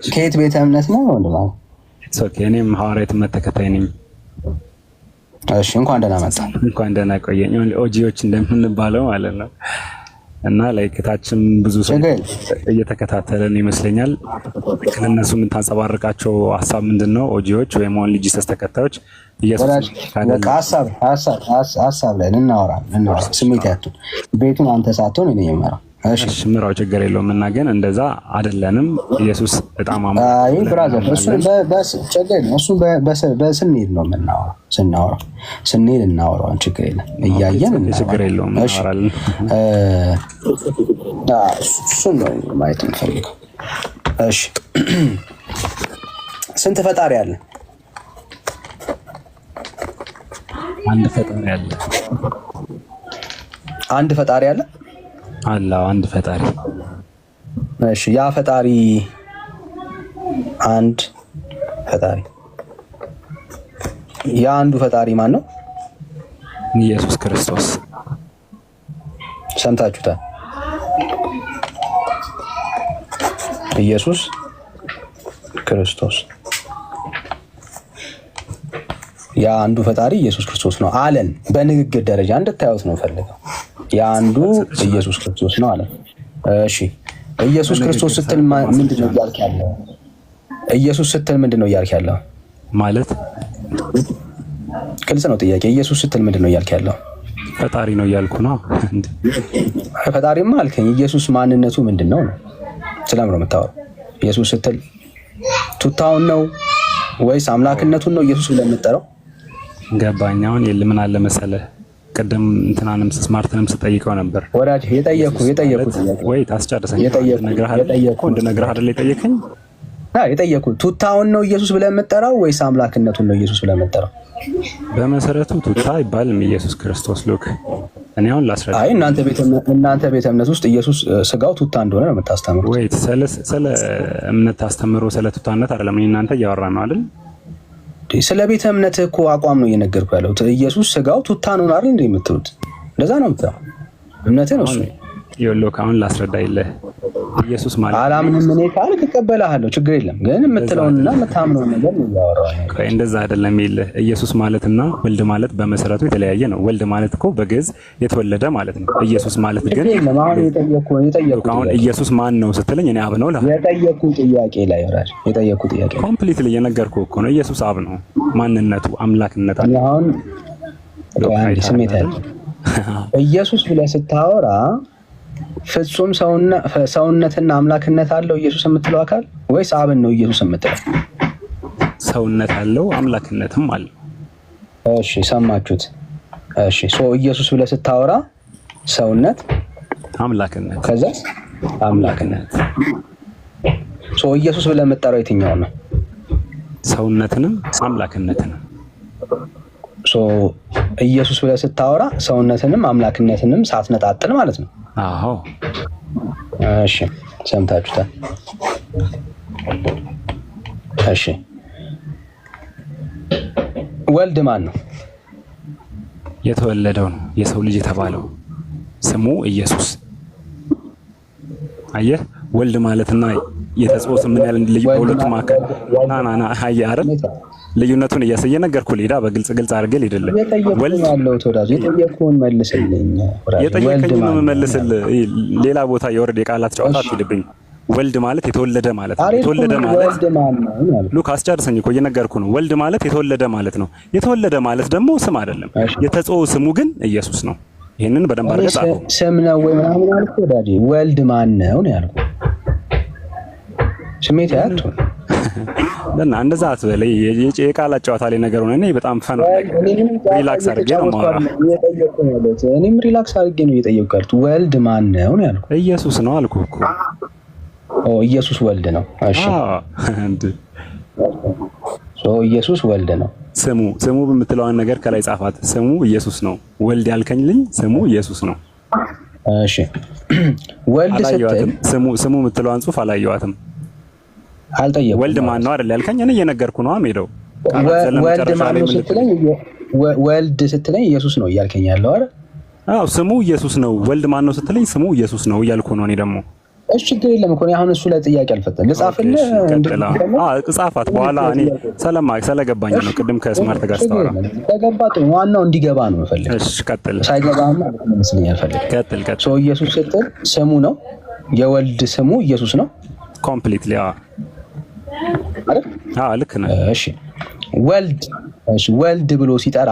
[SPEAKER 6] ከየት ቤተ እምነት ነው ወንድማ?
[SPEAKER 10] እኔም ሐዋርያት እምነት ተከታይ ነኝ።
[SPEAKER 6] እሺ እንኳን ደህና መጣ።
[SPEAKER 10] እንኳን ደህና ቆየኝ። ኦጂዎች እንደምንባለው ማለት ነው። እና ላይ ከታችም ብዙ ሰው እየተከታተለን ይመስለኛል። ከነሱ የምታንጸባርቃቸው ሀሳብ ምንድነው? ኦጂዎች ወይም ኦንሊ ጂሰስ ተከታዮች ኢየሱስ ሀሳብ ላይ እናወራ ስሜት ያቱን ቤቱን አንተ ሳትሆን እኔ የመራው እሺ ምራው ችግር የለውም። እና ግን እንደዛ አይደለንም። ኢየሱስ በጣም
[SPEAKER 6] አይ ብራዘር እሱ ችግር ነው። እሱ በስንሄድ ነው የምናወራው። ስንሄድ እናወራውን ችግር የለም። እያየን
[SPEAKER 10] ችግር የለውም እናወራለን።
[SPEAKER 6] እሱ ነው ማየት የምፈልገው። እሺ ስንት ፈጣሪ አለ?
[SPEAKER 10] አንድ ፈጣሪ አለ።
[SPEAKER 6] አንድ ፈጣሪ አለ
[SPEAKER 10] አላህ አንድ ፈጣሪ።
[SPEAKER 6] እሺ ያ ፈጣሪ አንድ ፈጣሪ ያ አንዱ ፈጣሪ ማን ነው?
[SPEAKER 10] ኢየሱስ ክርስቶስ።
[SPEAKER 6] ሰምታችሁታል? ኢየሱስ ክርስቶስ ያ አንዱ ፈጣሪ ኢየሱስ ክርስቶስ ነው አለን። በንግግር ደረጃ እንድታዩት ነው ፈልገው። ያ አንዱ ኢየሱስ ክርስቶስ ነው አለ። እሺ ኢየሱስ ክርስቶስ ስትል ምንድነው እያልክ ያለው? ኢየሱስ ስትል ምንድነው እያልክ ያለው?
[SPEAKER 10] ማለት
[SPEAKER 6] ግልጽ ነው ጥያቄ። ኢየሱስ ስትል ምንድነው እያልክ ያለው?
[SPEAKER 10] ፈጣሪ ነው እያልኩ ነው።
[SPEAKER 6] ፈጣሪማ አልከኝ። ኢየሱስ ማንነቱ ምንድነው ነው? ስለምን ነው የምታወራው? ኢየሱስ ስትል ቱታውን ነው ወይስ አምላክነቱን ነው ኢየሱስ ብለህ የምትጠራው?
[SPEAKER 10] ገባኝ። አሁን ምን አለ መሰለህ ቀደም እንትናንም ስማርትንም ስጠይቀው ነበር
[SPEAKER 6] ወራጅ የጠየኩት
[SPEAKER 10] ወይ ታስጨርሰኝ እንድነግርህ አይደል የጠየቀኝ?
[SPEAKER 6] የጠየኩት ቱታውን ነው ኢየሱስ ብለህ የምትጠራው ወይስ አምላክነቱን ነው ኢየሱስ ብለህ የምትጠራው?
[SPEAKER 10] በመሰረቱ ቱታ አይባልም ኢየሱስ ክርስቶስ። ሉክ እኔ አሁን ላስረዳ።
[SPEAKER 6] አይ እናንተ ቤተ እምነት ውስጥ ኢየሱስ ስጋው ቱታ እንደሆነ ነው የምታስተምሩት።
[SPEAKER 10] ወይ ስለ እምነት ታስተምሩ ስለ ቱታነት አይደለም። እኔ እናንተ እያወራን ነው አይደል?
[SPEAKER 6] ስለ ቤተ እምነት እኮ አቋም ነው እየነገርኩ ያለው። ኢየሱስ ስጋው ቱታ ነው አይደል እንዴ የምትሉት? እንደዛ ነው የምትለው እምነትህ ነው እሱ።
[SPEAKER 10] ይኸውልህ አሁን ላስረዳ ይለህ ኢየሱስ ማለት
[SPEAKER 6] አላምንም እኔ ካልክ እቀበልሃለሁ፣ ችግር የለም። ግን የምትለውንና የምታምነውን ነገር ነው እያወራሁ ነው።
[SPEAKER 10] እንደዛ አይደለም ይለህ። ኢየሱስ ማለትና ወልድ ማለት በመሰረቱ የተለያየ ነው። ወልድ ማለት እኮ በግዕዝ የተወለደ ማለት ነው። ኢየሱስ ማለት ግን
[SPEAKER 6] አሁን የጠየኩት
[SPEAKER 10] አሁን ኢየሱስ ማን ነው ስትለኝ እኔ አብ ነው እልሃለሁ።
[SPEAKER 6] የጠየኩት ጥያቄ ላይ ወራጅ የጠየኩት ጥያቄ
[SPEAKER 10] ኮምፕሊትሊ እየነገርኩህ እኮ ነው። ኢየሱስ አብ ነው። ማንነቱ አምላክነት አለ።
[SPEAKER 6] አሁን ስሜት ያለ ኢየሱስ ብለህ ስታወራ ፍጹም ሰውነትና አምላክነት አለው ኢየሱስ የምትለው አካል ወይስ አብን ነው ኢየሱስ የምትለው?
[SPEAKER 10] ሰውነት አለው አምላክነትም አለው።
[SPEAKER 6] እሺ ሰማችሁት? እሺ ኢየሱስ ብለህ ስታወራ ሰውነት፣
[SPEAKER 10] አምላክነት
[SPEAKER 6] ከዛ አምላክነት። ኢየሱስ ብለህ የምትጠራው የትኛው ነው?
[SPEAKER 10] ሰውነትንም አምላክነትንም።
[SPEAKER 6] ኢየሱስ ብለህ ስታወራ ሰውነትንም አምላክነትንም ሳትነጣጥል ማለት ነው።
[SPEAKER 10] አዎ
[SPEAKER 6] እሺ ሰምታችሁታል። እሺ ወልድ ማን ነው?
[SPEAKER 10] የተወለደው ነው የሰው ልጅ የተባለው ስሙ ኢየሱስ። አየህ ወልድ ማለትና የተጽኦስ ምን ያህል ልዩ በሁለቱ መካከል ና አየህ አይደል ልዩነቱን እየነገርኩህ ልሂዳ በግልጽ አድርጌ ልሂድልህ።
[SPEAKER 6] ወልድ ያለው ተወዳጅ የጠየቅኩህን መልስልኝ።
[SPEAKER 10] የጠየቀኝን ነው የምመልስልህ። ሌላ ቦታ የወረደ የቃላት ጨዋታ አትሂድብኝ። ወልድ ማለት የተወለደ ማለት ነው። የተወለደ ማለት ሉክ አስጨርሰኝ እኮ እየነገርኩህ ነው። ወልድ ማለት የተወለደ ማለት ነው። የተወለደ ማለት ደግሞ ስም አይደለም። የተጽኦ ስሙ ግን ኢየሱስ ነው። ይሄንን በደንብ አድርገህ ጻፈው።
[SPEAKER 6] ስም ነው ወይ ምናምን አልኩህ ወዳጄ። ወልድ ማን ነው ነው ያልኩህ። ስሜት ያቱ
[SPEAKER 10] ለና እንደዛ አትበለኝ። የቃላት ጨዋታ ላይ ነገር ሆነ። እኔ በጣም ፈን ሪላክስ አድርጌ ነው የማወራው።
[SPEAKER 6] እኔም ሪላክስ አድርጌ ነው እየጠየቅኩህ ያልኩት። ወልድ ማን ነው ነው ያልኩህ።
[SPEAKER 10] ኢየሱስ ነው አልኩህ እኮ።
[SPEAKER 6] ኢየሱስ ወልድ ነው። እሺ ኢየሱስ ወልድ ነው።
[SPEAKER 10] ስሙ በምትለዋን ነገር ከላይ ጻፋት። ስሙ ኢየሱስ ነው። ወልድ ያልከኝልኝ ስሙ ኢየሱስ ነው።
[SPEAKER 6] እሺ ወልድ ስትል
[SPEAKER 10] ስሙ የምትለዋን ጽሑፍ አላየዋትም።
[SPEAKER 6] አልጠየኩም።
[SPEAKER 10] ወልድ ማን ነው አይደል ያልከኝ? እኔ እየነገርኩህ ነው የምሄደው።
[SPEAKER 6] ወልድ ማን ነው ስትለኝ ወልድ ስትለኝ ኢየሱስ ነው እያልከኝ ያለው አይደል?
[SPEAKER 10] አዎ ስሙ ኢየሱስ ነው። ወልድ ማን ነው ስትለኝ ስሙ ኢየሱስ ነው እያልኩህ ነው። እኔ ደግሞ
[SPEAKER 6] እሺ ችግር የለም እኮ አሁን እሱ ላይ ጥያቄ አልፈጠም ልጻፍልህ
[SPEAKER 10] ጻፋት በኋላ እኔ ስለገባኝ ነው ቅድም ከስማርት ጋር ስታወራ
[SPEAKER 6] ተገባጥ ዋናው እንዲገባ ነው መፈልግ
[SPEAKER 10] እሺ ቀጥል
[SPEAKER 6] ሳይገባማ መስለኝ ያልፈልግ
[SPEAKER 10] ቀጥል
[SPEAKER 6] ሶ ኢየሱስ ስትል ስሙ ነው የወልድ ስሙ ኢየሱስ ነው
[SPEAKER 10] ኮምፕሊትሊ ልክ ነህ
[SPEAKER 6] እሺ ወልድ ብሎ ሲጠራ